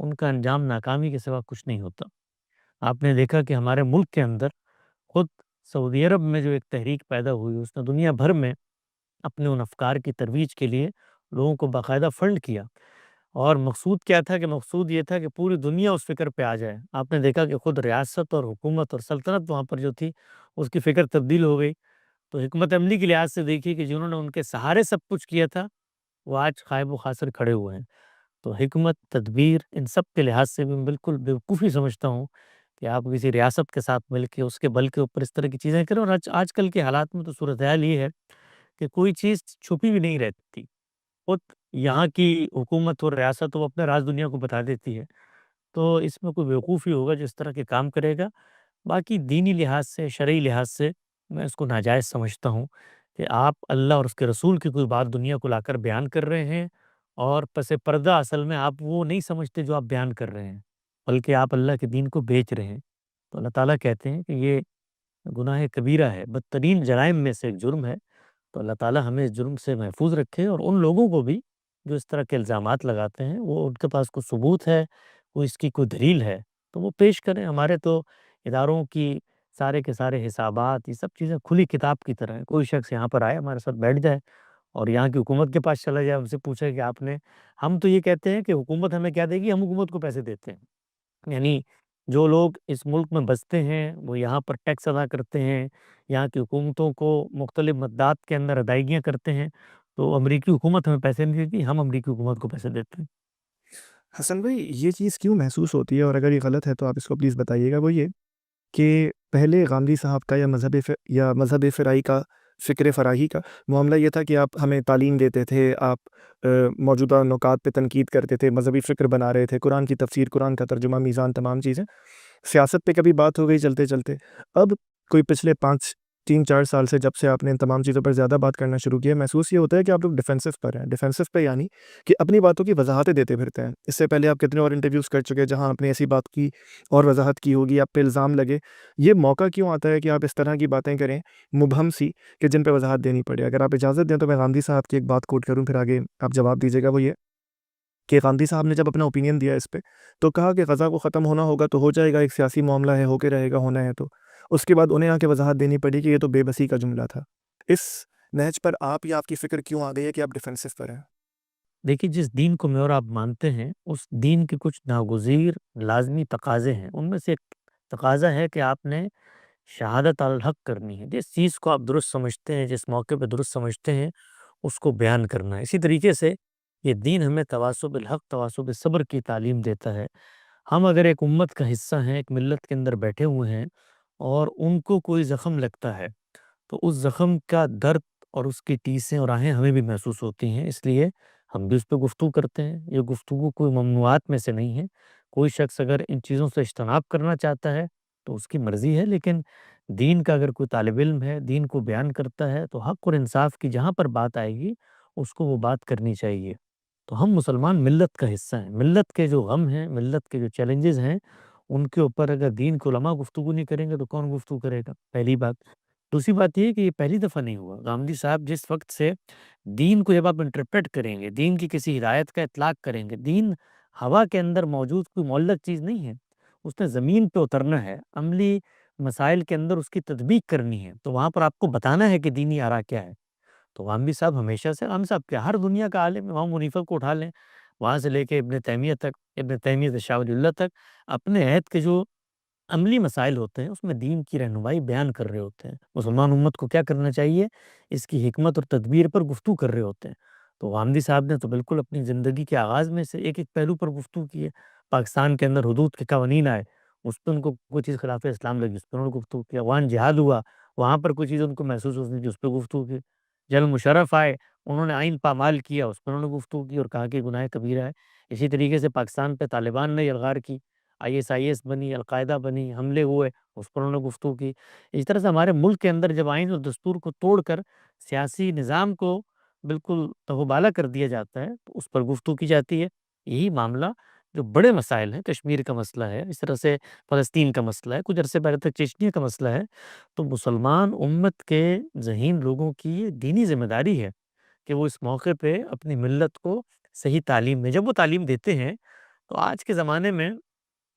ان کا انجام ناکامی کے سوا کچھ نہیں ہوتا۔ آپ نے دیکھا کہ ہمارے ملک کے اندر خود سعودی عرب میں جو ایک تحریک پیدا ہوئی، اس نے دنیا بھر میں اپنے ان افکار کی ترویج کے لیے لوگوں کو باقاعدہ فنڈ کیا، اور مقصود کیا تھا کہ مقصود یہ تھا کہ پوری دنیا اس فکر پہ آ جائے۔ آپ نے دیکھا کہ خود ریاست اور حکومت اور سلطنت وہاں پر جو تھی، اس کی فکر تبدیل ہو گئی۔ تو حکمت عملی کے لحاظ سے دیکھیے کہ جنہوں نے ان کے سہارے سب کچھ کیا تھا، وہ آج خائب و خاسر کھڑے ہوئے ہیں۔ تو حکمت، تدبیر، ان سب کے لحاظ سے بھی میں بالکل بیوقوفی سمجھتا ہوں کہ آپ کسی ریاست کے ساتھ مل کے اس کے بل کے اوپر اس طرح کی چیزیں کریں۔ اور آج کل کے حالات میں تو صورتحال یہ ہے کہ کوئی چیز چھپی بھی نہیں رہتی، خود یہاں کی حکومت اور ریاست وہ اپنے راز دنیا کو بتا دیتی ہے۔ تو اس میں کوئی بیوقوفی ہوگا جو اس طرح کے کام کرے گا۔ باقی دینی لحاظ سے، شرعی لحاظ سے میں اس کو ناجائز سمجھتا ہوں کہ آپ اللہ اور اس کے رسول کی کوئی بات دنیا کو لا کر بیان کر رہے ہیں، اور پس پردہ اصل میں آپ وہ نہیں سمجھتے جو آپ بیان کر رہے ہیں، بلکہ آپ اللہ کے دین کو بیچ رہے ہیں۔ تو اللہ تعالیٰ کہتے ہیں کہ یہ گناہ کبیرہ ہے، بدترین جرائم میں سے ایک جرم ہے۔ تو اللہ تعالیٰ ہمیں اس جرم سے محفوظ رکھے، اور ان لوگوں کو بھی جو اس طرح کے الزامات لگاتے ہیں، وہ ان کے پاس کوئی ثبوت ہے، وہ اس کی کوئی دلیل ہے تو وہ پیش کریں۔ ہمارے تو اداروں کی سارے کے سارے حسابات، یہ سب چیزیں کھلی کتاب کی طرح ہیں۔ کوئی شخص یہاں پر آئے، ہمارے ساتھ بیٹھ جائے اور یہاں کی حکومت کے پاس چلا جائے، ہم سے پوچھے کہ آپ نے، ہم تو یہ کہتے ہیں کہ حکومت ہمیں کیا دے گی، ہم حکومت کو پیسے دیتے ہیں۔ یعنی جو لوگ اس ملک میں بستے ہیں، وہ یہاں پر ٹیکس ادا کرتے ہیں، یہاں کی حکومتوں کو مختلف مدات کے اندر ادائیگیاں کرتے ہیں، تو امریکی حکومت ہمیں پیسے نہیں دیتی، ہم امریکی حکومت کو پیسے دیتے ہیں۔ حسن بھائی، یہ چیز کیوں محسوس ہوتی ہے، اور اگر یہ غلط ہے تو آپ اس کو پلیز بتائیے گا؟ وہ یہ کہ پہلے غامدی صاحب کا یا مذہب فرائی کا، فکر فراہی کا معاملہ یہ تھا کہ آپ ہمیں تعلیم دیتے تھے، آپ موجودہ نکات پہ تنقید کرتے تھے، مذہبی فکر بنا رہے تھے، قرآن کی تفسیر، قرآن کا ترجمہ، میزان، تمام چیزیں۔ سیاست پہ کبھی بات ہو گئی چلتے چلتے، اب کوئی پچھلے 3-4 سال سے جب سے آپ نے ان تمام چیزوں پر زیادہ بات کرنا شروع کیا، محسوس یہ ہوتا ہے کہ آپ لوگ ڈیفینسو پر ہیں۔ ڈیفینسو پہ یعنی کہ اپنی باتوں کی وضاحتیں دیتے پھرتے ہیں۔ اس سے پہلے آپ کتنے اور انٹرویوز کر چکے جہاں آپ نے ایسی بات کی اور وضاحت کی ہوگی، آپ پہ الزام لگے۔ یہ موقع کیوں آتا ہے کہ آپ اس طرح کی باتیں کریں مبہم سی، کہ جن پہ وضاحت دینی پڑے؟ اگر آپ اجازت دیں تو میں غامدی صاحب کی ایک بات کوٹ کروں، پھر آگے آپ جواب دیجیے گا۔ وہ یہ کہ غامدی صاحب نے جب اپنا اوپینین دیا اس پہ، تو کہا کہ غزہ کو ختم ہونا ہوگا تو ہو جائے گا، ایک سیاسی معاملہ ہے، ہو کے رہے گا، ہونا ہے تو۔ اس کے بعد انہیں آ کے وضاحت دینی پڑی کہ یہ تو بے بسی کا جملہ تھا۔ اس نہج پر آپ یا آپ کی فکر کیوں آ گئی ہے کہ آپ ڈیفینسو پر ہیں؟ دیکھیے، جس دین کو میں اور آپ مانتے ہیں، اس دین کے کچھ ناگزیر لازمی تقاضے ہیں۔ ان میں سے ایک تقاضا ہے کہ آپ نے شہادت علی الحق کرنی ہے۔ جس چیز کو آپ درست سمجھتے ہیں، جس موقع پہ درست سمجھتے ہیں، اس کو بیان کرنا ہے۔ اسی طریقے سے یہ دین ہمیں تواصی بالحق، تواصی بالصبر کی تعلیم دیتا ہے۔ ہم اگر ایک امت کا حصہ ہیں، ایک ملت کے اندر بیٹھے ہوئے ہیں، اور ان کو کوئی زخم لگتا ہے، تو اس زخم کا درد اور اس کی ٹیسیں اور آہیں ہمیں بھی محسوس ہوتی ہیں۔ اس لیے ہم بھی اس پہ گفتگو کرتے ہیں۔ یہ گفتگو کوئی ممنوعات میں سے نہیں ہے۔ کوئی شخص اگر ان چیزوں سے اجتناب کرنا چاہتا ہے تو اس کی مرضی ہے، لیکن دین کا اگر کوئی طالب علم ہے، دین کو بیان کرتا ہے، تو حق اور انصاف کی جہاں پر بات آئے گی، اس کو وہ بات کرنی چاہیے۔ تو ہم مسلمان ملت کا حصہ ہیں۔ ملت کے جو غم ہیں، ملت کے جو چیلنجز ہیں، ان کے اوپر اگر دین کے علماء گفتگو نہیں کریں گے تو کون گفتگو کرے گا؟ پہلی بات۔ دوسری بات یہ ہے کہ یہ پہلی دفعہ نہیں ہوا۔ غامدی صاحب جس وقت سے دین کو جب آپ انٹرپریٹ کریں گے، دین کی کسی ہدایت کا اطلاق کریں گے، دین ہوا کے اندر موجود کوئی معلق چیز نہیں ہے، اس نے زمین پہ اترنا ہے، عملی مسائل کے اندر اس کی تطبیق کرنی ہے، تو وہاں پر آپ کو بتانا ہے کہ دینی آرا کیا ہے۔ تو غامدی صاحب ہمیشہ سے، غامدی صاحب کیا، ہر دنیا کا عالم ہے، امام منیفہ کو اٹھا لیں، وہاں سے لے کے ابن تیمیہ تک، ابن تیمیہ سے شاہ ولی اللہ تک، اپنے عہد کے جو عملی مسائل ہوتے ہیں اس میں دین کی رہنمائی بیان کر رہے ہوتے ہیں۔ مسلمان امت کو کیا کرنا چاہیے، اس کی حکمت اور تدبیر پر گفتگو کر رہے ہوتے ہیں۔ تو غامدی صاحب نے تو بالکل اپنی زندگی کے آغاز میں سے ایک ایک پہلو پر گفتگو کی ہے۔ پاکستان کے اندر حدود کے قوانین آئے، اس پہ ان کو کوئی چیز خلاف اسلام لگی، اس پر انہوں نے گفتگو کیا۔ وہاں جہاد ہوا، وہاں پر کوئی چیز ان کو محسوس ہوتی تھی، اس پہ گفتگو کی۔ جنرل مشرف آئے، انہوں نے آئین پامال کیا، اس پر انہوں نے گفتگو کی اور کہا کہ گناہ کبیرہ ہے۔ اسی طریقے سے پاکستان پہ طالبان نے یلغار کی، ISIS بنی، القاعدہ بنی، حملے ہوئے، اس پر انہوں نے گفتگو کی۔ اس طرح سے ہمارے ملک کے اندر جب آئین اور دستور کو توڑ کر سیاسی نظام کو بالکل تہوبالا کر دیا جاتا ہے تو اس پر گفتگو کی جاتی ہے۔ یہی معاملہ جو بڑے مسائل ہیں، کشمیر کا مسئلہ ہے، اس طرح سے فلسطین کا مسئلہ ہے، کچھ عرصے پہلے تک چچنیا کا مسئلہ ہے، تو مسلمان امت کے ذہین لوگوں کی یہ دینی ذمہ داری ہے کہ وہ اس موقع پہ اپنی ملت کو صحیح تعلیم دیں۔ جب وہ تعلیم دیتے ہیں تو آج کے زمانے میں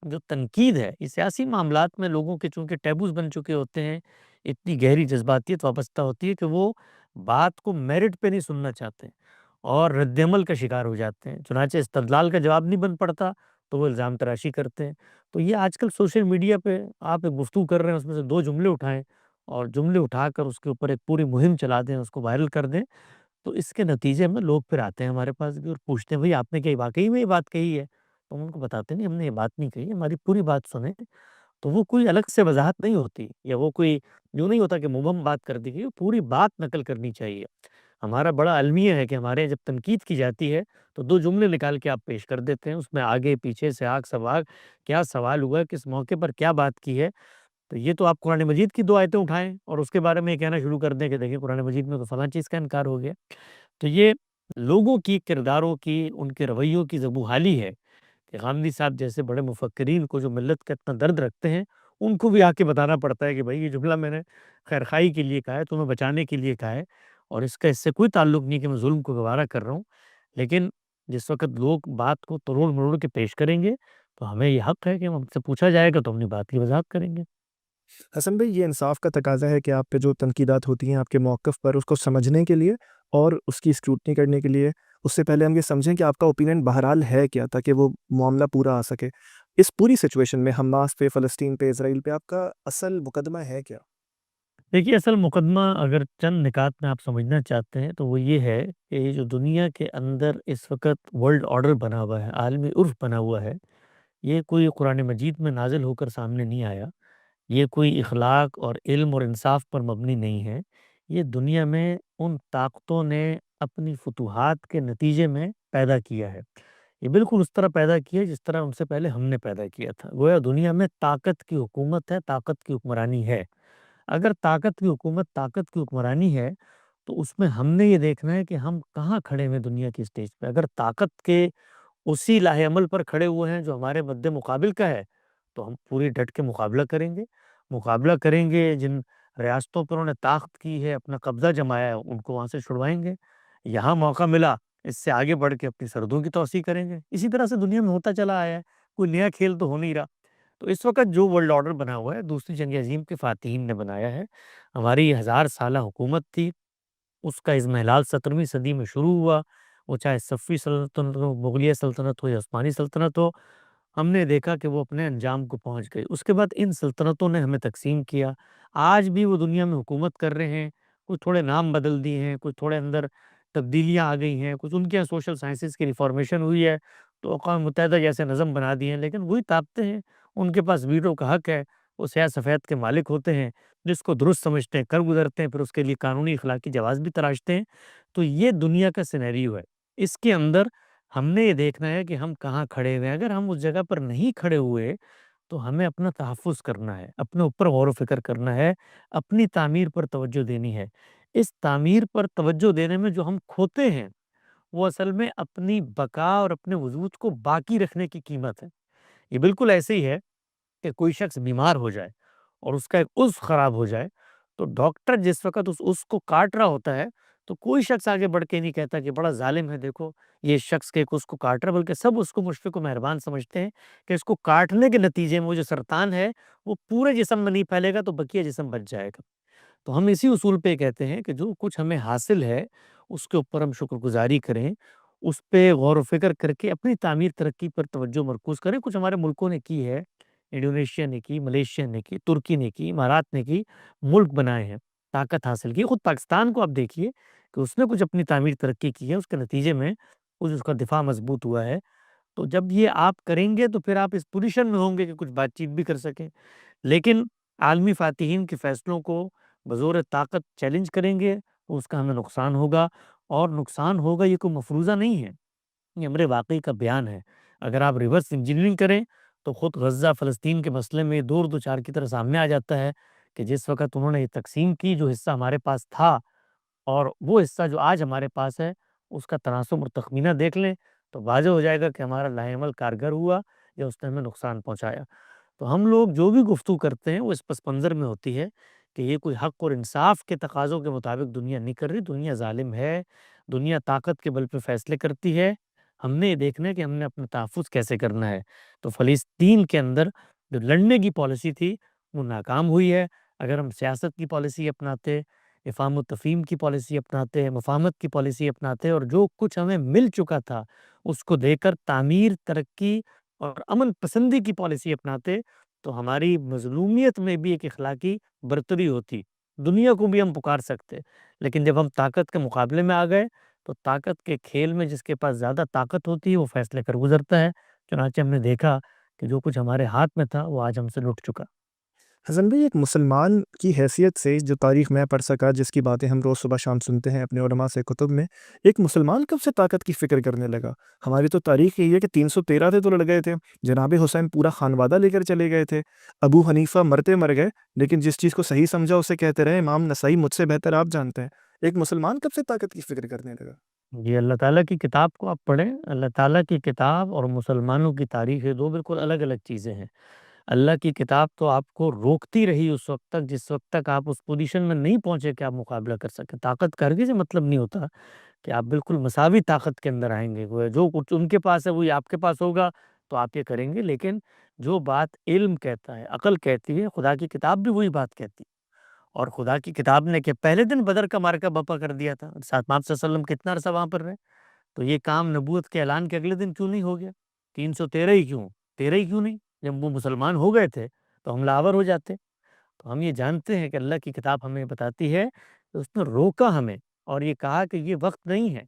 جو تنقید ہے، یہ سیاسی معاملات میں لوگوں کے چونکہ ٹیبوز بن چکے ہوتے ہیں، اتنی گہری جذباتیت وابستہ ہوتی ہے کہ وہ بات کو میرٹ پہ نہیں سننا چاہتے ہیں اور رد عمل کا شکار ہو جاتے ہیں۔ چنانچہ استدلال کا جواب نہیں بن پڑتا تو وہ الزام تراشی کرتے ہیں۔ تو یہ آج کل سوشل میڈیا پہ آپ ایک گفتگو کر رہے ہیں، اس میں سے 2 جملے اٹھائیں اور جملے اٹھا کر اس کے اوپر ایک پوری مہم چلا دیں، اس کو وائرل کر دیں، تو اس کے نتیجے میں لوگ پھر آتے ہیں ہمارے پاس بھی اور پوچھتے ہیں بھئی آپ نے کیا واقعی میں یہ بات کہی ہے؟ تو ہم ان کو بتاتے ہیں نہیں ہم نے یہ بات نہیں کہی، ہماری پوری بات سنیں۔ تو وہ کوئی الگ سے وضاحت نہیں ہوتی یا وہ کوئی یوں نہیں ہوتا کہ مبہم بات کر دی گئی، وہ پوری بات نقل کرنی چاہیے۔ ہمارا بڑا المیہ ہے کہ ہمارے جب تنقید کی جاتی ہے تو 2 جملے نکال کے آپ پیش کر دیتے ہیں، اس میں آگے پیچھے سے آگ سوال، کیا سوال ہوا، کس موقع پر کیا بات کی ہے۔ تو یہ تو آپ قرآن مجید کی 2 آیتیں اٹھائیں اور اس کے بارے میں یہ کہنا شروع کر دیں کہ دیکھیں قرآن مجید میں تو فلاں چیز کا انکار ہو گیا۔ تو یہ لوگوں کی کرداروں کی، ان کے رویوں کی زبوں حالی ہے کہ غامدی صاحب جیسے بڑے مفکرین کو جو ملت کا اتنا درد رکھتے ہیں، ان کو بھی آ کے بتانا پڑتا ہے کہ بھائی یہ جملہ میں نے خیر خواہی کے لیے کہا ہے، تمہیں بچانے کے لیے کہا ہے اور اس سے کوئی تعلق نہیں کہ میں ظلم کو گوارا کر رہا ہوں۔ لیکن جس وقت لوگ بات کو توڑ مروڑ کے پیش کریں گے تو ہمیں یہ حق ہے کہ ہم سے پوچھا جائے گا تو ہم اپنی بات کی وضاحت کریں گے۔ حسن بھائی، یہ انصاف کا تقاضا ہے کہ آپ پہ جو تنقیدات ہوتی ہیں آپ کے موقف پر، اس کو سمجھنے کے لیے اور اس کی اسکروٹنی کرنے کے لیے اس سے پہلے ہم یہ سمجھیں کہ آپ کا اوپینین بہرحال ہے کیا، تاکہ وہ معاملہ پورا آ سکے۔ اس پوری سچویشن میں حماس پہ، فلسطین پہ، اسرائیل پہ آپ کا اصل مقدمہ ہے کیا؟ دیکھیے اصل مقدمہ اگر چند نکات میں آپ سمجھنا چاہتے ہیں تو وہ یہ ہے کہ یہ جو دنیا کے اندر اس وقت ورلڈ آرڈر بنا ہوا ہے، عالمی عرف بنا ہوا ہے، یہ کوئی قرآن مجید میں نازل ہو کر سامنے نہیں آیا، یہ کوئی اخلاق اور علم اور انصاف پر مبنی نہیں ہے، یہ دنیا میں ان طاقتوں نے اپنی فتوحات کے نتیجے میں پیدا کیا ہے۔ یہ بالکل اس طرح پیدا کیا ہے جس طرح ان سے پہلے ہم نے پیدا کیا تھا۔ گویا دنیا میں طاقت کی حکومت ہے، طاقت کی حکمرانی ہے۔ اگر طاقت کی حکومت، طاقت کی حکمرانی ہے تو اس میں ہم نے یہ دیکھنا ہے کہ ہم کہاں کھڑے ہوئے دنیا کی اسٹیج پہ۔ اگر طاقت کے اسی لاہ عمل پر کھڑے ہوئے ہیں جو ہمارے مد مقابل کا ہے تو ہم پوری ڈٹ کے مقابلہ کریں گے۔ مقابلہ کریں گے، جن ریاستوں پر انہوں نے طاقت کی ہے، اپنا قبضہ جمایا ہے، ان کو وہاں سے چھڑوائیں گے۔ یہاں موقع ملا، اس سے آگے بڑھ کے اپنی سرحدوں کی توسیع کریں گے۔ اسی طرح سے دنیا میں ہوتا چلا آیا ہے، کوئی نیا کھیل تو ہو نہیں رہا۔ تو اس وقت جو ورلڈ آرڈر بنا ہوا ہے دوسری جنگ عظیم کے فاتحین نے بنایا ہے۔ ہماری 1000 سالہ حکومت تھی، اس کا اضمحلال 17ویں صدی میں شروع ہوا، وہ چاہے صفوی سلطنت ہو، مغلیہ سلطنت ہو یا عثمانی سلطنت ہو، ہم نے دیکھا کہ وہ اپنے انجام کو پہنچ گئی۔ اس کے بعد ان سلطنتوں نے ہمیں تقسیم کیا، آج بھی وہ دنیا میں حکومت کر رہے ہیں، کچھ تھوڑے نام بدل دیے ہیں، کچھ تھوڑے اندر تبدیلیاں آ گئی ہیں، کچھ ان کے یہاں سوشل سائنسز کی ریفارمیشن ہوئی ہے تو اقوام متحدہ جیسے نظم بنا دیے ہیں، لیکن وہی طاقتیں ہیں، ان کے پاس ویٹو کا حق ہے، وہ سیاہ سفید کے مالک ہوتے ہیں، جس کو درست سمجھتے ہیں کر گزرتے ہیں، پھر اس کے لیے قانونی اخلاقی جواز بھی تراشتے ہیں۔ تو یہ دنیا کا سینیریو ہے، اس کے اندر ہم نے یہ دیکھنا ہے کہ ہم کہاں کھڑے ہوئے ہیں۔ اگر ہم اس جگہ پر نہیں کھڑے ہوئے تو ہمیں اپنا تحفظ کرنا ہے، اپنے اوپر غور و فکر کرنا ہے، اپنی تعمیر پر توجہ دینی ہے۔ اس تعمیر پر توجہ دینے میں جو ہم کھوتے ہیں وہ اصل میں اپنی بقا اور اپنے وجود کو باقی رکھنے کی قیمت ہے۔ یہ بالکل ایسے ہی ہے کہ کوئی شخص بیمار ہو جائے اور اس کا ایک عضو خراب ہو جائے تو ڈاکٹر جس وقت اس عضو کو کاٹ رہا ہوتا ہے تو کوئی شخص آگے بڑھ کے نہیں کہتا کہ بڑا ظالم ہے، دیکھو یہ شخص کے ایک عضو کو کاٹ رہا ہے، بلکہ سب اس کو مشفق و مہربان سمجھتے ہیں کہ اس کو کاٹنے کے نتیجے میں وہ جو سرطان ہے وہ پورے جسم میں نہیں پھیلے گا تو بقیہ جسم بچ جائے گا۔ تو ہم اسی اصول پہ کہتے ہیں کہ جو کچھ ہمیں حاصل ہے اس کے اوپر ہم شکر گزاری کریں، اس پہ غور و فکر کر کے اپنی تعمیر ترقی پر توجہ مرکوز کریں۔ کچھ ہمارے ملکوں نے کی ہے، انڈونیشیا نے کی، ملیشیا نے کی، ترکی نے کی، امارات نے کی، ملک بنائے ہیں، طاقت حاصل کی۔ خود پاکستان کو آپ دیکھیے کہ اس نے کچھ اپنی تعمیر ترقی کی ہے، اس کے نتیجے میں اس کا دفاع مضبوط ہوا ہے۔ تو جب یہ آپ کریں گے تو پھر آپ اس پوزیشن میں ہوں گے کہ کچھ بات چیت بھی کر سکیں، لیکن عالمی فاتحین کے فیصلوں کو بزور طاقت چیلنج کریں گے تو اس کا ہمیں نقصان ہوگا، اور نقصان ہوگا یہ کوئی مفروضہ نہیں ہے، یہ امر واقعی کا بیان ہے۔ اگر آپ ریورس انجینئرنگ کریں تو خود غزہ فلسطین کے مسئلے میں دور دو چار کی طرح سامنے آ جاتا ہے کہ جس وقت انہوں نے یہ تقسیم کی، جو حصہ ہمارے پاس تھا اور وہ حصہ جو آج ہمارے پاس ہے، اس کا تناسب اور تخمینہ دیکھ لیں تو واضح ہو جائے گا کہ ہمارا لاہ عمل کارگر ہوا یا اس نے ہمیں نقصان پہنچایا۔ تو ہم لوگ جو بھی گفتگو کرتے ہیں وہ اس پس منظر میں ہوتی ہے کہ یہ کوئی حق اور انصاف کے تقاضوں کے مطابق دنیا نہیں کر رہی، دنیا ظالم ہے، دنیا طاقت کے بل پہ فیصلے کرتی ہے۔ ہم نے یہ دیکھنا ہے کہ ہم نے اپنا تحفظ کیسے کرنا ہے۔ تو فلسطین کے اندر جو لڑنے کی پالیسی تھی وہ ناکام ہوئی ہے۔ اگر ہم سیاست کی پالیسی اپناتے، افہام و تفہیم کی پالیسی اپناتے، مفاہمت کی پالیسی اپناتے اور جو کچھ ہمیں مل چکا تھا اس کو دے کر تعمیر، ترقی اور امن پسندی کی پالیسی اپناتے، تو ہماری مظلومیت میں بھی ایک اخلاقی برتری ہوتی، دنیا کو بھی ہم پکار سکتے۔ لیکن جب ہم طاقت کے مقابلے میں آ گئے تو طاقت کے کھیل میں جس کے پاس زیادہ طاقت ہوتی ہے وہ فیصلے کر گزرتا ہے۔ چنانچہ ہم نے دیکھا کہ جو کچھ ہمارے ہاتھ میں تھا وہ آج ہم سے لٹ چکا۔ حسن بھائی، ایک مسلمان کی حیثیت سے جو تاریخ میں پڑھ سکا، جس کی باتیں ہم روز صبح شام سنتے ہیں اپنے علماء سے کتب میں، ایک مسلمان کب سے طاقت کی فکر کرنے لگا؟ ہماری تو تاریخ یہی ہے کہ 313 تھے تو لڑ گئے تھے، جناب حسین پورا خانوادہ لے کر چلے گئے تھے، ابو حنیفہ مرتے مر گئے، لیکن جس چیز کو صحیح سمجھا اسے کہتے رہے، امام نسائی مجھ سے بہتر آپ جانتے ہیں۔ ایک مسلمان کب سے طاقت کی فکر کرنے لگا؟ جی، اللہ تعالیٰ کی کتاب کو آپ پڑھیں۔ اللہ تعالیٰ کی کتاب اور مسلمانوں کی تاریخ یہ دو بالکل الگ الگ چیزیں ہیں۔ اللہ کی کتاب تو آپ کو روکتی رہی اس وقت تک جس وقت تک آپ اس پوزیشن میں نہیں پہنچے کہ آپ مقابلہ کر سکیں۔ طاقت کا ہرگز یہ مطلب نہیں ہوتا کہ آپ بالکل مساوی طاقت کے اندر آئیں گے، وہ جو کچھ ان کے پاس ہے وہی آپ کے پاس ہوگا تو آپ یہ کریں گے۔ لیکن جو بات علم کہتا ہے، عقل کہتی ہے، خدا کی کتاب بھی وہی بات کہتی ہے۔ اور خدا کی کتاب نے کہ پہلے دن بدر کا معرکہ بپا کر دیا تھا، ساتھ آپ صلی اللہ علیہ وسلم کتنا عرصہ وہاں پر رہے، تو یہ کام نبوت کے اعلان کے اگلے دن کیوں نہیں ہو گیا؟ 313 ہی کیوں؟ 13 ہی کیوں نہیں؟ جب وہ مسلمان ہو گئے تھے تو حملہ آور ہو جاتے۔ تو ہم یہ جانتے ہیں کہ اللہ کی کتاب ہمیں بتاتی ہے کہ اس نے روکا ہمیں اور یہ کہا کہ یہ وقت نہیں ہے،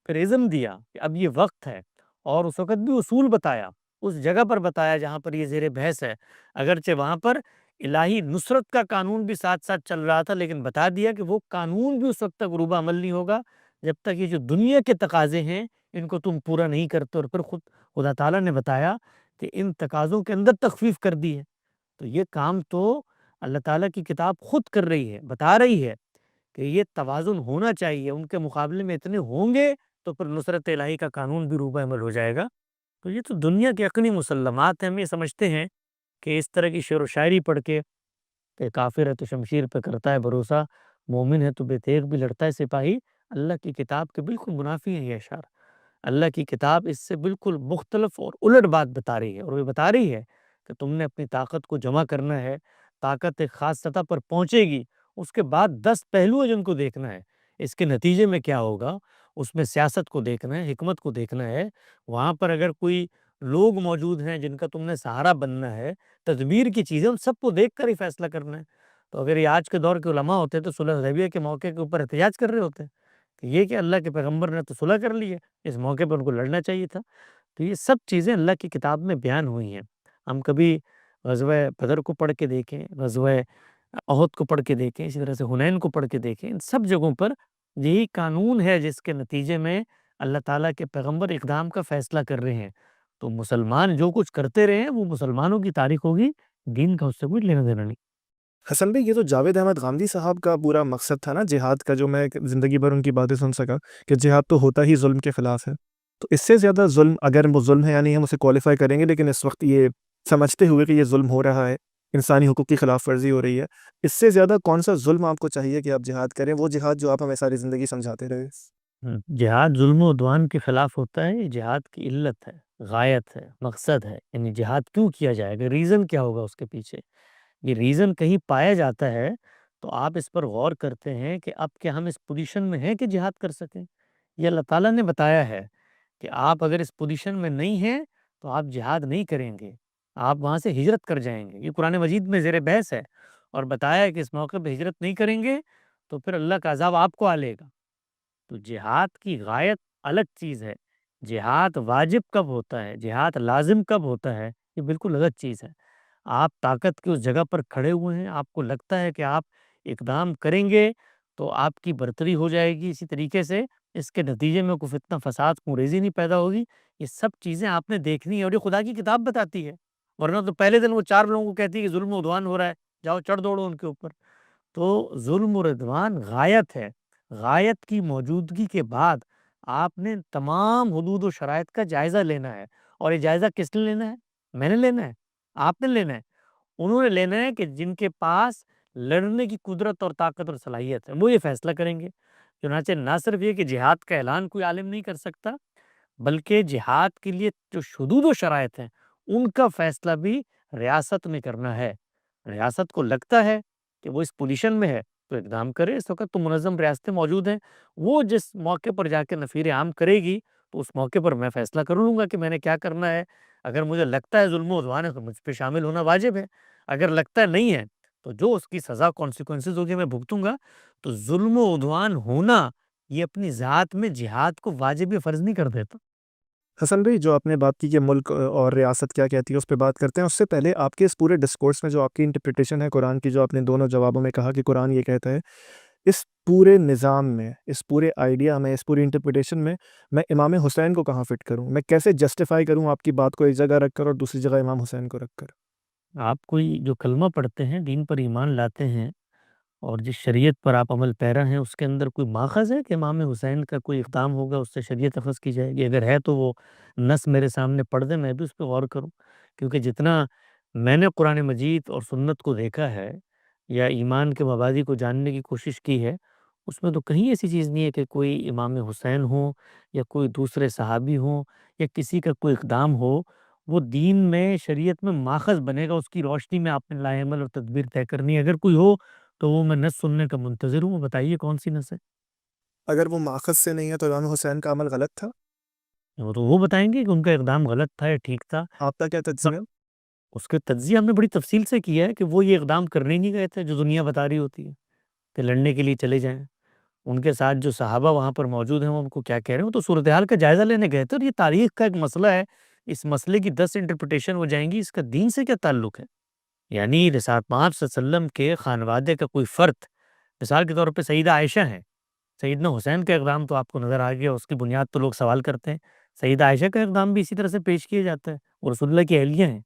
پھر عزم دیا کہ اب یہ وقت ہے، اور اس وقت بھی اصول بتایا، اس جگہ پر بتایا جہاں پر یہ زیر بحث ہے، اگرچہ وہاں پر الہی نصرت کا قانون بھی ساتھ ساتھ چل رہا تھا، لیکن بتا دیا کہ وہ قانون بھی اس وقت تک روبہ عمل نہیں ہوگا جب تک یہ جو دنیا کے تقاضے ہیں ان کو تم پورا نہیں کرتے۔ اور پھر خدا تعالیٰ نے بتایا کہ ان تقاضوں کے اندر تخفیف کر دی ہے۔ تو یہ کام تو اللہ تعالیٰ کی کتاب خود کر رہی ہے، بتا رہی ہے کہ یہ توازن ہونا چاہیے، ان کے مقابلے میں اتنے ہوں گے تو پھر نصرت الہی کا قانون بھی روبہ عمل ہو جائے گا۔ تو یہ تو دنیا کے عقلی مسلمات ہیں۔ ہم یہ سمجھتے ہیں کہ اس طرح کی شعر و شاعری پڑھ کے کہ کافر ہے تو شمشیر پہ کرتا ہے بھروسہ، مومن ہے تو بے تیغ بھی لڑتا ہے سپاہی، اللہ کی کتاب کے بالکل منافی ہیں یہ اشعار۔ اللہ کی کتاب اس سے بالکل مختلف اور الٹ بات بتا رہی ہے، اور وہ بتا رہی ہے کہ تم نے اپنی طاقت کو جمع کرنا ہے، طاقت ایک خاص سطح پر پہنچے گی، اس کے بعد 10 پہلو ہیں جن کو دیکھنا ہے، اس کے نتیجے میں کیا ہوگا، اس میں سیاست کو دیکھنا ہے، حکمت کو دیکھنا ہے، وہاں پر اگر کوئی لوگ موجود ہیں جن کا تم نے سہارا بننا ہے، تدبیر کی چیزیں ان سب کو دیکھ کر ہی فیصلہ کرنا ہے۔ تو اگر یہ آج کے دور کے علماء ہوتے تو صلح حدیبیہ کے موقع کے اوپر احتجاج کر رہے ہوتے کہ یہ کہ اللہ کے پیغمبر نے تو صلح کر لی ہے، اس موقع پر ان کو لڑنا چاہیے تھا۔ تو یہ سب چیزیں اللہ کی کتاب میں بیان ہوئی ہیں۔ ہم کبھی غزوہ بدر کو پڑھ کے دیکھیں، غزوہ احد کو پڑھ کے دیکھیں، اسی طرح سے حنین کو پڑھ کے دیکھیں، ان سب جگہوں پر یہی قانون ہے جس کے نتیجے میں اللہ تعالیٰ کے پیغمبر اقدام کا فیصلہ کر رہے ہیں۔ تو مسلمان جو کچھ کرتے رہے ہیں وہ مسلمانوں کی تاریخ ہوگی، دین کا اس سے کوئی لینا دینا نہیں۔ حسن بھائی، یہ تو جاوید احمد غامدی صاحب کا پورا مقصد تھا نا جہاد کا، جو میں زندگی بھر ان کی باتیں سن سکا کہ جہاد تو ہوتا ہی ظلم کے خلاف ہے، تو اس سے زیادہ ظلم، اگر وہ ظلم ہے یعنی ہم اسے کوالیفائی کریں گے، لیکن اس وقت یہ سمجھتے ہوئے کہ یہ ظلم ہو رہا ہے، انسانی حقوق کی خلاف ورزی ہو رہی ہے، اس سے زیادہ کون سا ظلم آپ کو چاہیے کہ آپ جہاد کریں، وہ جہاد جو آپ ہمیں ساری زندگی سمجھاتے رہے؟ جہاد ظلم و عدوان کے خلاف ہوتا ہے، یہ جہاد کی علت ہے، غایت ہے، مقصد ہے، یعنی جہاد کیوں کیا جائے گا، ریزن کیا ہوگا اس کے پیچھے۔ یہ ریزن کہیں پایا جاتا ہے تو آپ اس پر غور کرتے ہیں کہ اب کیا ہم اس پوزیشن میں ہیں کہ جہاد کر سکیں۔ یہ اللہ تعالیٰ نے بتایا ہے کہ آپ اگر اس پوزیشن میں نہیں ہیں تو آپ جہاد نہیں کریں گے، آپ وہاں سے ہجرت کر جائیں گے۔ یہ قرآن مجید میں زیر بحث ہے، اور بتایا ہے کہ اس موقع پہ ہجرت نہیں کریں گے تو پھر اللہ کا عذاب آپ کو آ لے گا۔ تو جہاد کی غایت الگ چیز ہے، جہاد واجب کب ہوتا ہے، جہاد لازم کب ہوتا ہے، یہ بالکل الگ چیز ہے۔ آپ طاقت کی اس جگہ پر کھڑے ہوئے ہیں، آپ کو لگتا ہے کہ آپ اقدام کریں گے تو آپ کی برتری ہو جائے گی، اسی طریقے سے اس کے نتیجے میں کوئی فتنہ فساد خونریزی نہیں پیدا ہوگی، یہ سب چیزیں آپ نے دیکھنی ہے، اور یہ خدا کی کتاب بتاتی ہے۔ ورنہ تو پہلے دن وہ 4 لوگوں کو کہتی ہے کہ ظلم و عدوان ہو رہا ہے، جاؤ چڑھ دوڑو ان کے اوپر۔ تو ظلم و عدوان غایت ہے، غایت کی موجودگی کے بعد آپ نے تمام حدود و شرائط کا جائزہ لینا ہے، اور یہ جائزہ کس نے لینا ہے؟ میں نے لینا ہے، آپ نے لینا ہے، انہوں نے لینا ہے کہ جن کے پاس لڑنے کی قدرت اور طاقت اور صلاحیت ہے وہ یہ فیصلہ کریں گے۔ چنانچہ نہ صرف یہ کہ جہاد کا اعلان کوئی عالم نہیں کر سکتا، بلکہ جہاد کے لیے جو شدود و شرائط ہیں ان کا فیصلہ بھی ریاست میں کرنا ہے۔ ریاست کو لگتا ہے کہ وہ اس پوزیشن میں ہے تو اقدام کرے۔ اس وقت تو منظم ریاستیں موجود ہیں، وہ جس موقع پر جا کے نفیر عام کرے گی تو اس موقع پر میں فیصلہ کر لوں گا کہ میں نے کیا کرنا ہے۔ اگر مجھے لگتا ہے ظلم و عدوان ہے تو مجھ پہ شامل ہونا واجب ہے، اگر لگتا ہے نہیں ہے تو جو اس کی سزا کانسیکوینسز ہوگی میں بھگتوں گا۔ تو ظلم و عدوان ہونا یہ اپنی ذات میں جہاد کو واجب یا فرض نہیں کر دیتا۔ حسن بھائی، جو آپ نے بات کی کہ ملک اور ریاست کیا کہتی ہے اس پہ بات کرتے ہیں، اس سے پہلے آپ کے اس پورے ڈسکورس میں جو آپ کی انٹرپریٹیشن ہے قرآن کی، جو آپ نے دونوں جوابوں میں کہا کہ قرآن یہ کہتا ہے، اس پورے نظام میں، اس پورے آئیڈیا میں، اس پوری انٹرپریٹیشن میں امام حسین کو کہاں فٹ کروں؟ میں کیسے جسٹیفائی کروں آپ کی بات کو ایک جگہ رکھ کر اور دوسری جگہ امام حسین کو رکھ کر؟ آپ کوئی جو کلمہ پڑھتے ہیں، دین پر ایمان لاتے ہیں اور جس شریعت پر آپ عمل پیرا ہیں، اس کے اندر کوئی ماخذ ہے کہ امام حسین کا کوئی اقدام ہوگا اس سے شریعت اخذ کی جائے گی؟ اگر ہے تو وہ نص میرے سامنے پڑھ دیں، میں بھی اس پہ غور کروں۔ کیونکہ جتنا میں نے قرآن مجید اور سنت کو دیکھا ہے یا ایمان کے مبادی کو جاننے کی کوشش کی ہے، اس میں تو کہیں ایسی چیز نہیں ہے کہ کوئی امام حسین ہو یا کوئی دوسرے صحابی ہوں یا کسی کا کوئی اقدام ہو وہ دین میں شریعت میں ماخذ بنے گا۔ اس کی روشنی میں آپ نے لائے عمل اور تدبیر طے کرنی ہے۔ اگر کوئی ہو تو وہ میں نص سننے کا منتظر ہوں۔ وہ بتائیے کون سی نص ہے؟ اگر وہ ماخذ سے نہیں ہے تو امام حسین کا عمل غلط تھا؟ وہ تو وہ بتائیں گے کہ ان کا اقدام غلط تھا یا ٹھیک تھا۔ آپ کا کیا تجزیہ؟ اس کے تجزیہ ہم نے بڑی تفصیل سے کیا ہے کہ وہ یہ اقدام کرنے ہی نہیں گئے تھے جو دنیا بتا رہی ہوتی ہے کہ لڑنے کے لیے چلے جائیں۔ ان کے ساتھ جو صحابہ وہاں پر موجود ہیں وہ ان کو کیا کہہ رہے ہیں، وہ تو صورتحال کا جائزہ لینے گئے تھے۔ اور یہ تاریخ کا ایک مسئلہ ہے، اس مسئلے کی 10 انٹرپریٹیشن ہو جائیں گی، اس کا دین سے کیا تعلق ہے؟ یعنی رسالت پاک صلی اللہ علیہ وسلم کے خانوادے کا کوئی فرد، مثال کے طور پہ سیدہ عائشہ ہیں، سیدنا حسین کا اقدام تو آپ کو نظر آ گیا، اس کی بنیاد تو لوگ سوال کرتے ہیں۔ سیدہ عائشہ کا اقدام بھی اسی طرح سے پیش کیا جاتا ہے، وہ رسول اللہ کی اہلیہ ہیں،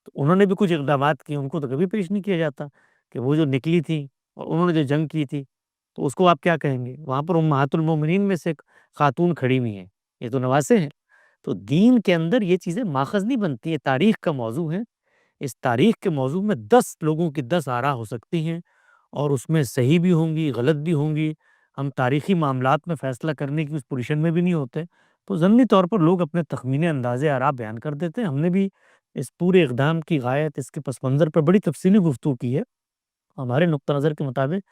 تو انہوں نے بھی کچھ اقدامات کیے، ان کو تو کبھی پیش نہیں کیا جاتا کہ وہ جو نکلی تھی اور انہوں نے جو جنگ کی تھی تو اس کو آپ کیا کہیں گے؟ وہاں پر امہات المومنین میں سے ایک خاتون کھڑی ہوئی ہیں، یہ تو نواسے ہیں۔ تو دین کے اندر یہ چیزیں ماخذ نہیں بنتی، یہ تاریخ کا موضوع ہے۔ اس تاریخ کے موضوع میں 10 لوگوں کی 10 آراء ہو سکتی ہیں اور اس میں صحیح بھی ہوں گی، غلط بھی ہوں گی۔ ہم تاریخی معاملات میں فیصلہ کرنے کی اس پوزیشن میں بھی نہیں ہوتے، تو ضمنی طور پر لوگ اپنے تخمینے اندازے آراء بیان کر دیتے ہیں۔ ہم نے بھی اس پورے اقدام کی غایت، اس کے پس منظر پر بڑی تفصیلی گفتگو کی ہے۔ ہمارے نقطہ نظر کے مطابق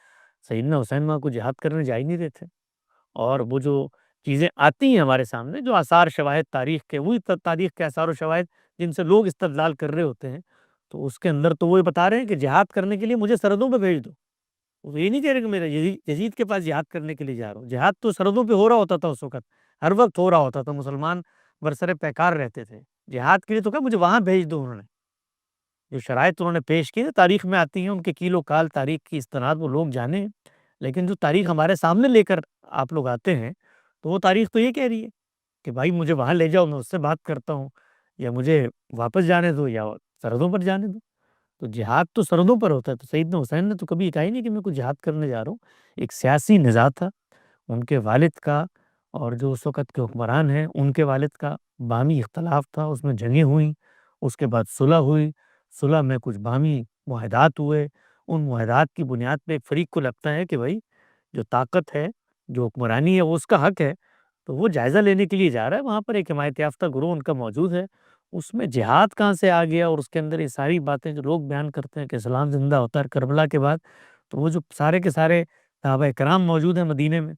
سیدنا حسین وہاں کو جہاد کرنے جا ہی نہیں رہے تھے، اور وہ جو چیزیں آتی ہیں ہمارے سامنے، جو آثار شواہد تاریخ کے، وہی تاریخ کے آثار و شواہد جن سے لوگ استدلال کر رہے ہوتے ہیں، تو اس کے اندر تو وہ یہ بتا رہے ہیں کہ جہاد کرنے کے لیے مجھے سرحدوں پہ بھیج دو۔ وہ یہ نہیں کہہ رہے کہ میں یزید کے پاس جہاد کرنے کے لیے جا رہا ہوں۔ جہاد تو سرحدوں پہ ہو رہا ہوتا تھا، اس وقت ہر وقت ہو رہا ہوتا تھا، مسلمان برسر پیکار رہتے تھے۔ جہاد کے لیے تو کہا مجھے وہاں بھیج دو۔ انہوں نے جو شرائط انہوں نے پیش کی تاریخ میں آتی ہیں، ان کے کیل و کال تاریخ کی استناد وہ لوگ جانے ہیں، لیکن جو تاریخ ہمارے سامنے لے کر آپ لوگ آتے ہیں تو وہ تاریخ تو یہ کہہ رہی ہے کہ بھائی مجھے وہاں لے جاؤ، میں اس سے بات کرتا ہوں، یا مجھے واپس جانے دو یا سرحدوں پر جانے دو۔ تو جہاد تو سرحدوں پر ہوتا ہے، تو سیدنا حسین نے تو کبھی کہا ہی نہیں کہ میں کوئی جہاد کرنے جا رہا ہوں۔ ایک سیاسی نزاع تھا ان کے والد کا اور جو اس وقت کے حکمران ہیں ان کے والد کا، باہمی اختلاف تھا، اس میں جنگیں ہوئیں، اس کے بعد صلح ہوئی، صلح میں کچھ باہمی معاہدات ہوئے۔ ان معاہدات کی بنیاد پہ ایک فریق کو لگتا ہے کہ بھائی جو طاقت ہے، جو حکمرانی ہے، وہ اس کا حق ہے، تو وہ جائزہ لینے کے لیے جا رہا ہے۔ وہاں پر ایک حمایت یافتہ گروہ ان کا موجود ہے، اس میں جہاد کہاں سے آ گیا؟ اور اس کے اندر یہ ساری باتیں جو لوگ بیان کرتے ہیں کہ اسلام زندہ ہوتا ہے کربلا کے بعد، تو وہ جو سارے کے سارے صحابہ کرام موجود ہیں مدینے میں،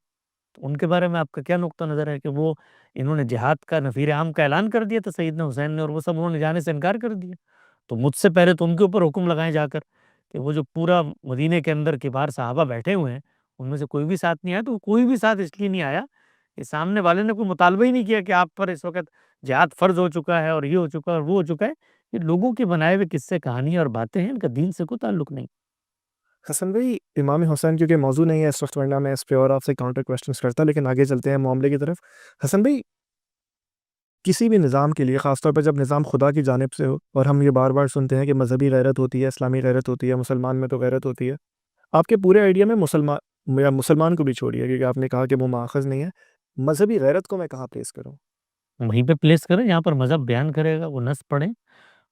تو ان کے بارے میں آپ کا کیا نقطہ نظر ہے کہ وہ انہوں نے جہاد کا نفیر عام کا اعلان کر دیا تھا سیدنا حسین نے، اور وہ سب انہوں نے جانے سے انکار کر دیا؟ تو مجھ سے پہلے تو ان کے اوپر حکم لگائیں جا کر کہ وہ جو پورا مدینے کے اندر کبار صحابہ بیٹھے ہوئے ہیں ان میں سے کوئی بھی ساتھ نہیں آیا۔ تو کوئی بھی ساتھ اس لیے نہیں آیا کہ سامنے والے نے کوئی مطالبہ ہی نہیں کیا کہ آپ پر اس وقت جہاد فرض ہو چکا ہے اور یہ ہو چکا ہے اور وہ ہو چکا ہے۔ یہ لوگوں کے بنائے ہوئے قصے کہانی اور باتیں ہیں، ان کا دین سے کوئی تعلق نہیں۔ حسن بھائی، امام حسین کیونکہ موضوع نہیں ہے اس وقت، ورنہ میں اس پہ اور آپ سے کاؤنٹر کوشچنس کرتا، لیکن آگے چلتے ہیں معاملے کی طرف۔ حسن بھائی، کسی بھی نظام کے لیے، خاص طور پہ جب نظام خدا کی جانب سے ہو، اور ہم یہ بار بار سنتے ہیں کہ مذہبی غیرت ہوتی ہے، اسلامی غیرت ہوتی ہے، مسلمان میں تو غیرت ہوتی ہے، آپ کے پورے آئیڈیا میں مسلمان یا مسلمان کو بھی چھوڑیے کیونکہ آپ نے کہا کہ وہ ماخذ نہیں ہے، مذہبی غیرت کو میں کہاں پلیس کروں؟ وہیں پہ پلیس کریں جہاں پر مذہب بیان کرے گا، وہ نص پڑھیں،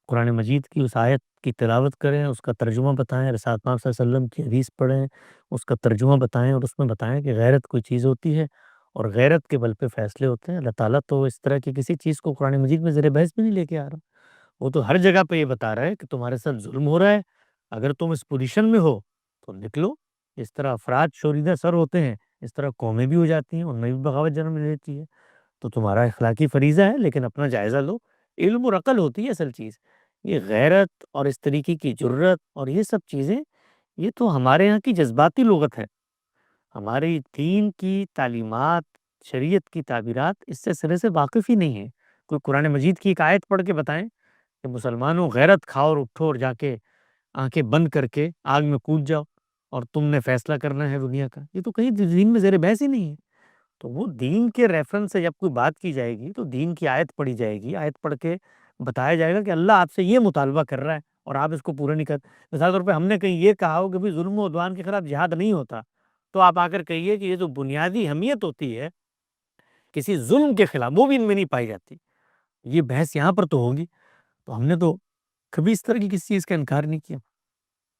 قرآن مجید کی اس آیت کی تلاوت کریں، اس کا ترجمہ بتائیں، رسالت پاک صلی اللہ علیہ وسلم کی حدیث پڑھیں، اس کا ترجمہ بتائیں اور اس میں بتائیں کہ غیرت کوئی چیز ہوتی ہے اور غیرت کے بل پہ فیصلے ہوتے ہیں۔ اللہ تعالیٰ تو اس طرح کی کسی چیز کو قرآن مجید میں زیر بحث بھی نہیں لے کے آ رہا، وہ تو ہر جگہ پہ یہ بتا رہا ہے کہ تمہارے ساتھ ظلم ہو رہا ہے، اگر تم اس پوزیشن میں ہو تو نکلو۔ اس طرح افراد شوریدہ سر ہوتے ہیں، اس طرح قومیں بھی ہو جاتی ہیں، ان میں بھی بغاوت جنم لے لیتی ہے۔ تو تمہارا اخلاقی فریضہ ہے، لیکن اپنا جائزہ لو۔ علم اور عقل ہوتی ہے اصل چیز، یہ غیرت اور اس طریقے کی جرت اور یہ سب چیزیں، یہ تو ہمارے یہاں کی جذباتی لغت ہے۔ ہماری دین کی تعلیمات، شریعت کی تعبیرات اس سے سرے سے واقف ہی نہیں ہے۔ کوئی قرآن مجید کی ایک آیت پڑھ کے بتائیں کہ مسلمانوں غیرت کھاؤ اور اٹھو اور جا کے آنکھیں بند کر کے آگ میں کود جاؤ اور تم نے فیصلہ کرنا ہے دنیا کا، یہ تو کہیں دین میں زیر بحث ہی نہیں ہے۔ تو وہ دین کے ریفرنس سے جب کوئی بات کی جائے گی تو دین کی آیت پڑھی جائے گی، آیت پڑھ کے بتایا جائے گا کہ اللہ آپ سے یہ مطالبہ کر رہا ہے اور آپ اس کو پورا نہیں کرتے۔ مثال طور پہ ہم نے کہیں یہ کہا ہو کہ بھی ظلم و عدوان کے خلاف جہاد نہیں ہوتا، تو آپ آ کر کہیے کہ یہ جو بنیادی اہمیت ہوتی ہے کسی ظلم کے خلاف، وہ بھی ان میں نہیں پائی جاتی، یہ بحث یہاں پر تو ہوگی۔ تو ہم نے تو کبھی اس طرح کی کسی چیز کا انکار نہیں کیا۔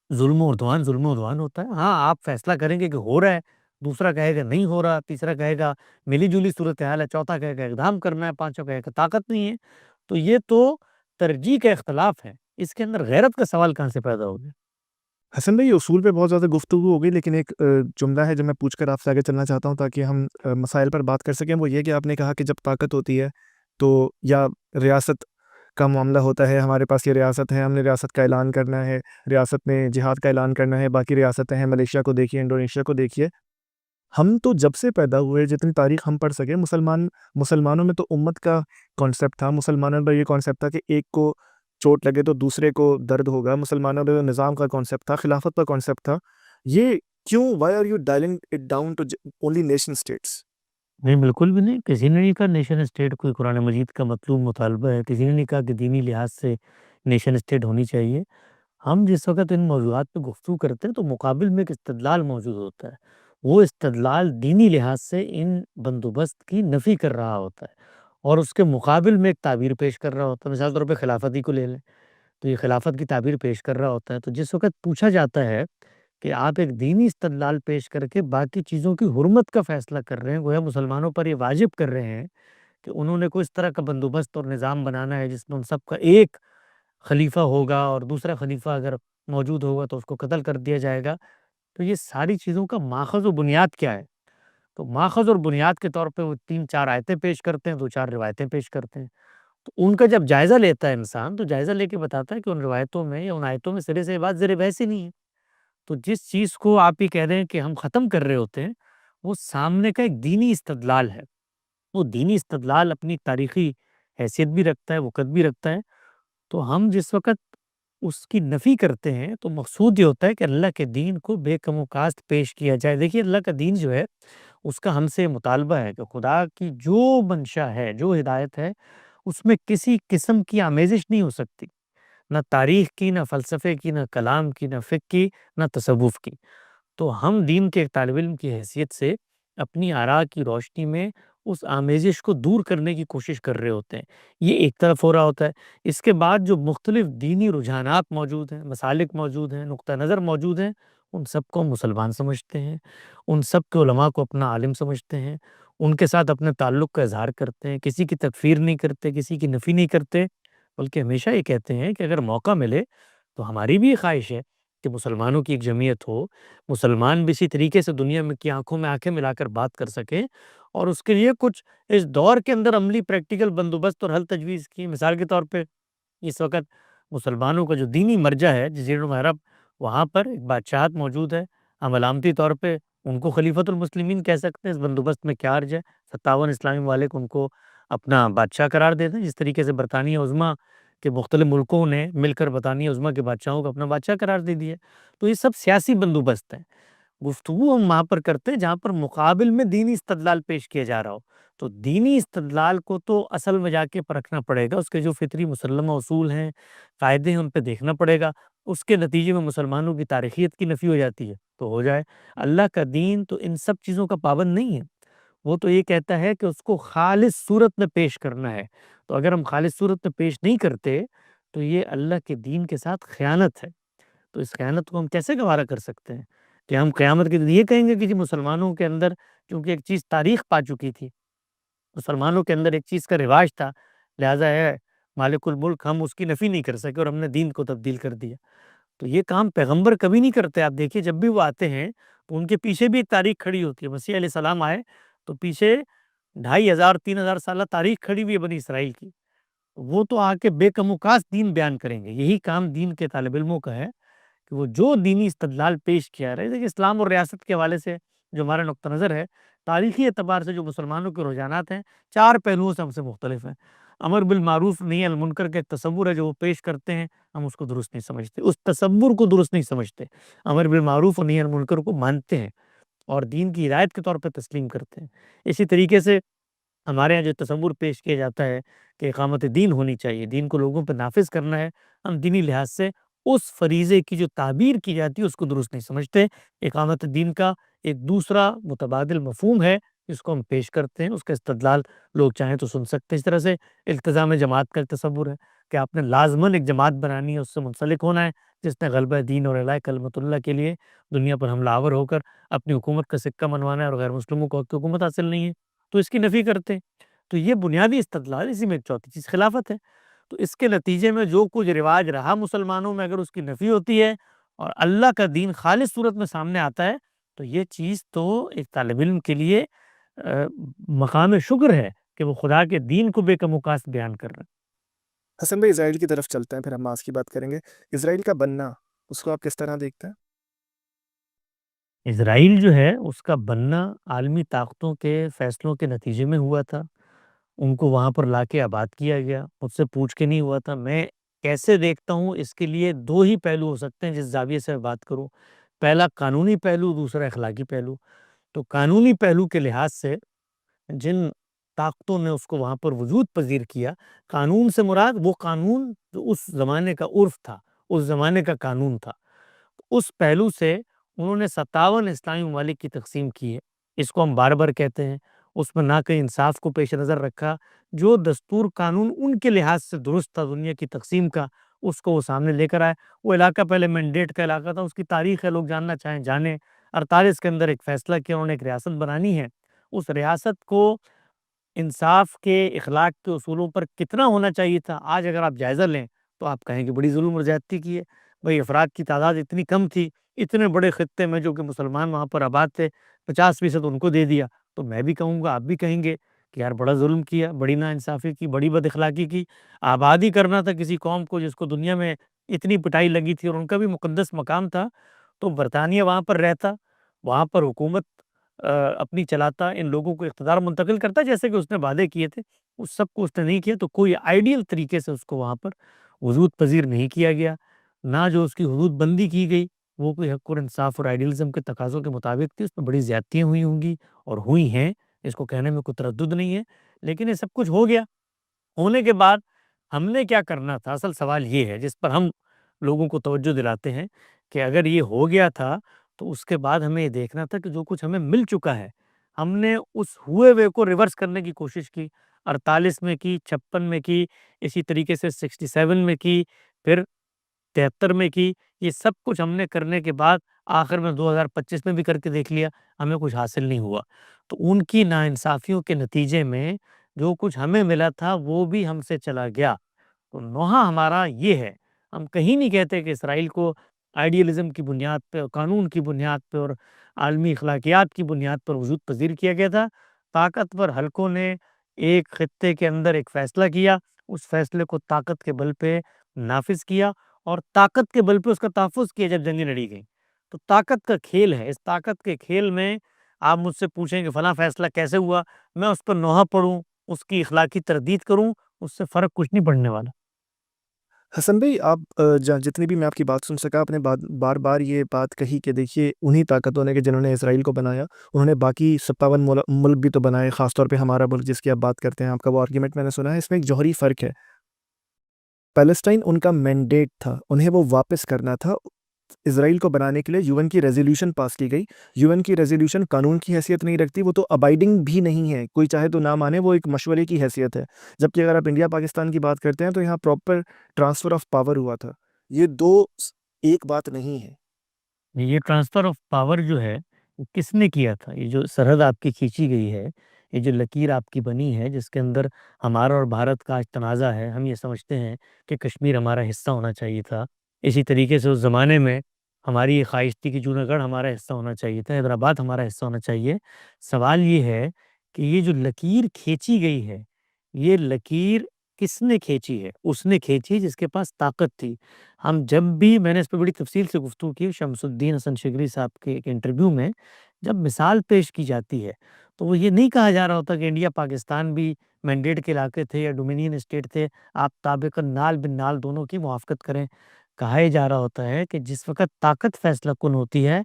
ظلم و عدوان ہوتا ہے، ہاں آپ فیصلہ کریں گے کہ ہو رہا ہے، دوسرا کہے گا نہیں ہو رہا، تیسرا کہے گا ملی جلی صورتحال ہے، چوتھا کہے گا اقدام کرنا ہے، پانچواں کہے گا طاقت نہیں ہے۔ تو یہ تو ترجیح کا اختلاف ہے، اس کے اندر غیرت کا سوال کہاں سے پیدا ہو گیا؟ حسن بھائی، اصول پہ بہت زیادہ گفتگو ہو گئی، لیکن ایک جملہ ہے جو میں پوچھ کر آپ سے آگے چلنا چاہتا ہوں تاکہ ہم مسائل پر بات کر سکیں۔ وہ یہ کہ آپ نے کہا کہ جب طاقت ہوتی ہے تو یا ریاست کا معاملہ ہوتا ہے، ہمارے پاس یہ ریاست ہے، ہم نے ریاست کا اعلان کرنا ہے، ریاست نے جہاد کا اعلان کرنا ہے، باقی ریاستیں ہیں، ملیشیا کو دیکھیے، انڈونیشیا کو دیکھیے۔ ہم تو جب سے پیدا ہوئے، جتنی تاریخ ہم پڑھ سکے، مسلمانوں میں تو امت کا کانسیپٹ تھا، مسلمانوں میں یہ کانسیپٹ تھا کہ ایک کو چوٹ لگے تو دوسرے کو درد ہوگا، مسلمانوں میں نظام کا کانسیپٹ تھا، خلافت کا کانسیپٹ تھا۔ یہ کیوں، why are you dialling it down to only nation states? نہیں، بالکل بھی نہیں، کسی نے نہیں کہا نیشن اسٹیٹ کوئی قرآن مجید کا مطلوب مطالبہ ہے، کسی نے نہیں کہا کہ دینی لحاظ سے نیشن اسٹیٹ ہونی چاہیے۔ ہم جس وقت ان موضوعات پہ گفتگو کرتے ہیں تو مقابل میں ایک استدلال موجود ہوتا ہے، وہ استدلال دینی لحاظ سے ان بندوبست کی نفی کر رہا ہوتا ہے اور اس کے مقابل میں ایک تعبیر پیش کر رہا ہوتا ہے۔ مثال طور پہ خلافت ہی کو لے لیں تو یہ خلافت کی تعبیر پیش کر رہا ہوتا ہے۔ تو جس وقت پوچھا جاتا ہے کہ آپ ایک دینی استدلال پیش کر کے باقی چیزوں کی حرمت کا فیصلہ کر رہے ہیں، گویا مسلمانوں پر یہ واجب کر رہے ہیں کہ انہوں نے کوئی اس طرح کا بندوبست اور نظام بنانا ہے جس میں ان سب کا ایک خلیفہ ہوگا اور دوسرا خلیفہ اگر موجود ہوگا تو اس کو قتل کر دیا جائے گا۔ تو یہ ساری چیزوں کا ماخذ و بنیاد کیا ہے؟ تو ماخذ اور بنیاد کے طور پہ وہ 3-4 آیتیں پیش کرتے ہیں، 2-4 روایتیں پیش کرتے ہیں۔ تو ان کا جب جائزہ لیتا ہے انسان تو جائزہ لے کے بتاتا ہے کہ ان روایتوں میں یا ان آیتوں میں سرے سے یہ بات زیر بحث ہی نہیں ہے۔ تو جس چیز کو آپ یہ کہہ رہے ہیں کہ ہم ختم کر رہے ہوتے ہیں، وہ سامنے کا ایک دینی استدلال ہے۔ وہ دینی استدلال اپنی تاریخی حیثیت بھی رکھتا ہے، وقت بھی رکھتا ہے۔ تو ہم جس وقت اس کی نفی کرتے ہیں تو مقصود یہ ہوتا ہے کہ اللہ کے دین کو بے کم و کاست پیش کیا جائے۔ دیکھیے اللہ کا دین جو ہے اس کا ہم سے مطالبہ ہے کہ خدا کی جو منشا ہے، جو ہدایت ہے، اس میں کسی قسم کی آمیزش نہیں ہو سکتی، نہ تاریخ کی، نہ فلسفے کی، نہ کلام کی، نہ فقہ کی، نہ تصوف کی۔ تو ہم دین کے ایک طالب علم کی حیثیت سے اپنی آراء کی روشنی میں اس آمیزش کو دور کرنے کی کوشش کر رہے ہوتے ہیں۔ یہ ایک طرف ہو رہا ہوتا ہے۔ اس کے بعد جو مختلف دینی رجحانات موجود ہیں، مسالک موجود ہیں، نقطہ نظر موجود ہیں، ان سب کو ہم مسلمان سمجھتے ہیں، ان سب کے علماء کو اپنا عالم سمجھتے ہیں، ان کے ساتھ اپنے تعلق کا اظہار کرتے ہیں، کسی کی تکفیر نہیں کرتے، کسی کی نفی نہیں کرتے، بلکہ ہمیشہ یہ کہتے ہیں کہ اگر موقع ملے تو ہماری بھی یہ خواہش ہے کہ مسلمانوں کی ایک جمعیت ہو، مسلمان بھی اسی طریقے سے دنیا میں کی آنکھوں میں آنکھیں ملا کر بات کر سکیں، اور اس کے لیے کچھ اس دور کے اندر عملی پریکٹیکل بندوبست اور حل تجویز کی۔ مثال کے طور پہ اس وقت مسلمانوں کا جو دینی مرجع ہے جزیرہ العرب، وہاں پر ایک بادشاہت موجود ہے، ہم علامتی طور پہ ان کو خلیفۃ المسلمین کہہ سکتے ہیں۔ اس بندوبست میں کیا عرض ہے؟ 57 اسلامی ممالک ان کو اپنا بادشاہ قرار دیتے ہیں، جس طریقے سے برطانیہ عظمیٰ کے مختلف ملکوں نے مل کر برطانیہ عظمیٰ کے بادشاہوں کو اپنا بادشاہ قرار دے دیا۔ تو یہ سب سیاسی بندوبست ہیں۔ گفتگو ہم وہاں پر کرتے ہیں جہاں پر مقابل میں دینی استدلال پیش کیا جا رہا ہو۔ تو دینی استدلال کو تو اصل میں جا کے پرکھنا پڑے گا، اس کے جو فطری مسلمہ اصول ہیں، قاعدے ہیں، ان پہ دیکھنا پڑے گا۔ اس کے نتیجے میں مسلمانوں کی تاریخیت کی نفی ہو جاتی ہے تو ہو جائے۔ اللہ کا دین تو ان سب چیزوں کا پابند نہیں ہے، وہ تو یہ کہتا ہے کہ اس کو خالص صورت میں پیش کرنا ہے۔ تو اگر ہم خالص صورت میں پیش نہیں کرتے تو یہ اللہ کے دین کے ساتھ خیانت ہے۔ تو اس خیانت کو ہم کیسے گوارا کر سکتے ہیں کہ ہم قیامت کے دن یہ کہیں گے کہ جی مسلمانوں کے اندر کیونکہ ایک چیز تاریخ پا چکی تھی، مسلمانوں کے اندر ایک چیز کا رواج تھا، لہٰذا ہے مالک الملک، ہم اس کی نفی نہیں کر سکے اور ہم نے دین کو تبدیل کر دیا۔ تو یہ کام پیغمبر کبھی نہیں کرتے۔ آپ دیکھیے جب بھی وہ آتے ہیں تو ان کے پیچھے بھی ایک تاریخ کھڑی ہوتی ہے۔ مسیح علیہ السلام آئے تو پیچھے 2500-3000 سالہ تاریخ کھڑی ہوئی ہے بنی اسرائیل کی۔ وہ تو آ کے بے کم و کاس دین بیان کریں گے۔ یہی کام دین کے طالب علموں کا ہے کہ وہ جو دینی استدلال پیش کیا رہے دیکھیں اسلام اور ریاست کے حوالے سے جو ہمارا نقطہ نظر ہے، تاریخی اعتبار سے جو مسلمانوں کے رجحانات ہیں، 4 پہلوؤں سے ہم سے مختلف ہیں۔ امر بالمعروف نہی عن المنکر کا ایک تصور ہے جو وہ پیش کرتے ہیں، ہم اس کو درست نہیں سمجھتے، اس تصور کو درست نہیں سمجھتے۔ امر بالمعروف اور نہی عن المنکر کو مانتے ہیں اور دین کی ہدایت کے طور پہ تسلیم کرتے ہیں۔ اسی طریقے سے ہمارے یہاں جو تصور پیش کیا جاتا ہے کہ اقامت دین ہونی چاہیے، دین کو لوگوں پہ نافذ کرنا ہے، ہم دینی لحاظ سے اس فریضے کی جو تعبیر کی جاتی ہے اس کو درست نہیں سمجھتے۔ اقامت دین کا ایک دوسرا متبادل مفہوم ہے جس کو ہم پیش کرتے ہیں، اس کا استدلال لوگ چاہیں تو سن سکتے ہیں۔ اس طرح سے التزام جماعت کا ایک تصور ہے کہ آپ نے لازماً ایک جماعت بنانی ہے، اس سے منسلک ہونا ہے جس نے غلبہ دین اور اعلاء کلمت اللہ کے لیے دنیا پر حملہ آور ہو کر اپنی حکومت کا سکہ منوانا ہے اور غیر مسلموں کو حق کی حکومت حاصل نہیں ہے، تو اس کی نفی کرتے ہیں۔ تو یہ بنیادی استدلال، اسی میں ایک چوتھی چیز خلافت ہے۔ تو اس کے نتیجے میں جو کچھ رواج رہا مسلمانوں میں، اگر اس کی نفی ہوتی ہے اور اللہ کا دین خالص صورت میں سامنے آتا ہے تو یہ چیز تو ایک طالب علم کے لیے مقام شکر ہے کہ وہ خدا کے دین کو بے کم و کاست بیان کر رہا ہے۔ حسن بھائی اسرائیل کی طرف چلتے ہیں، پھر ہم حماس کی بات کریں گے۔ اسرائیل کا بننا، اس کو آپ کس طرح دیکھتے ہیں؟ اسرائیل جو ہے اس کا بننا عالمی طاقتوں کے فیصلوں کے نتیجے میں ہوا تھا، ان کو وہاں پر لا کے آباد کیا گیا، مجھ سے پوچھ کے نہیں ہوا تھا۔ میں کیسے دیکھتا ہوں اس کے لیے 2 ہی پہلو ہو سکتے ہیں جس زاویے سے میں بات کروں۔ پہلا قانونی پہلو، دوسرا اخلاقی پہلو۔ تو قانونی پہلو کے لحاظ سے جن طاقتوں نے اس کو وہاں پر وجود پذیر کیا، قانون سے مراد وہ قانون جو اس زمانے کا عرف تھا، اس زمانے کا قانون تھا، اس پہلو سے انہوں نے 57 اسلامی ممالک کی تقسیم کی ہے۔ اس کو ہم بار کہتے ہیں۔ اس میں نہ کہ انصاف کو پیش نظر رکھا، جو دستور قانون ان کے لحاظ سے درست تھا دنیا کی تقسیم کا، اس کو وہ سامنے لے کر آئے۔ وہ علاقہ پہلے مینڈیٹ کا علاقہ تھا، اس کی تاریخ ہے، لوگ جاننا چاہیں جانیں۔ 48 کے اندر ایک فیصلہ کیا، انہوں نے ایک ریاست بنانی ہے۔ اس ریاست کو انصاف کے، اخلاق کے اصولوں پر کتنا ہونا چاہیے تھا، آج اگر آپ جائزہ لیں تو آپ کہیں کہ بڑی ظلم اور زیادتی کی ہے۔ بھئی افراد کی تعداد اتنی کم تھی، اتنے بڑے خطے میں جو کہ مسلمان وہاں پر آباد تھے، 50% ان کو دے دیا، تو میں بھی کہوں گا، آپ بھی کہیں گے کہ یار بڑا ظلم کیا، بڑی ناانصافی کی، بڑی بد اخلاقی کی۔ آبادی کرنا تھا کسی قوم کو جس کو دنیا میں اتنی پٹائی لگی تھی اور ان کا بھی مقدس مقام تھا، تو برطانیہ وہاں پر رہتا، وہاں پر حکومت اپنی چلاتا، ان لوگوں کو اقتدار منتقل کرتا جیسے کہ اس نے وعدے کیے تھے، اس سب کو اس نے نہیں کیا۔ تو کوئی آئیڈیل طریقے سے اس کو وہاں پر وجود پذیر نہیں کیا گیا، نہ جو اس کی حدود بندی کی گئی وہ کوئی حق اور انصاف اور آئیڈیلزم کے تقاضوں کے مطابق تھی۔ اس میں بڑی زیادتیاں ہوئی ہوں گی اور ہوئی ہیں، اس کو کہنے میں کوئی تردد نہیں ہے، لیکن یہ سب کچھ ہو گیا۔ ہونے کے بعد ہم نے کیا کرنا تھا، اصل سوال یہ ہے جس پر ہم لوگوں کو توجہ دلاتے ہیں کہ اگر یہ ہو گیا تھا تو اس کے بعد ہمیں یہ دیکھنا تھا کہ جو کچھ ہمیں مل چکا ہے، ہم نے اس ہوئے وے کو ریورس کرنے کی کوشش کی۔ 48 میں کی، 56 میں کی، اسی طریقے سے 67 میں کی، پھر 73 میں کی۔ یہ سب کچھ ہم نے کرنے کے بعد آخر میں 2025 میں بھی کر کے دیکھ لیا، ہمیں کچھ حاصل نہیں ہوا۔ تو ان کی ناانصافیوں کے نتیجے میں جو کچھ ہمیں ملا تھا وہ بھی ہم سے چلا گیا۔ تو نوحہ ہمارا یہ ہے، ہم کہیں نہیں کہتے کہ اسرائیل کو آئیڈیلزم کی بنیاد پہ، قانون کی بنیاد پہ اور عالمی اخلاقیات کی بنیاد پر وجود پذیر کیا گیا تھا۔ طاقتور حلقوں نے ایک خطے کے اندر ایک فیصلہ کیا، اس فیصلے کو طاقت کے بل پہ نافذ کیا اور طاقت کے بل پہ اس کا تحفظ کیا جب جنگیں لڑی گئیں۔ تو طاقت کا کھیل ہے، اس طاقت کے کھیل میں آپ مجھ سے پوچھیں کہ فلاں فیصلہ کیسے ہوا، میں اس پر نوحہ پڑھوں، اس کی اخلاقی تردید کروں، اس سے فرق کچھ نہیں پڑنے والا۔ حسن بھائی آپ جتنی بھی میں آپ کی بات سن سکا، آپ نے بار بار یہ بات کہی کہ دیکھیے انہی طاقتوں نے کہ جنہوں نے اسرائیل کو بنایا، انہوں نے باقی 57 ملک بھی تو بنائے، خاص طور پہ ہمارا ملک جس کی آپ بات کرتے ہیں، آپ کا وہ آرگیومنٹ میں نے سنا ہے۔ اس میں ایک جوہری فرق ہے، پیلسٹائن ان کا مینڈیٹ تھا، انہیں وہ واپس کرنا تھا۔ اسرائیل کو بنانے کے لیے یو این کی ریزولوشن پاس کی گئی۔ یو این کی ریزولوشن قانون کی حیثیت نہیں رکھتی، وہ تو ابائڈنگ بھی نہیں ہے، کوئی چاہے تو نہ مانے، وہ ایک مشورے کی حیثیت ہے۔ جبکہ اگر آپ انڈیا پاکستان کی بات کرتے ہیں تو یہاں پراپر ٹرانسفر آف پاور ہوا تھا۔ یہ دو ایک بات نہیں ہے۔ یہ ٹرانسفر آف پاور جو ہے کس نے کیا تھا؟ یہ جو سرحد آپ کی کھینچی گئی ہے، یہ جو لکیر آپ کی بنی ہے جس کے اندر ہمارا اور بھارت کا آج تنازع ہے، ہم یہ سمجھتے ہیں کہ کشمیر ہمارا حصہ ہونا چاہیے تھا۔ اسی طریقے سے اس زمانے میں ہماری یہ خواہش تھی کہ جونا گڑھ ہمارا حصہ ہونا چاہیے تھا، حیدرآباد ہمارا حصہ ہونا چاہیے۔ سوال یہ ہے کہ یہ جو لکیر کھینچی گئی ہے، یہ لکیر کس نے کھینچی ہے؟ اس نے کھینچی جس کے پاس طاقت تھی۔ ہم جب بھی، میں نے اس پہ بڑی تفصیل سے گفتگو کی شمس الدین حسن شگری صاحب کے ایک انٹرویو میں، جب مثال پیش کی جاتی ہے تو وہ یہ نہیں کہا جا رہا ہوتا کہ انڈیا پاکستان بھی مینڈیٹ کے علاقے تھے یا ڈومینین اسٹیٹ تھے، آپ تابق نال بن نال دونوں کی موافقت کریں۔ کہا یہ جا رہا ہوتا ہے کہ جس وقت طاقت فیصلہ کن ہوتی ہے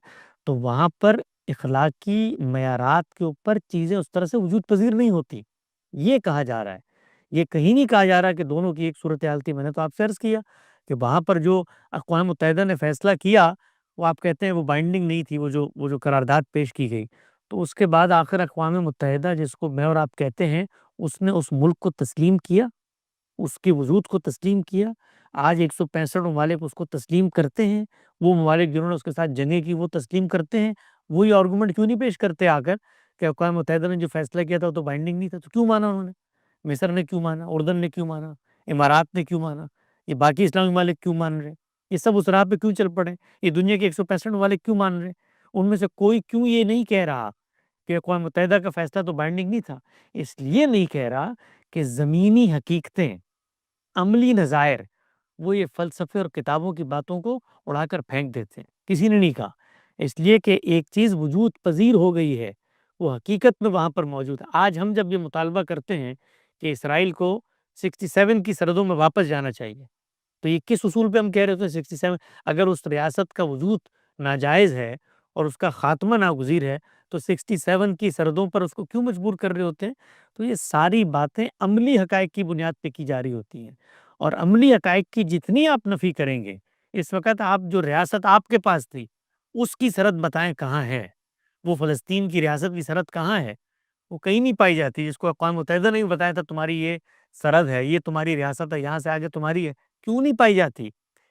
تو وہاں پر اخلاقی معیارات کے اوپر چیزیں اس طرح سے وجود پذیر نہیں ہوتی، یہ کہا جا رہا ہے۔ یہ کہیں نہیں کہا جا رہا کہ دونوں کی ایک صورتحال تھی۔ میں نے تو آپ سے عرض کیا کہ وہاں پر جو اقوام متحدہ نے فیصلہ کیا وہ آپ کہتے ہیں وہ بائنڈنگ نہیں تھی، وہ جو قرارداد پیش کی گئی، تو اس کے بعد آخر اقوام متحدہ جس کو میں اور آپ کہتے ہیں، اس نے اس ملک کو تسلیم کیا، اس کے وجود کو تسلیم کیا۔ آج 165 ممالک اس کو تسلیم کرتے ہیں، وہ ممالک جنہوں نے اس کے ساتھ جنگیں کی وہ تسلیم کرتے ہیں۔ وہی آرگومنٹ کیوں نہیں پیش کرتے آ کر کہ اقوام متحدہ نے جو فیصلہ کیا تھا وہ تو بائنڈنگ نہیں تھا، تو کیوں مانا انہوں نے؟ مصر نے کیوں مانا؟ اردن نے کیوں مانا؟ امارات نے کیوں مانا؟ یہ باقی اسلامی ممالک کیوں مان رہے؟ یہ سب اس راہ پہ کیوں چل پڑے؟ یہ دنیا کے 165 ممالک کیوں مان رہے؟ ان میں سے کوئی کیوں یہ نہیں کہہ رہا کہ اقوام متحدہ کا فیصلہ تو بائنڈنگ نہیں تھا؟ اس لیے نہیں کہہ رہا کہ زمینی حقیقتیں، عملی نظائر، وہ یہ فلسفے اور کتابوں کی باتوں کو اڑا کر پھینک دیتے ہیں۔ کسی نے نہیں کہا، اس لیے کہ ایک چیز وجود پذیر ہو گئی ہے، وہ حقیقت میں وہاں پر موجود ہے۔ آج ہم جب یہ مطالبہ کرتے ہیں کہ اسرائیل کو 67 کی سرحدوں میں واپس جانا چاہیے، تو یہ کس اصول پہ ہم کہہ رہے ہوتے ہیں 67؟ اگر اس ریاست کا وجود ناجائز ہے اور اس کا خاتمہ ناگزیر ہے تو 67 کی سرحدوں پر اس کو کیوں مجبور کر رہے ہوتے ہیں؟ تو یہ ساری باتیں عملی حقائق کی بنیاد پہ کی جا رہی ہوتی ہیں، اور عملی حقائق کی جتنی آپ نفی کریں گے، اس وقت آپ جو ریاست آپ کے پاس تھی اس کی سرحد بتائیں کہاں ہے؟ وہ فلسطین کی ریاست کی سرحد کہاں ہے؟ وہ کہیں نہیں پائی جاتی، جس کو اقوام متحدہ نے بھی بتایا تھا تمہاری یہ سرحد ہے، یہ تمہاری ریاست ہے، یہاں سے آگے تمہاری ہے، کیوں نہیں پائی جاتی؟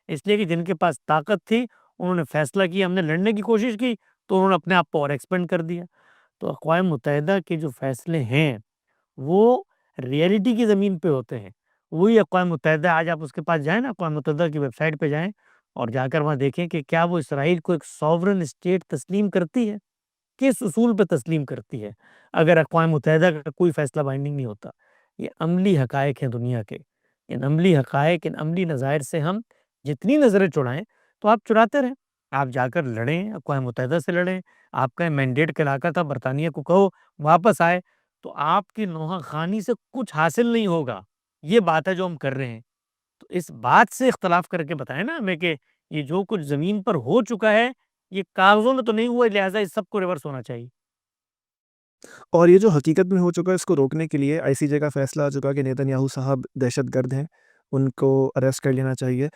اس لیے کہ جن کے پاس طاقت تھی انہوں نے فیصلہ کیا، ہم نے لڑنے کی کوشش کی تو انہوں نے اپنے آپ کو اور ایکسپینڈ کر دیا۔ تو اقوام متحدہ کے جو فیصلے ہیں وہ ریئلٹی کی زمین پہ ہوتے ہیں۔ وہی اقوام متحدہ، آج آپ اس کے پاس جائیں نا، اقوام متحدہ کی ویب سائٹ پہ جائیں اور جا کر وہاں دیکھیں کہ کیا وہ اسرائیل کو ایک سوورن اسٹیٹ تسلیم کرتی ہے؟ کس اصول پہ تسلیم کرتی ہے اگر اقوام متحدہ کا کوئی فیصلہ بائنڈنگ نہیں ہوتا؟ یہ عملی حقائق ہیں دنیا کے، ان عملی حقائق، ان عملی نظائر سے ہم جتنی نظریں چڑھائیں تو آپ چڑھاتے رہیں، آپ جا کر لڑیں، اقوام متحدہ سے لڑیں، آپ کا مینڈیٹ کا علاقہ تھا، برطانیہ کو کہو واپس آئے، تو آپ کی نوحہ خانی سے کچھ حاصل نہیں ہوگا۔ یہ بات ہے جو ہم کر رہے ہیں، تو اس بات سے اختلاف کر کے بتائیں نا ہمیں کہ یہ جو کچھ زمین پر ہو چکا ہے یہ کاغذوں میں تو نہیں ہوا، لہٰذا اس سب کو ریورس ہونا چاہیے۔ اور یہ جو حقیقت میں ہو چکا ہے اس کو روکنے کے لیے آئی سی جے کا فیصلہ آ چکا کہ نیتن یاہو صاحب دہشت گرد ہیں، ان کو اریسٹ کر لینا چاہیے۔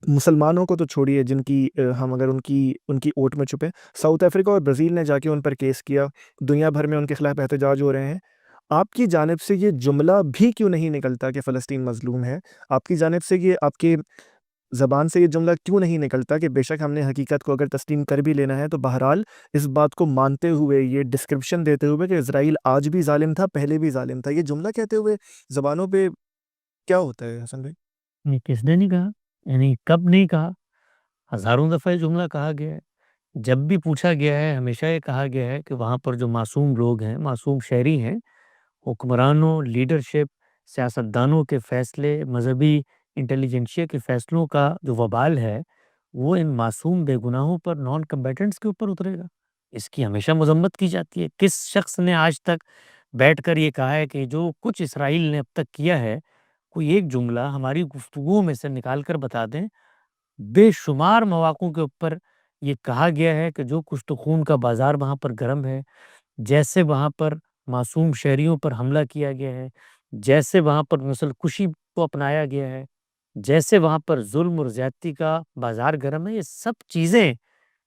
مسلمانوں کو تو چھوڑیے، جن کی ہم اگر ان کی اوٹ میں چھپیں، ساؤتھ افریقہ اور برازیل نے جا کے ان پر کیس کیا، دنیا بھر میں ان کے خلاف احتجاج ہو رہے ہیں۔ آپ کی جانب سے یہ جملہ بھی کیوں نہیں نکلتا کہ فلسطین مظلوم ہے؟ آپ کی جانب سے یہ، آپ کے زبان سے یہ جملہ کیوں نہیں نکلتا کہ بے شک ہم نے حقیقت کو اگر تسلیم کر بھی لینا ہے تو بہرحال اس بات کو مانتے ہوئے، یہ ڈسکرپشن دیتے ہوئے کہ اسرائیل آج بھی ظالم تھا، پہلے بھی ظالم تھا، یہ جملہ کہتے ہوئے زبانوں پہ کیا ہوتا ہے حسن بھائی؟ یہ کس نے نہیں کہا؟ یعنی کب نہیں کہا؟ ہزاروں دفعہ یہ جملہ کہا گیا ہے۔ جب بھی پوچھا گیا ہے ہمیشہ یہ کہا گیا ہے کہ وہاں پر جو معصوم لوگ ہیں، معصوم شہری ہیں، حکمرانوں، لیڈرشپ، سیاستدانوں کے فیصلے، مذہبی انٹیلیجنشیا کے فیصلوں کا جو وبال ہے وہ ان معصوم بے گناہوں پر، نان کمبیٹنٹس کے اوپر اترے گا۔ اس کی ہمیشہ مذمت کی جاتی ہے۔ کس شخص نے آج تک بیٹھ کر یہ کہا ہے کہ جو کچھ اسرائیل نے اب تک کیا ہے، کوئی ایک جملہ ہماری گفتگو میں سے نکال کر بتا دیں؟ بے شمار مواقعوں کے اوپر یہ کہا گیا ہے کہ جو کچھ تو خون کا بازار وہاں پر گرم ہے، جیسے وہاں پر معصوم شہریوں پر حملہ کیا گیا ہے، جیسے وہاں پر نسل کشی کو اپنایا گیا ہے، جیسے وہاں پر ظلم اور زیادتی کا بازار گرم ہے، یہ سب چیزیں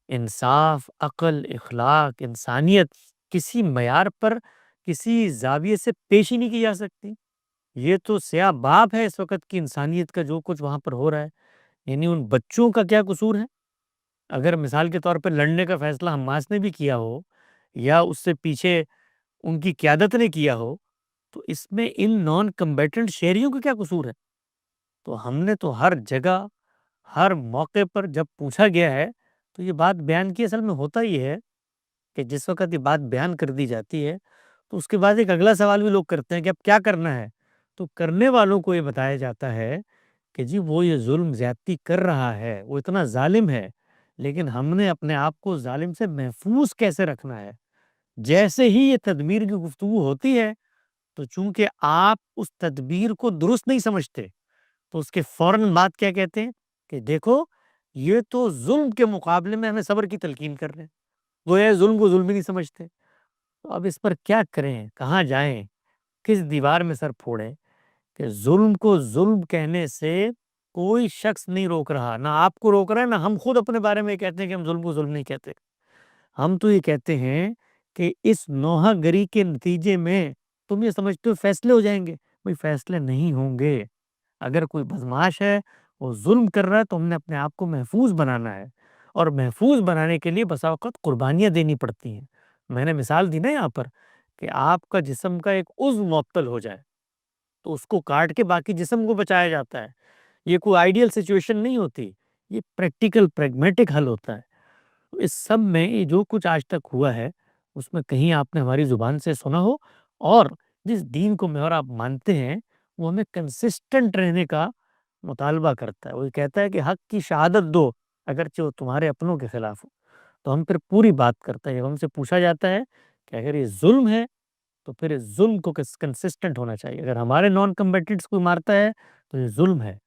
انصاف، عقل، اخلاق، انسانیت، کسی معیار پر، کسی زاویے سے پیش ہی نہیں کی جا سکتی۔ یہ تو سیاہ باب ہے اس وقت کی انسانیت کا جو کچھ وہاں پر ہو رہا ہے۔ یعنی ان بچوں کا کیا قصور ہے؟ اگر مثال کے طور پہ لڑنے کا فیصلہ حماس نے بھی کیا ہو یا اس سے پیچھے ان کی قیادت نے کیا ہو، تو اس میں ان نان کمبیٹنٹ شہریوں کا کیا قصور ہے؟ تو ہم نے تو ہر جگہ ہر موقع پر جب پوچھا گیا ہے تو یہ بات بیان کی. اصل میں ہوتا یہ ہے کہ جس وقت یہ بات بیان کر دی جاتی ہے تو اس کے بعد ایک اگلا سوال بھی لوگ کرتے ہیں کہ اب کیا کرنا ہے. تو کرنے والوں کو یہ بتایا جاتا ہے کہ جی وہ یہ ظلم زیادتی کر رہا ہے، وہ اتنا ظالم ہے، لیکن ہم نے اپنے آپ کو ظالم سے محفوظ کیسے رکھنا ہے. جیسے ہی یہ تدبیر کی گفتگو ہوتی ہے تو چونکہ آپ اس تدبیر کو درست نہیں سمجھتے تو اس کے فوراً بعد کیا کہتے ہیں کہ دیکھو یہ تو ظلم کے مقابلے میں ہمیں صبر کی تلقین کر رہے ہیں. وہ یہ ظلم کو ظلم ہی نہیں سمجھتے. تو اب اس پر کیا کریں، کہاں جائیں، کس دیوار میں سر پھوڑیں کہ ظلم کو ظلم کہنے سے کوئی شخص نہیں روک رہا، نہ آپ کو روک رہا ہے، نہ ہم خود اپنے بارے میں کہتے ہیں کہ ہم ظلم کو ظلم نہیں کہتے. ہم تو یہ کہتے ہیں کہ اس نوحہ گری کے نتیجے میں تم یہ سمجھتے ہو فیصلے ہو جائیں گے. بھئی فیصلے نہیں ہوں گے. اگر کوئی بدمعاش ہے، وہ ظلم کر رہا ہے تو ہم نے اپنے آپ کو محفوظ بنانا ہے، اور محفوظ بنانے کے لیے بسا اوقات قربانیاں دینی پڑتی ہیں. میں نے مثال دی نا یہاں پر کہ آپ کا جسم کا ایک عضو معطل ہو جائے تو اس کو کاٹ کے باقی جسم کو بچایا جاتا ہے. یہ کوئی آئیڈیل سچویشن نہیں ہوتی، یہ پریکٹیکل پریگمیٹک حل ہوتا ہے. اس سب میں یہ جو کچھ آج تک ہوا ہے اس میں کہیں آپ نے ہماری زبان سے سنا ہو. اور جس دین کو میں اور آپ مانتے ہیں وہ ہمیں کنسسٹنٹ رہنے کا مطالبہ کرتا ہے. وہ کہتا ہے کہ حق کی شہادت دو اگرچہ وہ تمہارے اپنوں کے خلاف ہو. تو ہم پھر پوری بات کرتے ہیں. جب ہم سے پوچھا جاتا ہے کہ اگر یہ ظلم ہے تو پھر اس ظلم کو کنسسٹنٹ ہونا چاہیے. اگر ہمارے نان کمبیٹنٹس کو مارتا ہے تو یہ ظلم ہے،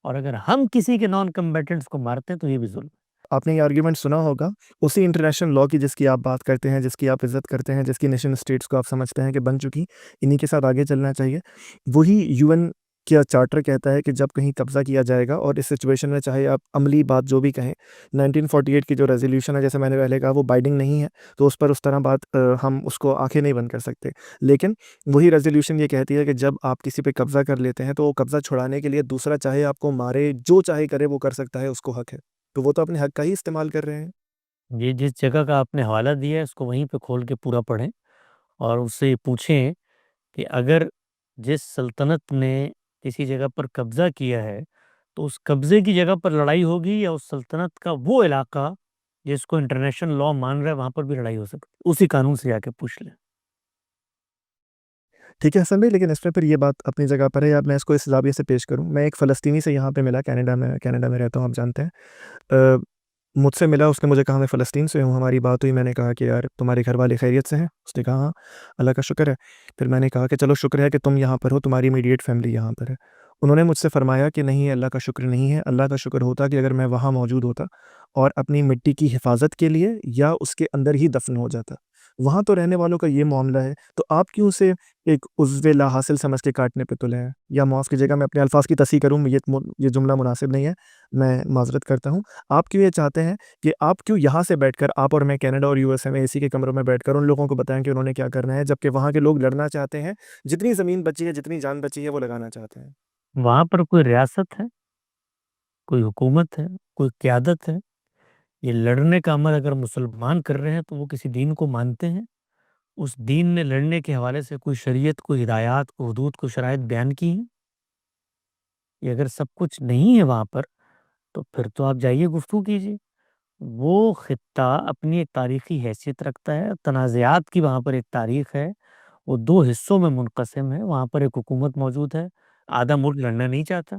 اور اگر ہم کسی کے نان کمبیٹنٹس کو مارتے ہیں تو یہ بھی ظلم ہے. آپ نے یہ آرگیومنٹ سنا ہوگا اسی انٹرنیشنل لا کی جس کی آپ بات کرتے ہیں، جس کی آپ عزت کرتے ہیں، جس کی نیشن اسٹیٹس کو آپ سمجھتے ہیں کہ بن چکی، انہی کے ساتھ آگے چلنا چاہیے. وہی یو این کیا چارٹر کہتا ہے کہ جب کہیں قبضہ کیا جائے گا، اور اس سچویشن میں چاہے آپ عملی بات جو بھی کہیں، 1948 کی جو ریزولوشن ہے جیسے میں نے پہلے کہا وہ بائڈنگ نہیں ہے، تو اس پر اس طرح بات ہم اس کو آنکھیں نہیں بند کر سکتے. لیکن وہی ریزولوشن یہ کہتی ہے کہ جب آپ کسی پہ قبضہ کر لیتے ہیں تو وہ قبضہ چھڑانے کے لیے دوسرا چاہے آپ کو مارے، جو چاہے کرے وہ کر سکتا ہے، اس کو حق ہے. تو وہ تو اپنے حق کا ہی استعمال کر رہے ہیں. یہ جس جگہ کا آپ نے حوالہ دیا ہے اس کو وہیں پہ کھول کے پورا پڑھیں اور اس سے یہ پوچھیں کہ اگر جس سلطنت نے کسی جگہ پر قبضہ کیا ہے تو اس قبضے کی جگہ پر لڑائی ہوگی، یا اس سلطنت کا وہ علاقہ جس کو انٹرنیشنل لا مان رہا ہے وہاں پر بھی لڑائی ہو سکتی. اسی قانون سے جا کے پوچھ لیں. ٹھیک ہے حسن بھائی، لیکن اس میں پھر یہ بات اپنی جگہ پر ہے، یا میں اس کو اس زاویے سے پیش کروں. میں ایک فلسطینی سے یہاں پہ ملا، کینیڈا میں رہتا ہوں، آپ جانتے ہیں. مجھ سے ملا، اس نے مجھے کہا میں فلسطین سے ہوں. ہماری بات ہوئی، میں نے کہا کہ یار تمہارے گھر والے خیریت سے ہیں؟ اس نے کہا ہاں اللہ کا شکر ہے. پھر میں نے کہا کہ چلو شکر ہے کہ تم یہاں پر ہو، تمہاری امیڈیٹ فیملی یہاں پر ہے. انہوں نے مجھ سے فرمایا کہ نہیں، اللہ کا شکر نہیں ہے. اللہ کا شکر ہوتا کہ اگر میں وہاں موجود ہوتا اور اپنی مٹی کی حفاظت کے لیے یا اس کے اندر ہی دفن ہو جاتا. وہاں تو رہنے والوں کا یہ معاملہ ہے، تو آپ کیوں اسے ایک عضو لا حاصل سمجھ کے کاٹنے پہ تلے ہیں؟ یا معاف کیجیے گا میں اپنے الفاظ کی تصحیح کروں، یہ جملہ مناسب نہیں ہے، میں معذرت کرتا ہوں. آپ کیوں یہ چاہتے ہیں کہ آپ کیوں یہاں سے بیٹھ کر، آپ اور میں کینیڈا اور یو ایس اے میں اے سی کے کمروں میں بیٹھ کر ان لوگوں کو بتائیں کہ انہوں نے کیا کرنا ہے، جبکہ وہاں کے لوگ لڑنا چاہتے ہیں، جتنی زمین بچی ہے، جتنی جان بچی ہے وہ لگانا چاہتے ہیں. وہاں پر کوئی ریاست ہے، کوئی حکومت ہے، کوئی قیادت ہے؟ یہ لڑنے کا عمل اگر مسلمان کر رہے ہیں تو وہ کسی دین کو مانتے ہیں؟ اس دین نے لڑنے کے حوالے سے کوئی شریعت، کوئی ہدایات، کوئی حدود، کوئی شرائط بیان کی ہیں؟ یہ اگر سب کچھ نہیں ہے وہاں پر تو پھر تو آپ جائیے گفتگو کیجیے. وہ خطہ اپنی ایک تاریخی حیثیت رکھتا ہے، تنازعات کی وہاں پر ایک تاریخ ہے، وہ دو حصوں میں منقسم ہے. وہاں پر ایک حکومت موجود ہے، آدھا ملک لڑنا نہیں چاہتا.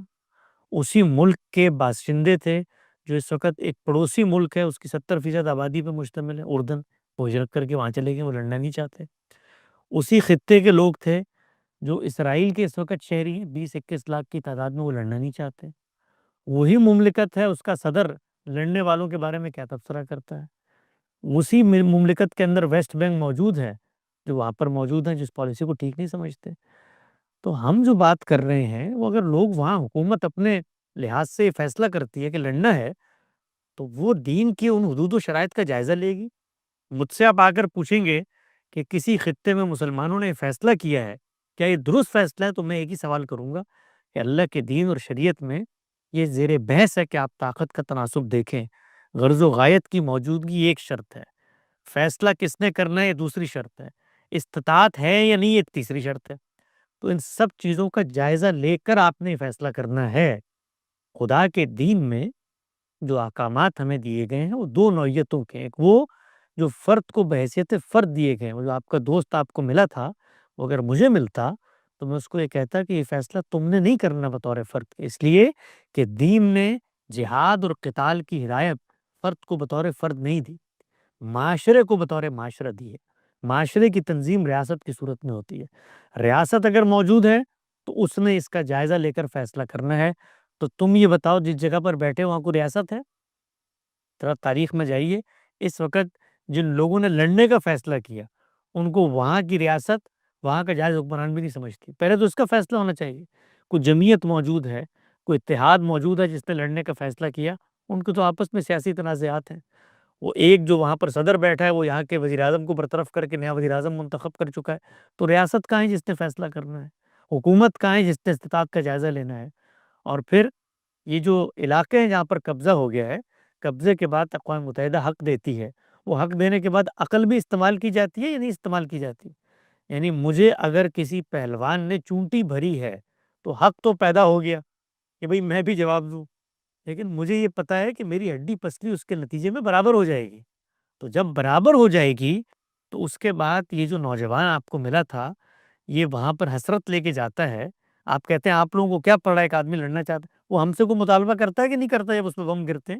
اسی ملک کے باشندے تھے جو اس وقت ایک پڑوسی ملک ہے، اس کی 70% آبادی پہ مشتمل ہے، اردن، وہ ہجرت کر کے وہاں چلے گئے، وہ لڑنا نہیں چاہتے. اسی خطے کے لوگ تھے جو اسرائیل کے اس وقت شہری ہیں، 20-21 لاکھ کی تعداد میں، وہ لڑنا نہیں چاہتے. وہی مملکت ہے، اس کا صدر لڑنے والوں کے بارے میں کیا تبصرہ کرتا ہے. اسی مملکت کے اندر ویسٹ بینک موجود ہے، جو وہاں پر موجود ہیں، جس پالیسی کو ٹھیک نہیں سمجھتے. تو ہم جو بات کر رہے ہیں وہ اگر لوگ وہاں حکومت اپنے لحاظ سے فیصلہ کرتی ہے کہ لڑنا ہے تو وہ دین کی ان حدود و شرائط کا جائزہ لے گی. مجھ سے آپ آ کر پوچھیں گے کہ کسی خطے میں مسلمانوں نے فیصلہ کیا ہے، کیا یہ درست فیصلہ ہے؟ تو میں ایک ہی سوال کروں گا کہ اللہ کے دین اور شریعت میں یہ زیر بحث ہے کہ آپ طاقت کا تناسب دیکھیں. غرض و غایت کی موجودگی ایک شرط ہے، فیصلہ کس نے کرنا ہے یہ دوسری شرط ہے، استطاعت ہے یا نہیں یہ تیسری شرط ہے۔ تو ان سب چیزوں کا جائزہ لے کر آپ نے فیصلہ کرنا ہے۔ خدا کے دین میں جو احکامات ہمیں دیے گئے ہیں وہ دو نوعیتوں کے ہیں۔ ایک وہ جو فرد کو بحیثیت فرد دیے گئے ہیں، وہ جو آپ کا دوست آپ کو ملا تھا، وہ اگر مجھے ملتا تو میں اس کو یہ کہتا کہ یہ فیصلہ تم نے نہیں کرنا بطور فرد کے، اس لیے کہ دین نے جہاد اور قتال کی ہدایت فرد کو بطور فرد نہیں دی، معاشرے کو بطور معاشرہ دی ہے۔ معاشرے کی تنظیم ریاست کی صورت میں ہوتی ہے، ریاست اگر موجود ہے تو اس نے اس کا جائزہ لے کر فیصلہ کرنا ہے۔ تو تم یہ بتاؤ جس جگہ پر بیٹھے وہاں کو ریاست ہے؟ ذرا تاریخ میں جائیے، اس وقت جن لوگوں نے لڑنے کا فیصلہ کیا ان کو وہاں کی ریاست، وہاں کا جائز حکمران بھی نہیں سمجھتی۔ پہلے تو اس کا فیصلہ ہونا چاہیے، کوئی جمعیت موجود ہے، کوئی اتحاد موجود ہے جس نے لڑنے کا فیصلہ کیا، ان کے تو آپس میں سیاسی تنازعات ہیں۔ وہ ایک جو وہاں پر صدر بیٹھا ہے وہ یہاں کے وزیر اعظم کو برطرف کر کے نیا وزیر اعظم منتخب کر چکا ہے، تو ریاست کہاں ہے جس نے فیصلہ کرنا ہے؟ حکومت کہاں ہے جس نے استطاعت کا جائزہ لینا ہے؟ اور پھر یہ جو علاقے ہیں جہاں پر قبضہ ہو گیا ہے، قبضے کے بعد اقوام متحدہ حق دیتی ہے، وہ حق دینے کے بعد عقل بھی استعمال کی جاتی ہے یا نہیں استعمال کی جاتی؟ یعنی مجھے اگر کسی پہلوان نے چونٹی بھری ہے تو حق تو پیدا ہو گیا کہ بھئی میں بھی جواب دوں، لیکن مجھے یہ پتا ہے کہ میری ہڈی پسلی اس کے نتیجے میں برابر ہو جائے گی۔ تو جب برابر ہو جائے گی تو اس کے بعد یہ جو نوجوان آپ کو ملا تھا یہ وہاں پر حسرت لے کے جاتا ہے، آپ کہتے ہیں آپ لوگوں کو کیا پڑا، ایک آدمی لڑنا چاہتا ہے، وہ ہم سے کوئی مطالبہ کرتا ہے کہ نہیں کرتا جب اس پہ بم گرتے ہیں؟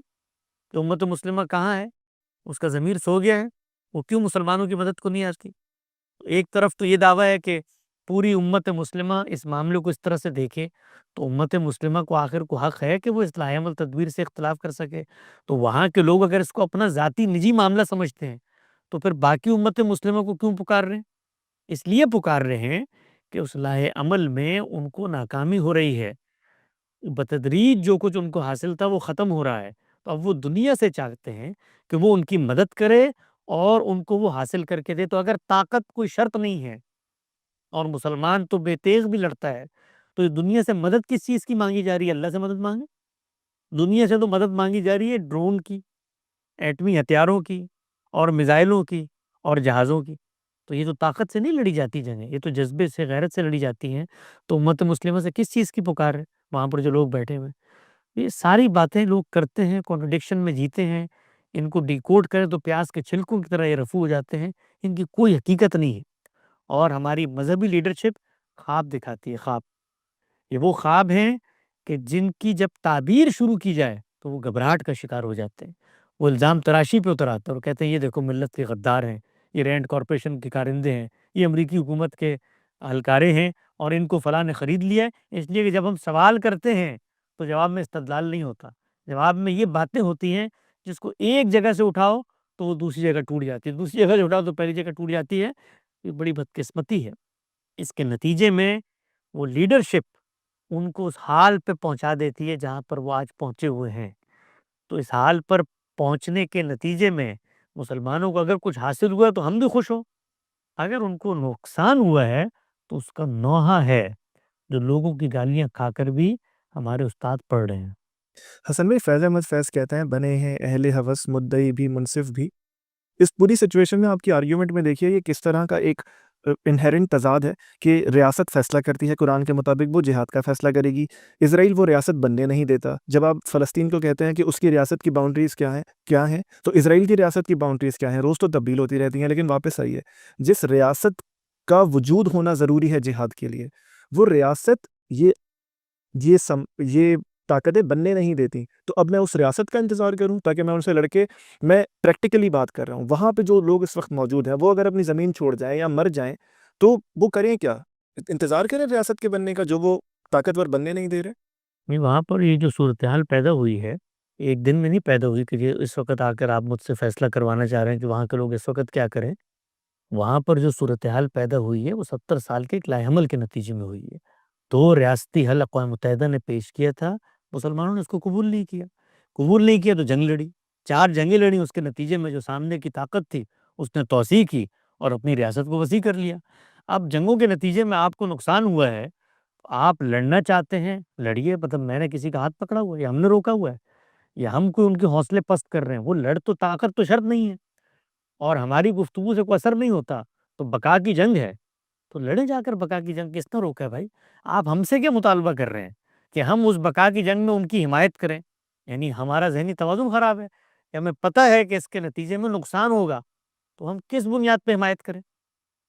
کہ امت مسلمہ کہاں ہے؟ اس کا ضمیر سو گیا ہے؟ وہ کیوں مسلمانوں کی مدد کو نہیں آتی؟ ایک طرف تو یہ دعویٰ ہے کہ پوری امت مسلمہ اس معاملے کو اس طرح سے دیکھے، تو امت مسلمہ کو آخر کو حق ہے کہ وہ اصلاح عمل تدبیر سے اختلاف کر سکے۔ تو وہاں کے لوگ اگر اس کو اپنا ذاتی نجی معاملہ سمجھتے ہیں تو پھر باقی امت مسلمہ کو کیوں پکار رہے ہیں؟ اس لیے پکار رہے ہیں کہ اصلاح عمل میں ان کو ناکامی ہو رہی ہے، بتدریج جو کچھ ان کو حاصل تھا وہ ختم ہو رہا ہے، تو اب وہ دنیا سے چاہتے ہیں کہ وہ ان کی مدد کرے اور ان کو وہ حاصل کر کے دے۔ تو اگر طاقت کوئی شرط نہیں ہے اور مسلمان تو بے تیغ بھی لڑتا ہے، تو دنیا سے مدد کس چیز کی مانگی جا رہی ہے؟ اللہ سے مدد مانگے؟ دنیا سے تو مدد مانگی جا رہی ہے ڈرون کی، ایٹمی ہتھیاروں کی، اور میزائلوں کی، اور جہازوں کی۔ تو یہ تو طاقت سے نہیں لڑی جاتی جنگیں، یہ تو جذبے سے، غیرت سے لڑی جاتی ہیں۔ تو امت مسلمہ سے کس چیز کی پکار ہے وہاں پر جو لوگ بیٹھے ہوئے ہیں؟ یہ ساری باتیں لوگ کرتے ہیں، کانٹرڈکشن میں جیتے ہیں، ان کو ڈیکوڈ کریں تو پیاز کے چھلکوں کی طرح یہ رفو ہو جاتے ہیں، ان کی کوئی حقیقت نہیں ہے۔ اور ہماری مذہبی لیڈرشپ خواب دکھاتی ہے، خواب۔ یہ وہ خواب ہیں کہ جن کی جب تعبیر شروع کی جائے تو وہ گھبراہٹ کا شکار ہو جاتے ہیں، وہ الزام تراشی پہ اتر آتا ہے اور کہتے ہیں یہ دیکھو ملت کے غدار ہیں، یہ رینڈ کارپوریشن کے کارندے ہیں، یہ امریکی حکومت کے اہلکارے ہیں، اور ان کو فلاں نے خرید لیا ہے۔ اس لیے کہ جب ہم سوال کرتے ہیں تو جواب میں استدلال نہیں ہوتا، جواب میں یہ باتیں ہوتی ہیں جس کو ایک جگہ سے اٹھاؤ تو وہ دوسری جگہ ٹوٹ جاتی ہے، دوسری جگہ سے اٹھاؤ تو پہلی جگہ ٹوٹ جاتی ہے۔ یہ بڑی بدقسمتی ہے۔ اس کے نتیجے میں وہ لیڈرشپ ان کو اس حال پہ پہنچا دیتی ہے جہاں پر وہ آج پہنچے ہوئے ہیں۔ تو اس حال پر پہنچنے کے نتیجے میں مسلمانوں کو اگر کچھ حاصل ہوا ہے تو ہم بھی خوش ہوں، اگر ان کو نقصان ہوا ہے تو اس کا نوحہ ہے جو لوگوں کی گالیاں کھا کر بھی ہمارے استاد پڑھ رہے ہیں۔ حسن بھائی، فیض احمد فیض کہتے ہیں بنے ہیں اہل ہوس مدعی بھی منصف بھی۔ اس پوری سچویشن میں آپ کی آرگیومنٹ میں دیکھیے یہ کس طرح کا ایک انہیرنٹ تضاد ہے کہ ریاست فیصلہ کرتی ہے، قرآن کے مطابق وہ جہاد کا فیصلہ کرے گی، اسرائیل وہ ریاست بننے نہیں دیتا۔ جب آپ فلسطین کو کہتے ہیں کہ اس کی ریاست کی باؤنڈریز کیا ہیں تو اسرائیل کی ریاست کی باؤنڈریز کیا ہیں؟ روز تو تبدیل ہوتی رہتی ہیں، لیکن واپس آئیے، جس ریاست کا وجود ہونا ضروری ہے جہاد کے لیے، وہ ریاست یہ طاقتیں بننے نہیں دیتی، تو اب میں اس ریاست کا انتظار کروں تاکہ میں ان سے لڑکے، میں پریکٹیکلی بات کر رہا ہوں، وہاں پہ جو لوگ اس وقت موجود ہیں وہ اگر اپنی زمین چھوڑ جائیں یا مر جائیں تو وہ کریں کیا؟ انتظار کریں ریاست کے بننے کا جو وہ طاقتور بننے نہیں دے رہے؟ نہیں، وہاں پر یہ جو صورتحال پیدا ہوئی ہے ایک دن میں نہیں پیدا ہوئی کہ یہ اس وقت آ کر آپ مجھ سے فیصلہ کروانا چاہ رہے ہیں کہ وہاں کے لوگ اس وقت کیا کریں۔ وہاں پر جو صورتحال پیدا ہوئی ہے وہ 70 سال کے ایک لائحہ عمل کے نتیجے میں ہوئی ہے۔ تو ریاستی حل اقوام متحدہ نے پیش کیا تھا، مسلمانوں نے اس کو قبول نہیں کیا، قبول نہیں کیا تو جنگ لڑی، 4 جنگیں لڑی، اس کے نتیجے میں جو سامنے کی طاقت تھی اس نے توسیع کی اور اپنی ریاست کو وسیع کر لیا۔ اب جنگوں کے نتیجے میں آپ کو نقصان ہوا ہے، آپ لڑنا چاہتے ہیں لڑیے، مطلب میں نے کسی کا ہاتھ پکڑا ہوا ہے یا ہم نے روکا ہوا ہے یا ہم کوئی ان کے حوصلے پست کر رہے ہیں؟ وہ لڑ تو طاقت تو شرط نہیں ہے، اور ہماری گفتگو سے کوئی اثر نہیں ہوتا تو بقا کی جنگ ہے، تو لڑیں جا کر بقا کی جنگ، کس نے روکا ہے بھائی؟ آپ ہم سے کیا مطالبہ کر رہے ہیں کہ ہم اس بقا کی جنگ میں ان کی حمایت کریں؟ یعنی ہمارا ذہنی توازن خراب ہے کہ ہمیں پتہ ہے کہ اس کے نتیجے میں نقصان ہوگا، تو ہم کس بنیاد پہ حمایت کریں؟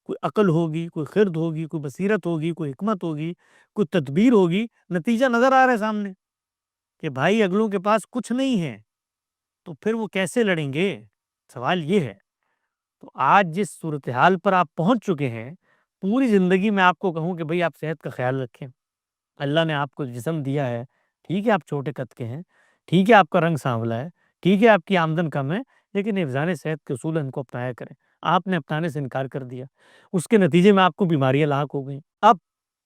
کوئی عقل ہوگی، کوئی خرد ہوگی، کوئی بصیرت ہوگی، کوئی حکمت ہوگی، کوئی تدبیر ہوگی، نتیجہ نظر آ رہا ہے سامنے کہ بھائی اگلوں کے پاس کچھ نہیں ہے، تو پھر وہ کیسے لڑیں گے؟ سوال یہ ہے۔ تو آج جس صورتحال پر آپ پہنچ چکے ہیں، پوری زندگی میں آپ کو کہوں کہ بھئی آپ صحت کا خیال رکھیں، اللہ نے آپ کو جسم دیا ہے، ٹھیک ہے آپ چھوٹے قد کے ہیں، ٹھیک ہے آپ کا رنگ سانولا ہے، ٹھیک ہے آپ کی آمدن کم ہے، لیکن حفظان صحت کے اصول ان کو اپنایا کریں۔ آپ نے اپنانے سے انکار کر دیا، اس کے نتیجے میں آپ کو بیماریاں لاحق ہو گئیں۔ اب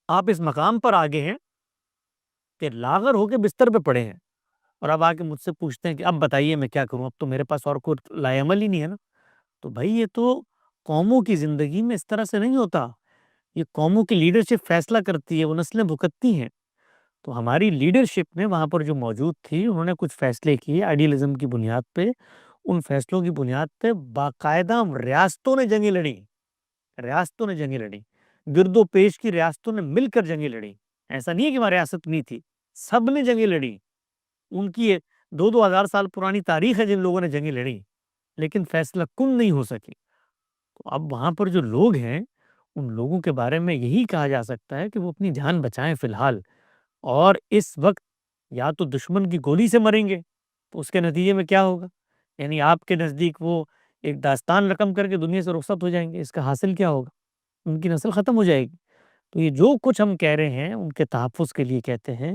آپ اس مقام پر آگے ہیں کہ لاغر ہو کے بستر پہ پڑے ہیں، اور اب آ کے مجھ سے پوچھتے ہیں کہ اب بتائیے میں کیا کروں، اب تو میرے پاس اور کوئی لائے عمل ہی نہیں ہے نا۔ تو بھائی یہ تو قوموں کی زندگی میں اس طرح سے نہیں ہوتا، یہ قوموں کی لیڈرشپ فیصلہ کرتی ہے، وہ نسلیں بھگتتی ہیں۔ تو ہماری لیڈرشپ نے وہاں پر جو موجود تھی، انہوں نے کچھ فیصلے کیے آئیڈیلزم کی بنیاد پہ، ان فیصلوں کی بنیاد پہ باقاعدہ ریاستوں نے جنگیں لڑیں، ریاستوں نے جنگیں لڑیں، گرد و پیش کی ریاستوں نے مل کر جنگیں لڑیں۔ ایسا نہیں ہے کہ وہاں ریاست نہیں تھی، سب نے جنگیں لڑیں، ان کی 2,000 سال پرانی تاریخ ہے جن لوگوں نے جنگیں لڑیں، لیکن فیصلہ کن نہیں ہو سکی۔ تو اب وہاں پر جو لوگ ہیں، ان لوگوں کے بارے میں یہی کہا جا سکتا ہے کہ وہ اپنی جان بچائیں فی الحال، اور اس وقت یا تو دشمن کی گولی سے مریں گے، تو اس کے نتیجے میں کیا ہوگا؟ یعنی آپ کے نزدیک وہ ایک داستان رقم کر کے دنیا سے رخصت ہو جائیں گے، اس کا حاصل کیا ہوگا؟ ان کی نسل ختم ہو جائے گی۔ تو یہ جو کچھ ہم کہہ رہے ہیں ان کے تحفظ کے لیے کہتے ہیں،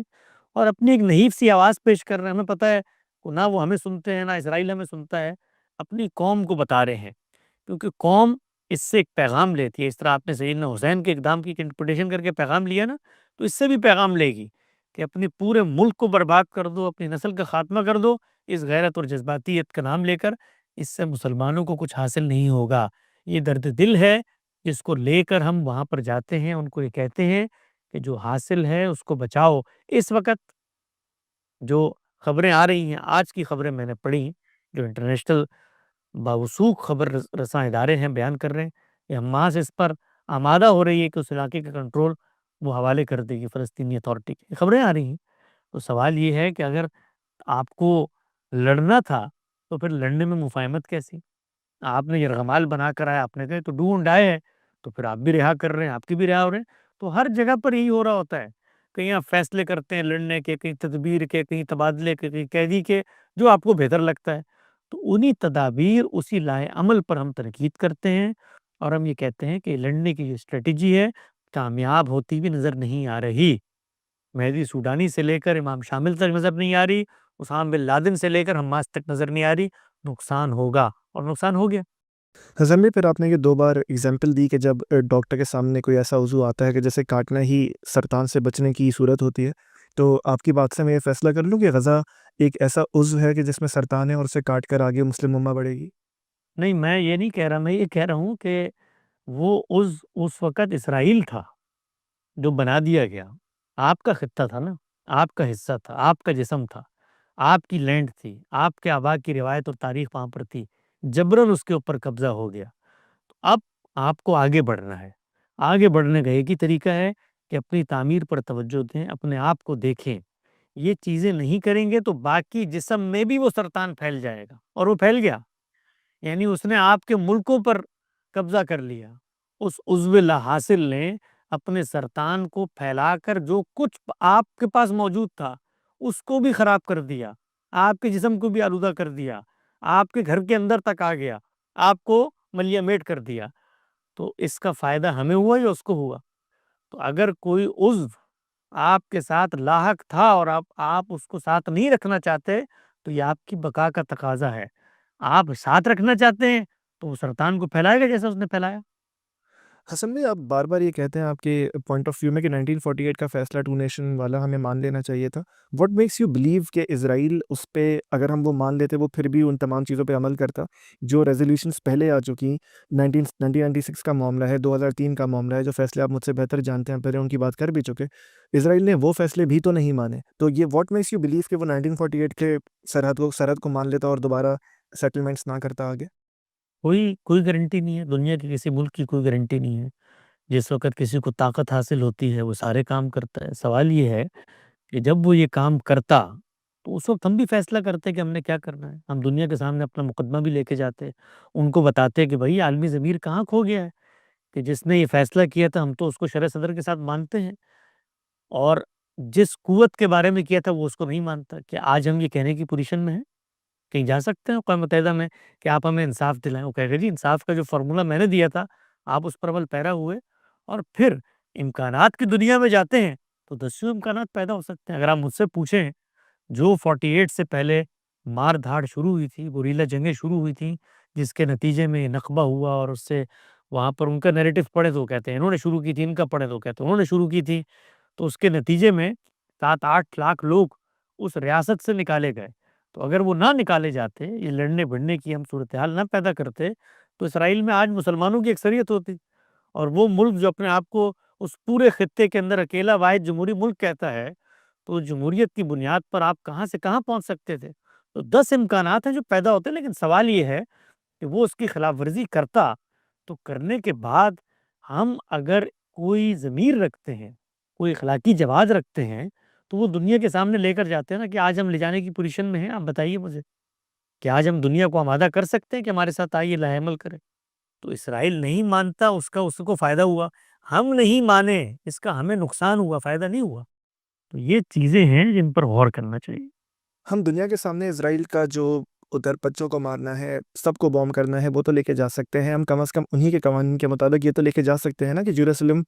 اور اپنی ایک نحیف سی آواز پیش کر رہے ہیں۔ ہمیں پتہ ہے نہ وہ ہمیں سنتے ہیں، نہ اسرائیل ہمیں سنتا ہے، اپنی قوم کو بتا رہے ہیں، کیونکہ قوم اس سے ایک پیغام لیتی ہے۔ اس طرح آپ نے سیدنا حسین کے اقدام کی انٹرپریٹیشن کر کے پیغام لیا نا، تو اس سے بھی پیغام لے گی کہ اپنے پورے ملک کو برباد کر دو، اپنی نسل کا خاتمہ کر دو، اس غیرت اور جذباتیت کا نام لے کر، اس سے مسلمانوں کو کچھ حاصل نہیں ہوگا۔ یہ درد دل ہے جس کو لے کر ہم وہاں پر جاتے ہیں، ان کو یہ کہتے ہیں کہ جو حاصل ہے اس کو بچاؤ۔ اس وقت جو خبریں آ رہی ہیں، آج کی خبریں میں نے پڑھی، جو انٹرنیشنل باوثوق خبر رساں ادارے ہیں بیان کر رہے ہیں کہ حماس اس پر آمادہ ہو رہی ہے کہ اس علاقے کا کنٹرول وہ حوالے کر دے گی فلسطینی اتھارٹی کی۔ خبریں آ رہی ہیں، تو سوال یہ ہے کہ اگر آپ کو لڑنا تھا تو پھر لڑنے میں مفاہمت کیسی؟ آپ نے یرغمال بنا کر آیا، آپ نے کہا تو ڈونڈ آئے ہیں، تو پھر آپ بھی رہا کر رہے ہیں، آپ کی بھی رہا ہو رہے ہیں۔ تو ہر جگہ پر یہی ہو رہا ہوتا ہے، کہیں آپ فیصلے کرتے ہیں لڑنے کے، کہیں تدبیر کے، کہیں تبادلے کے، کہیں قیدی کے، جو آپ کو بہتر لگتا ہے، تو انہی تدابیر، اسی لائے عمل پر ہم تنقید کرتے ہیں، اور ہم یہ کہتے ہیں کہ لڑنے کی جو اسٹریٹجی ہے کامیاب ہوتی بھی نظر نہیں آ رہی۔ مہدی سوڈانی سے لے کر امام شامل تک نظر نہیں آ رہی، اسامہ بن لادن سے لے کر حماس تک نظر نہیں آ رہی۔ نقصان ہوگا، اور نقصان ہو گیا۔ حسن بھائی، پھر آپ نے یہ 2 بار اگزامپل دی کہ جب ڈاکٹر کے سامنے کوئی ایسا عضو آتا ہے کہ جیسے کاٹنا ہی سرطان سے بچنے کی صورت ہوتی ہے، تو آپ کی بات سے میں یہ فیصلہ کر لوں کہ غزہ ایک ایسا عضو ہے کہ جس میں سرطان ہے اور اسے کاٹ کر آگے مسلم امہ بڑھے گی؟ نہیں، میں یہ نہیں کہہ رہا، میں یہ کہہ رہا ہوں کہ وہ اس وقت اسرائیل تھا جو بنا دیا گیا، آپ کا خطہ تھا نا، آپ کا حصہ تھا، آپ کا جسم تھا، آپ کی لینڈ تھی، آپ کے آبا کی روایت اور تاریخ وہاں پر تھی، جبراً اس کے اوپر قبضہ ہو گیا۔ تو اب آپ کو آگے بڑھنا ہے۔ آگے بڑھنے کا ایک ہی طریقہ ہے کہ اپنی تعمیر پر توجہ دیں، اپنے آپ کو دیکھیں۔ یہ چیزیں نہیں کریں گے تو باقی جسم میں بھی وہ سرطان پھیل جائے گا، اور وہ پھیل گیا، یعنی اس نے آپ کے ملکوں پر قبضہ کر لیا۔ اس عضو لا حاصل نے اپنے سرطان کو پھیلا کر جو کچھ آپ کے پاس موجود تھا اس کو بھی خراب کر دیا، آپ کے جسم کو بھی آلودہ کر دیا، آپ کے گھر کے اندر تک آ گیا، آپ کو ملیہ میٹ کر دیا۔ تو اس کا فائدہ ہمیں ہوا یا اس کو ہوا؟ تو اگر کوئی عضو آپ کے ساتھ لاحق تھا اور آپ اس کو ساتھ نہیں رکھنا چاہتے، تو یہ آپ کی بقا کا تقاضا ہے۔ آپ ساتھ رکھنا چاہتے ہیں تو وہ سرطان کو پھیلائے گا جیسا اس نے پھیلایا۔ حسن بھائی، آپ بار بار یہ کہتے ہیں آپ کے پوائنٹ آف ویو میں کہ 1948 کا فیصلہ 2 نیشن والا ہمیں مان لینا چاہیے تھا۔ واٹ میکس یو بلیو کہ اسرائیل اس پہ اگر ہم وہ مان لیتے وہ پھر بھی ان تمام چیزوں پہ عمل کرتا؟ جو ریزولوشنس پہلے آ چکی، 1996 کا معاملہ ہے، 2003 کا معاملہ ہے، جو فیصلے آپ مجھ سے بہتر جانتے ہیں، پہلے ان کی بات کر بھی چکے، اسرائیل نے وہ فیصلے بھی تو نہیں مانے۔ تو یہ واٹ میکس یو بلیو کہ وہ 1948 کے سرحد کو مان لیتا اور دوبارہ سیٹلمنٹس نہ کرتا آگے؟ کوئی گارنٹی نہیں ہے، دنیا کے کسی ملک کی کوئی گارنٹی نہیں ہے۔ جس وقت کسی کو طاقت حاصل ہوتی ہے وہ سارے کام کرتا ہے۔ سوال یہ ہے کہ جب وہ یہ کام کرتا تو اس وقت ہم بھی فیصلہ کرتے کہ ہم نے کیا کرنا ہے۔ ہم دنیا کے سامنے اپنا مقدمہ بھی لے کے جاتے، ان کو بتاتے کہ بھائی عالمی ضمیر کہاں کھو گیا ہے، کہ جس نے یہ فیصلہ کیا تھا ہم تو اس کو شرح صدر کے ساتھ مانتے ہیں، اور جس قوت کے بارے میں کیا تھا وہ اس کو نہیں مانتا۔ کہ آج ہم یہ کہنے کی پوزیشن میں ہیں، کہیں جا سکتے ہیں اقوام متحدہ میں کہ آپ ہمیں انصاف دلائیں؟ وہ کہے گا جی انصاف کا جو فارمولہ میں نے دیا تھا آپ اس پر عمل پیرا ہوئے، اور پھر امکانات کی دنیا میں جاتے ہیں تو دسیوں امکانات پیدا ہو سکتے ہیں۔ اگر آپ مجھ سے پوچھیں جو 48 سے پہلے مار دھاڑ شروع ہوئی تھی، گوریلا جنگیں شروع ہوئی تھیں، جس کے نتیجے میں نقبہ ہوا، اور اس سے وہاں پر ان کا نیریٹو پڑھے تو کہتے ہیں انہوں نے شروع کی تھی، ان کا پڑھے تو کہتے ہیں انہوں نے شروع کی تھی، تو اس کے نتیجے میں 7-8 لاکھ لوگ اس ریاست سے نکالے گئے۔ تو اگر وہ نہ نکالے جاتے، یہ لڑنے بڑھنے کی ہم صورتحال نہ پیدا کرتے، تو اسرائیل میں آج مسلمانوں کی اکثریت ہوتی، اور وہ ملک جو اپنے آپ کو اس پورے خطے کے اندر اکیلا واحد جمہوری ملک کہتا ہے، تو جمہوریت کی بنیاد پر آپ کہاں سے کہاں پہنچ سکتے تھے۔ تو 10 امکانات ہیں جو پیدا ہوتے ہیں، لیکن سوال یہ ہے کہ وہ اس کی خلاف ورزی کرتا، تو کرنے کے بعد ہم اگر کوئی ضمیر رکھتے ہیں، کوئی اخلاقی جواز رکھتے ہیں، تو وہ دنیا کے سامنے لے کر جاتے ہیں نا، کہ آج ہم لے جانے کی پوزیشن میں ہیں۔ آپ بتائیے مجھے کہ آج ہم دنیا کو آمادہ کر سکتے ہیں کہ ہمارے ساتھ آئیے لاہ عمل کرے؟ تو اسرائیل نہیں مانتا، اس کو فائدہ ہوا، ہم نہیں مانے اس کا ہمیں نقصان ہوا، فائدہ نہیں ہوا۔ تو یہ چیزیں ہیں جن پر غور کرنا چاہیے۔ ہم دنیا کے سامنے اسرائیل کا جو ادھر بچوں کو مارنا ہے، سب کو بوم کرنا ہے، وہ تو لے کے جا سکتے ہیں۔ ہم کم از کم انہی کے قوانین کے مطابق یہ تو لے کے جا سکتے ہیں نا کہ یروشلم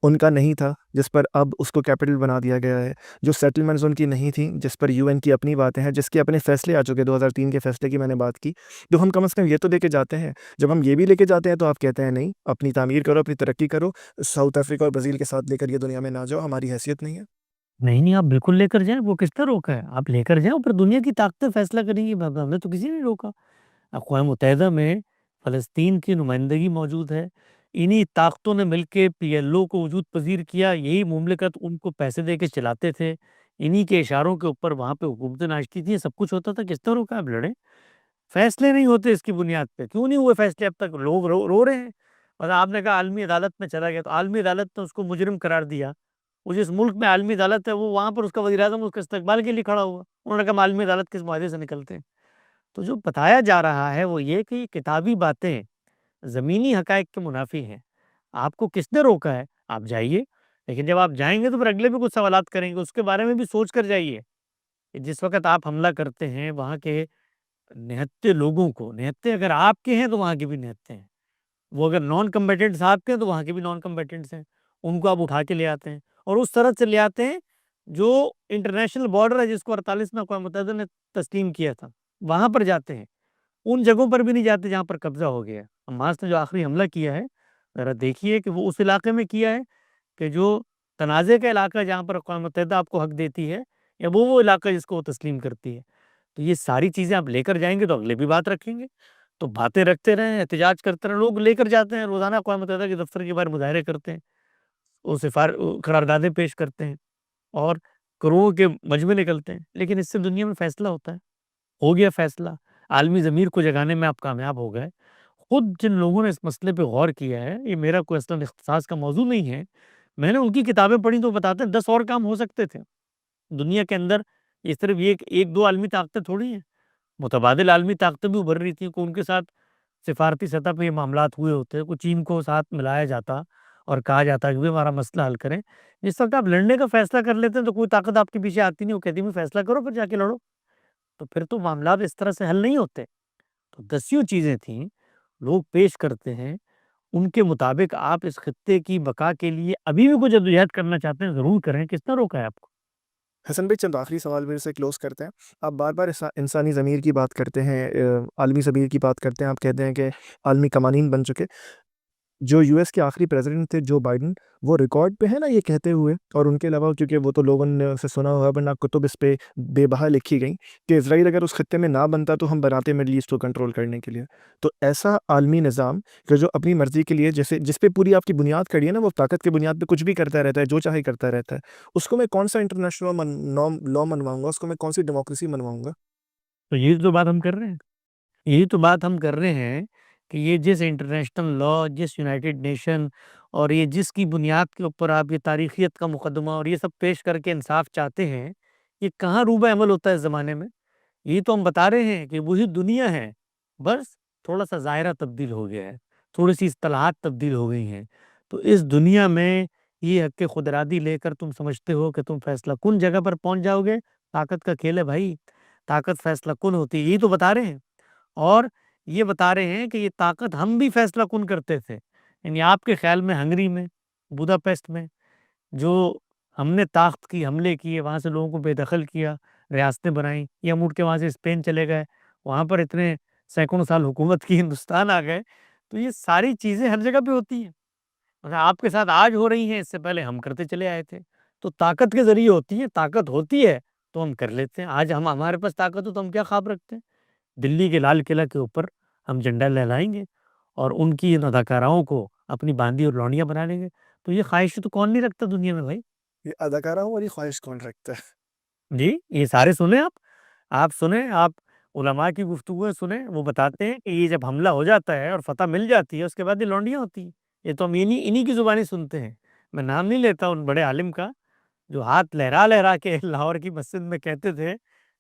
ان کا نہیں تھا، جس پر اب اس کو کیپٹل بنا دیا گیا ہے۔ جو سیٹلمنٹس ان کی نہیں تھیں، جس پر یو این کی اپنی باتیں ہیں، جس کے اپنے فیصلے آ چکے، 2003 کے فیصلے کی میں نے بات کی، تو ہم کم از کم یہ تو لے کے جاتے ہیں۔ جب ہم یہ بھی لے کے جاتے ہیں تو آپ کہتے ہیں نہیں، اپنی تعمیر کرو، اپنی ترقی کرو، ساؤتھ افریقہ اور برازیل کے ساتھ لے کر یہ دنیا میں نہ جاؤ، ہماری حیثیت نہیں ہے۔ نہیں نہیں، آپ بالکل لے کر جائیں، وہ کس نے روکا ہے؟ آپ لے کر جائیں، اوپر دنیا کی طاقتیں فیصلہ کریں گی، ہمیں تو کسی نے روکا۔ اقوام متحدہ میں فلسطین کی نمائندگی موجود ہے، انہی طاقتوں نے مل کے پی ایل او کو وجود پذیر کیا، یہی مملکت ان کو پیسے دے کے چلاتے تھے، انہی کے اشاروں کے اوپر وہاں پہ حکومتیں ناشتی تھیں، سب کچھ ہوتا تھا۔ کس نے روکا؟ اب لڑیں، فیصلے نہیں ہوتے اس کی بنیاد پہ، کیوں نہیں ہوئے فیصلے اب تک؟ لوگ رو رہے ہیں۔ اور آپ نے کہا عالمی عدالت میں چلا گیا، تو عالمی عدالت نے اس کو مجرم قرار دیا۔ وہ جس ملک میں عالمی عدالت ہے، وہ وہاں پر اس کا وزیر اعظم اس کے استقبال کے لیے کھڑا ہوا، انہوں نے کہا ہم عالمی عدالت کے اس معاہدے سے نکلتے ہیں۔ تو جو بتایا جا رہا ہے وہ یہ کہ یہ کتابی باتیں زمینی حقائق کے منافی ہیں۔ آپ کو کس نے روکا ہے؟ آپ جائیے، لیکن جب آپ جائیں گے تو پھر اگلے بھی کچھ سوالات کریں گے، اس کے بارے میں بھی سوچ کر جائیے کہ جس وقت آپ حملہ کرتے ہیں وہاں کے نہتے لوگوں کو، نہتے اگر آپ کے ہیں تو وہاں کے بھی نہتے ہیں، وہ اگر نان کمبیٹنٹس آپ کے ہیں تو وہاں کے بھی نان کمبیٹنٹس ہیں، ان کو آپ اٹھا کے لے آتے ہیں، اور اس طرح سے لے آتے ہیں جو انٹرنیشنل بارڈر ہے جس کو 48 میں اقوام متحدہ نے تسلیم کیا تھا، وہاں پر جاتے ہیں، ان جگہوں پر بھی نہیں جاتے جہاں پر قبضہ ہو گیا ہے۔ حماس نے جو آخری حملہ کیا ہے، ذرا دیکھیے کہ وہ اس علاقے میں کیا ہے کہ جو تنازع کا علاقہ جہاں پر اقوام متحدہ آپ کو حق دیتی ہے، یا وہ علاقہ جس کو وہ تسلیم کرتی ہے۔ تو یہ ساری چیزیں آپ لے کر جائیں گے تو اگلے بھی بات رکھیں گے، تو باتیں رکھتے رہیں، احتجاج کرتے رہیں، لوگ لے کر جاتے ہیں، روزانہ اقوام متحدہ کے دفتر کے باہر مظاہرے کرتے ہیں، قراردادیں پیش کرتے ہیں، اور کروڑوں کے مجمع نکلتے ہیں، لیکن اس سے دنیا میں فیصلہ ہوتا ہے؟ ہو گیا فیصلہ، عالمی ضمیر کو جگانے میں آپ کامیاب ہو گئے۔ خود جن لوگوں نے اس مسئلے پہ غور کیا ہے، یہ میرا کوئی اصلاً اختصاص کا موضوع نہیں ہے، میں نے ان کی کتابیں پڑھی تو بتاتے ہیں 10 اور کام ہو سکتے تھے دنیا کے اندر۔ یہ صرف ایک دو عالمی طاقتیں تھوڑی ہیں، متبادل عالمی طاقتیں بھی ابھر رہی تھیں، کہ ان کے ساتھ سفارتی سطح پہ یہ معاملات ہوئے ہوتے، کوئی چین کو ساتھ ملایا جاتا اور کہا جاتا کہ وہ ہمارا مسئلہ حل کریں۔ جس وقت آپ لڑنے کا فیصلہ کر لیتے ہیں تو کوئی طاقت آپ کے پیچھے آتی نہیں، وہ کہتی ہے فیصلہ کرو پھر جا کے لڑو، تو پھر تو معاملات اس طرح سے حل نہیں ہوتے۔ تو دسیوں چیزیں تھیں لوگ پیش کرتے ہیں، ان کے مطابق آپ اس خطے کی بقا کے لیے ابھی بھی کچھ جدوجہد کرنا چاہتے ہیں، ضرور کریں، کس نے روکا ہے آپ کو؟ حسن بھائی، چند آخری سوال میرے سے کلوز کرتے ہیں۔ آپ بار بار انسانی ضمیر کی بات کرتے ہیں، عالمی ضمیر کی بات کرتے ہیں، آپ کہتے ہیں کہ عالمی قوانین بن چکے۔ جو یو ایس کے آخری پریزیڈنٹ تھے جو بائیڈن، وہ ریکارڈ پہ ہے نا یہ کہتے ہوئے، اور ان کے علاوہ کیونکہ وہ تو لوگوں نے اسے سنا ہوا، ورنہ کتب اس پہ بے بہا لکھی گئیں کہ اسرائیل اگر اس خطے میں نہ بنتا تو ہم بناتے مڈل ایسٹ کو کنٹرول کرنے کے لیے۔ تو ایسا عالمی نظام کہ جو اپنی مرضی کے لیے جس پہ پوری آپ کی بنیاد کھڑی ہے نا، وہ طاقت کی بنیاد پہ کچھ بھی کرتا رہتا ہے، جو چاہے کرتا رہتا ہے، اس کو میں کون سا انٹرنیشنل لا منواؤں گا؟ اس کو میں کون سی ڈیموکریسی منواؤں گا؟ تو یہی تو بات ہم کر رہے ہیں، یہی تو بات ہم کر رہے ہیں کہ یہ جس انٹرنیشنل لا، جس یونائٹڈ نیشن اور یہ جس کی بنیاد کے اوپر آپ یہ تاریخیت کا مقدمہ اور یہ سب پیش کر کے انصاف چاہتے ہیں، یہ کہاں روبہ عمل ہوتا ہے اس زمانے میں؟ یہی تو ہم بتا رہے ہیں کہ وہی دنیا ہے، بس تھوڑا سا ظاہرہ تبدیل ہو گیا ہے، تھوڑی سی اصطلاحات تبدیل ہو گئی ہیں۔ تو اس دنیا میں یہ حق خود ارادی لے کر تم سمجھتے ہو کہ تم فیصلہ کن جگہ پر پہنچ جاؤ گے، طاقت کا کھیل ہے بھائی، طاقت فیصلہ کن ہوتی ہے، یہی تو بتا رہے ہیں۔ اور یہ بتا رہے ہیں کہ یہ طاقت ہم بھی فیصلہ کن کرتے تھے، یعنی آپ کے خیال میں ہنگری میں، بوداپیسٹ میں جو ہم نے طاقت کی حملے کیے، وہاں سے لوگوں کو بے دخل کیا، ریاستیں بنائیں، یا ہم اٹھ کے وہاں سے اسپین چلے گئے، وہاں پر اتنے سینکڑوں سال حکومت کی، ہندوستان آ گئے، تو یہ ساری چیزیں ہر جگہ پہ ہوتی ہیں، مطلب آپ کے ساتھ آج ہو رہی ہیں، اس سے پہلے ہم کرتے چلے آئے تھے۔ تو طاقت کے ذریعے ہوتی ہیں، طاقت ہوتی ہے تو ہم کر لیتے ہیں۔ آج ہمارے پاس طاقت ہو تو ہم کیا خواب رکھتے ہیں؟ دلی کے لال قلعہ کے اوپر ہم جھنڈا لہرائیں گے اور ان کی ان اداکاراؤں کو اپنی باندی اور لونڈیاں بنا لیں گے۔ تو یہ خواہش تو کون نہیں رکھتا دنیا میں بھائی؟ یہ اداکارہ والی خواہش کون رکھتا ہے؟ جی، یہ سارے سنیں آپ سنیں، آپ علماء کی گفتگویں سنیں، وہ بتاتے ہیں کہ یہ جب حملہ ہو جاتا ہے اور فتح مل جاتی ہے، اس کے بعد یہ لونڈیاں ہوتی ہیں۔ یہ تو ہم انہی کی زبانی سنتے ہیں۔ میں نام نہیں لیتا ان بڑے عالم کا، جو ہاتھ لہرا لہرا کے لاہور کی مسجد میں کہتے تھے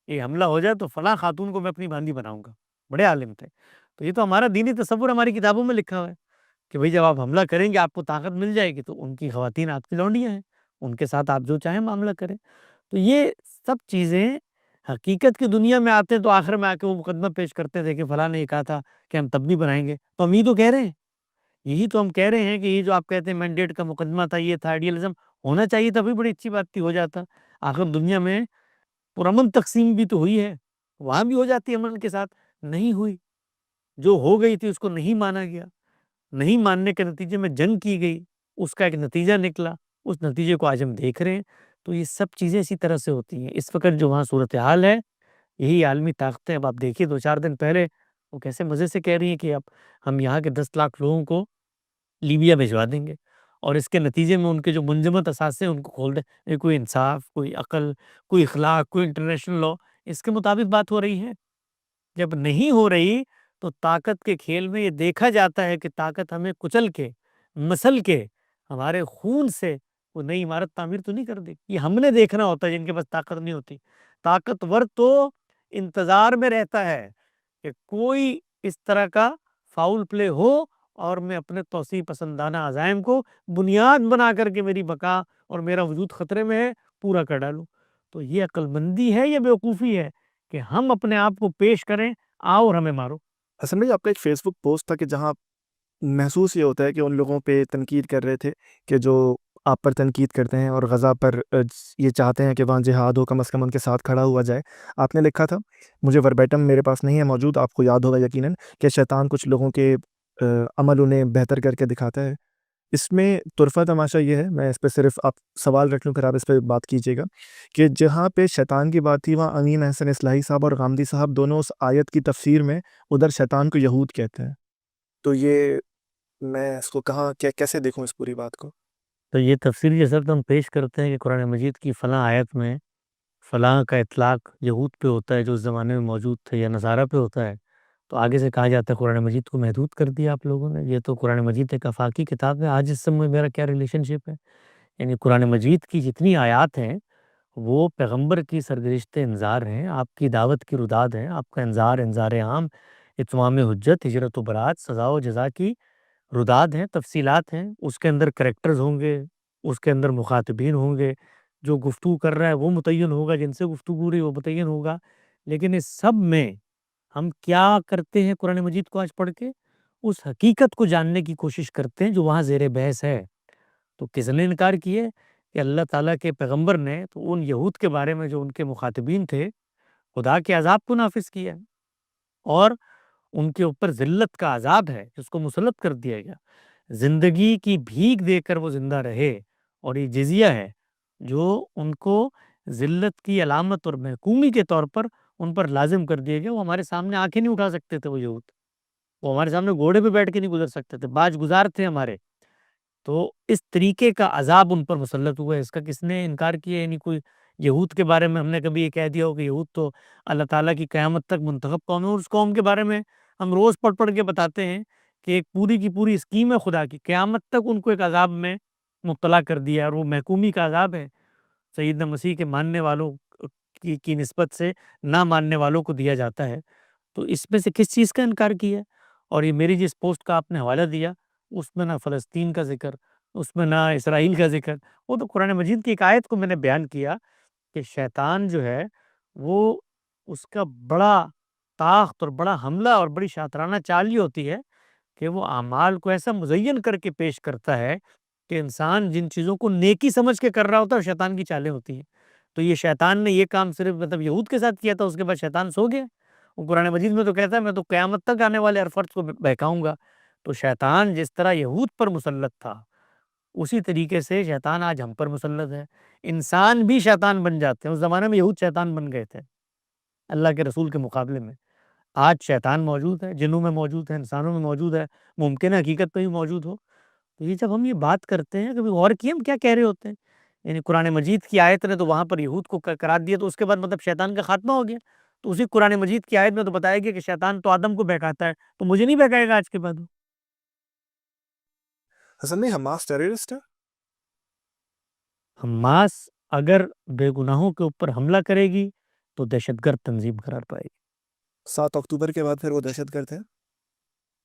یہ حملہ ہو جائے تو فلاں خاتون کو میں اپنی باندی بناؤں گا، بڑے عالم تھے۔ تو یہ تو ہمارا دینی تصور ہماری کتابوں میں لکھا ہوا ہے کہ بھئی جب آپ حملہ کریں گے آپ کو طاقت مل جائے گی، تو ان کی خواتین آپ کی لونڈیاں ہیں، ان کے ساتھ آپ جو چاہیں معاملہ کریں۔ تو یہ سب چیزیں حقیقت کی دنیا میں آتے ہیں تو آخر میں آ کے وہ مقدمہ پیش کرتے تھے کہ فلاں نے یہ کہا تھا کہ ہم تب نہیں بنائیں گے، تو ہم یہ تو کہہ رہے ہیں، یہی تو ہم کہہ رہے ہیں کہ یہ جو آپ کہتے ہیں مینڈیٹ کا مقدمہ تھا، یہ تھا آئیڈیلزم، ہونا چاہیے تھا، بھی بڑی اچھی بات تھی، ہو جاتا۔ آخر دنیا میں پرامن تقسیم بھی تو ہوئی ہے، وہاں بھی ہو جاتی ہے امن کے ساتھ، نہیں ہوئی، جو ہو گئی تھی اس کو نہیں مانا گیا، نہیں ماننے کے نتیجے میں جنگ کی گئی، اس کا ایک نتیجہ نکلا، اس نتیجے کو آج ہم دیکھ رہے ہیں۔ تو یہ سب چیزیں اسی طرح سے ہوتی ہیں۔ اس وقت جو وہاں صورتحال ہے، یہی عالمی طاقتیں، اب آپ دیکھیے 2 4 دن پہلے وہ کیسے مزے سے کہہ رہی ہیں کہ اب ہم یہاں کے 10 لاکھ لوگوں کو لیبیا بھجوا دیں گے، اور اس کے نتیجے میں ان کے جو منجمد اثاثے ہیں ان کو کھول دیں۔ یہ کوئی انصاف، کوئی عقل، کوئی اخلاق، کوئی انٹرنیشنل لا، اس کے مطابق بات ہو رہی ہے؟ جب نہیں ہو رہی تو طاقت کے کھیل میں یہ دیکھا جاتا ہے کہ طاقت ہمیں کچل کے، مسل کے، ہمارے خون سے وہ نئی عمارت تعمیر تو نہیں کر دے گی۔ یہ ہم نے دیکھنا ہوتا ہے جن کے پاس طاقت نہیں ہوتی۔ طاقتور تو انتظار میں رہتا ہے کہ کوئی اس طرح کا فاؤل پلے ہو اور میں اپنے توسیع پسندانہ عزائم کو بنیاد بنا کر کے میری بقا اور میرا وجود خطرے میں ہے پورا کر ڈالوں۔ تو یہ عقل مندی ہے یا بیوقوفی ہے کہ ہم اپنے آپ کو پیش کریں، آؤ اور ہمیں مارو؟ حسن بھائی، آپ کا ایک فیس بک پوسٹ تھا کہ جہاں محسوس یہ ہوتا ہے کہ ان لوگوں پہ تنقید کر رہے تھے کہ جو آپ پر تنقید کرتے ہیں اور غزہ پر یہ چاہتے ہیں کہ وہاں جہاد ہو، کم از کم ان کے ساتھ کھڑا ہوا جائے۔ آپ نے لکھا تھا، مجھے وربیٹم میرے پاس نہیں ہے موجود، آپ کو یاد ہوگا یقیناً، کہ شیطان کچھ لوگوں کے عمل انہیں بہتر کر کے دکھاتا ہے۔ اس میں طرفہ تماشا یہ ہے، میں اس پہ صرف آپ سوال رکھ لوں پھر آپ اس پہ بات کیجیے گا، کہ جہاں پہ شیطان کی بات تھی وہاں امین احسن اصلاحی صاحب اور غامدی صاحب دونوں اس آیت کی تفسیر میں ادھر شیطان کو یہود کہتے ہیں۔ تو یہ میں اس کو کہاں کیسے دیکھوں اس پوری بات کو؟ تو یہ تفسیر یہ سب ہم پیش کرتے ہیں کہ قرآن مجید کی فلاں آیت میں فلاں کا اطلاق یہود پہ ہوتا ہے جو اس زمانے میں موجود تھے، یا نصارہ پہ ہوتا ہے، تو آگے سے کہا جاتا ہے قرآن مجید کو محدود کر دیا آپ لوگوں نے۔ یہ تو قرآن مجید ایک آفاقی کتاب ہے، آج اس سے میرا کیا ریلیشن شپ ہے؟ یعنی قرآن مجید کی جتنی آیات ہیں وہ پیغمبر کی سرگزشت انذار ہیں، آپ کی دعوت کی رداد ہیں، آپ کا انذار عام، اتمام حجت، ہجرت و برات، سزا و جزا کی رداد ہیں، تفصیلات ہیں۔ اس کے اندر کریکٹرز ہوں گے، اس کے اندر مخاطبین ہوں گے، جو گفتگو کر رہا ہے وہ متعین ہوگا، جن سے گفتگو ہو رہی ہے وہ متعین ہوگا۔ لیکن اس سب میں ہم کیا کرتے ہیں قرآن مجید کو آج پڑھ کے؟ اس حقیقت کو جاننے کی کوشش کرتے ہیں جو وہاں زیر بحث ہے۔ تو کس نے انکار کیے کہ اللہ تعالیٰ کے پیغمبر نے تو ان یہود کے بارے میں جو ان کے مخاطبین تھے، خدا کے عذاب کو نافذ کیا ہے، اور ان کے اوپر ذلت کا عذاب ہے جس کو مسلط کر دیا گیا، زندگی کی بھیک دے کر وہ زندہ رہے، اور یہ جزیہ ہے جو ان کو ذلت کی علامت اور محکومی کے طور پر ان پر لازم کر دیا گیا۔ وہ ہمارے سامنے آنکھیں نہیں اٹھا سکتے تھے، وہ یہود، وہ ہمارے سامنے گھوڑے پہ بیٹھ کے نہیں گزر سکتے تھے، باج گزار تھے ہمارے۔ تو اس طریقے کا عذاب ان پر مسلط ہوا ہے، اس کا کس نے انکار کیا؟ یعنی کوئی یہود کے بارے میں ہم نے کبھی یہ کہہ دیا ہو کہ یہود تو اللہ تعالیٰ کی قیامت تک منتخب قوم ہے، اور اس قوم کے بارے میں ہم روز پڑھ پڑھ کے بتاتے ہیں کہ ایک پوری کی پوری اسکیم ہے خدا کی، قیامت تک ان کو ایک عذاب میں مبتلا کر دیا، اور وہ محکومی کا عذاب ہے، سیدنا مسیح کے ماننے والوں کی نسبت سے نہ ماننے والوں کو دیا جاتا ہے۔ تو اس میں سے کس چیز کا انکار کیا ہے؟ اور یہ میری جس پوسٹ کا آپ نے حوالہ دیا، اس میں نہ فلسطین کا ذکر، اس میں نہ اسرائیل کا ذکر، وہ تو قرآن مجید کی ایک آیت کو میں نے بیان کیا کہ شیطان جو ہے وہ اس کا بڑا طاقت اور بڑا حملہ اور بڑی شاطرانہ چال یہ ہوتی ہے کہ وہ اعمال کو ایسا مزین کر کے پیش کرتا ہے کہ انسان جن چیزوں کو نیکی سمجھ کے کر رہا ہوتا ہے وہ شیطان کی چالیں ہوتی ہیں۔ تو یہ شیطان نے یہ کام صرف مطلب یہود کے ساتھ کیا تھا، اس کے بعد شیطان سو گیا۔ وہ قرآن مجید میں تو کہتا ہے میں تو قیامت تک آنے والے ہر فرد کو بہکاؤں گا۔ تو شیطان جس طرح یہود پر مسلط تھا، اسی طریقے سے شیطان آج ہم پر مسلط ہے۔ انسان بھی شیطان بن جاتے ہیں، اس زمانے میں یہود شیطان بن گئے تھے اللہ کے رسول کے مقابلے میں۔ آج شیطان موجود ہے، جنوں میں موجود ہے، انسانوں میں موجود ہے، ممکن ہے حقیقت میں بھی موجود ہو۔ تو یہ جب ہم یہ بات کرتے ہیں، کبھی غور کیے ہم کیا کہہ رہے ہوتے ہیں؟ یعنی قرآن مجید کی آیت نے تو وہاں پر یہود کو قرار دیا، تو اس کے بعد مطلب شیطان کا خاتمہ ہو گیا۔ تو اسی قرآن مجید کی آیت میں تو بتایا گیا کہ شیطان تو آدم کو بہکاتا ہے، تو مجھے نہیں بہکائے گا آج کے بعد۔ حسن بھائی، حماس ٹیررسٹ ہے؟ حماس اگر بے گناہوں کے اوپر حملہ کرے گی تو دہشت گرد تنظیم قرار پائے گی۔ 7 اکتوبر کے بعد پھر وہ دہشت گرد ہے؟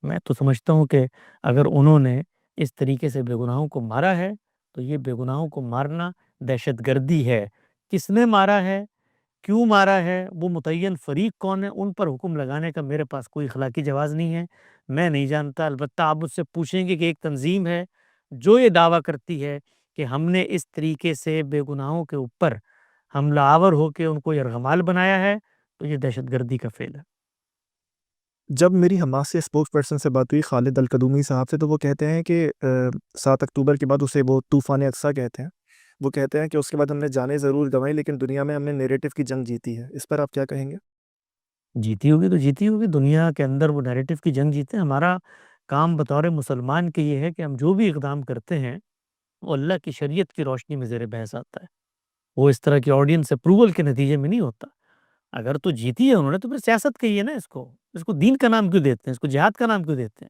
میں تو سمجھتا ہوں کہ اگر انہوں نے اس طریقے سے بے گناہوں کو مارا ہے تو یہ بے گناہوں کو مارنا دہشت گردی ہے۔ کس نے مارا ہے، کیوں مارا ہے، وہ متعین فریق کون ہے، ان پر حکم لگانے کا میرے پاس کوئی اخلاقی جواز نہیں ہے، میں نہیں جانتا۔ البتہ آپ مجھ سے پوچھیں گے کہ ایک تنظیم ہے جو یہ دعویٰ کرتی ہے کہ ہم نے اس طریقے سے بے گناہوں کے اوپر حملہ آور ہو کے ان کو یرغمال بنایا ہے، تو یہ دہشت گردی کا فعل ہے۔ جب میری حماس سے اسپوکس پرسن سے بات ہوئی خالد القدومی صاحب سے، تو وہ کہتے ہیں کہ 7 اکتوبر کے بعد اسے وہ طوفان اقصیٰ کہتے ہیں۔ وہ کہتے ہیں کہ اس کے بعد ہم نے جانیں ضرور گنوائی، لیکن دنیا میں ہم نے نیریٹو کی جنگ جیتی ہے۔ اس پر آپ کیا کہیں گے؟ جیتی ہوگی تو جیتی ہوگی، دنیا کے اندر وہ نیریٹو کی جنگ جیتے ہیں۔ ہمارا کام بطور مسلمان کے یہ ہے کہ ہم جو بھی اقدام کرتے ہیں وہ اللہ کی شریعت کی روشنی میں زیر بحث آتا ہے، وہ اس طرح کی آڈینس اپروول کے نتیجے میں نہیں ہوتا۔ اگر تو جیتی ہے انہوں نے تو پھر سیاست کہیے نا، اس کو دین کا نام کیوں دیتے ہیں، اس کو جہاد کا نام کیوں دیتے ہیں؟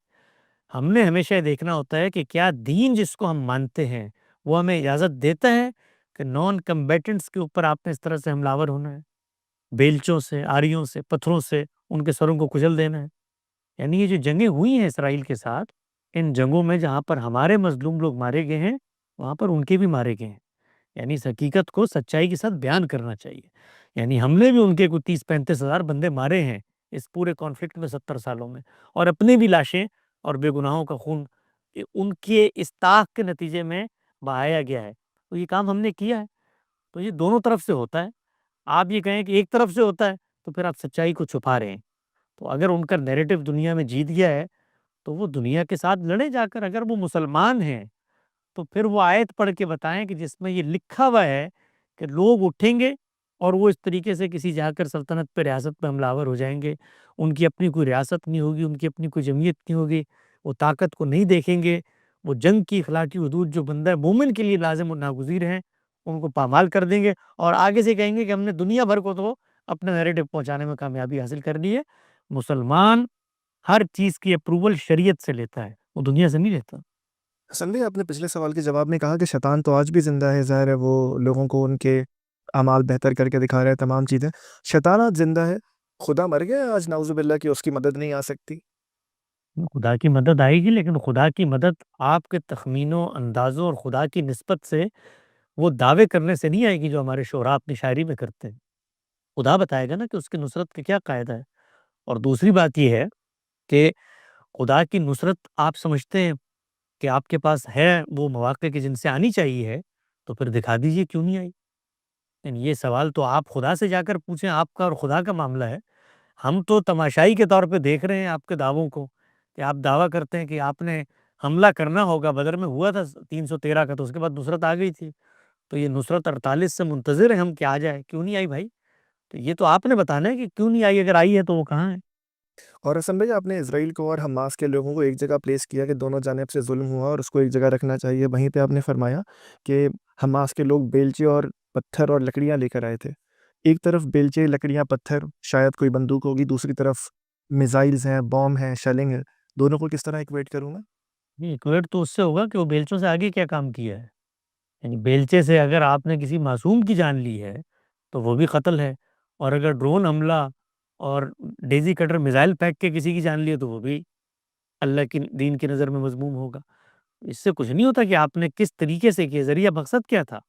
ہم نے ہمیشہ یہ دیکھنا ہوتا ہے کہ کیا دین جس کو ہم مانتے ہیں وہ ہمیں اجازت دیتا ہے کہ نان کمبیٹنٹس کے اوپر آپ نے اس طرح سے حملہ آور ہونا ہے، بیلچوں سے، آریوں سے، پتھروں سے ان کے سروں کو کچل دینا ہے؟ یعنی یہ جو جنگیں ہوئی ہیں اسرائیل کے ساتھ، ان جنگوں میں جہاں پر ہمارے مظلوم لوگ مارے گئے ہیں وہاں پر ان کے بھی مارے گئے ہیں۔ یعنی اس حقیقت کو سچائی کے ساتھ بیان کرنا چاہیے۔ یعنی ہم نے بھی ان کے کوئی 30-35 ہزار بندے مارے ہیں اس پورے کانفلکٹ میں 70 سالوں میں، اور اپنی بھی لاشیں اور بے گناہوں کا خون ان کے اس طاق کے نتیجے میں بہایا گیا ہے۔ تو یہ کام ہم نے کیا ہے، تو یہ دونوں طرف سے ہوتا ہے۔ آپ یہ کہیں کہ ایک طرف سے ہوتا ہے تو پھر آپ سچائی کو چھپا رہے ہیں۔ تو اگر ان کا نیریٹو دنیا میں جیت گیا ہے تو وہ دنیا کے ساتھ لڑے جا کر۔ اگر وہ مسلمان ہیں تو پھر وہ آیت پڑھ کے بتائیں کہ جس میں یہ لکھا ہوا ہے کہ لوگ اٹھیں گے اور وہ اس طریقے سے کسی جا کر سلطنت پہ، ریاست پہ حملہ آور ہو جائیں گے، ان کی اپنی کوئی ریاست نہیں ہوگی، ان کی اپنی کوئی جمعیت نہیں ہوگی، وہ طاقت کو نہیں دیکھیں گے، وہ جنگ کی اخلاقی حدود جو بندہ مومن کے لیے لازم و ناگزیر ہیں ان کو پامال کر دیں گے، اور آگے سے کہیں گے کہ ہم نے دنیا بھر کو تو اپنا نیریٹو پہنچانے میں کامیابی حاصل کر لی ہے۔ مسلمان ہر چیز کی اپروول شریعت سے لیتا ہے، وہ دنیا سے نہیں لیتا۔ حسن بھائی، آپ نے پچھلے سوال کے جواب میں کہا کہ شیطان تو آج بھی زندہ ہے، ظاہر ہے وہ لوگوں کو ان کے اعمال بہتر کر کے دکھا رہا ہے، تمام چیزیں۔ شیطان آج زندہ ہے، خدا مر گیا ہے آج، نعوذ باللہ، کہ اس کی مدد نہیں آ سکتی؟ خدا کی مدد آئے گی، لیکن خدا کی مدد آپ کے تخمینوں، اندازوں اور خدا کی نسبت سے وہ دعوے کرنے سے نہیں آئے گی جو ہمارے شعراء اپنی شاعری میں کرتے ہیں۔ خدا بتائے گا نا کہ اس کی نصرت کا کیا قاعدہ ہے۔ اور دوسری بات یہ ہے کہ خدا کی نصرت آپ سمجھتے ہیں کہ آپ کے پاس ہے وہ مواقع کہ جن سے آنی چاہیے ہے، تو پھر دکھا دیجئے کیوں نہیں آئی۔ یعنی یہ سوال تو آپ خدا سے جا کر پوچھیں، آپ کا اور خدا کا معاملہ ہے۔ ہم تو تماشائی کے طور پہ دیکھ رہے ہیں آپ کے دعووں کو، کہ آپ دعویٰ کرتے ہیں کہ آپ نے حملہ کرنا ہوگا، بدر میں ہوا تھا 313 کا، تو اس کے بعد نصرت آ گئی تھی، تو یہ نصرت 48 سے منتظر ہے ہم کہ آ جائے، کیوں نہیں آئی بھائی؟ تو یہ تو آپ نے بتانا ہے کہ کیوں نہیں آئی، اگر آئی ہے تو وہ کہاں ہے۔ اور حسن بھائی، آپ نے اسرائیل کو اور حماس کے لوگوں کو ایک جگہ پلیس کیا کہ دونوں جانب سے ظلم ہوا اور اس کو ایک جگہ رکھنا چاہیے۔ وہیں پہ آپ نے فرمایا کہ حماس کے لوگ بیلچے اور پتھر اور لکڑیاں لے کر آئے تھے۔ ایک طرف بیلچے، لکڑیاں، پتھر، شاید کوئی بندوق ہوگی، دوسری طرف میزائلز ہیں، بوم ہیں، شیلنگ ہے۔ دونوں کو کس طرح ایکویٹ کروں میں؟ ایکویٹ تو اس سے ہوگا کہ وہ بیلچوں سے آگے کیا کام کیا ہے. یعنی بیلچے سے اگر آپ نے کسی معصوم کی جان لی ہے تو وہ بھی قتل ہے، اور اگر ڈرون حملہ اور ڈیزی کٹر میزائل پھینک کے کسی کی جان لی ہے تو وہ بھی اللہ کی دین کی نظر میں مذموم ہوگا. اس سے کچھ نہیں ہوتا کہ آپ نے کس طریقے سے کیا، ذریعہ مقصد کیا تھا،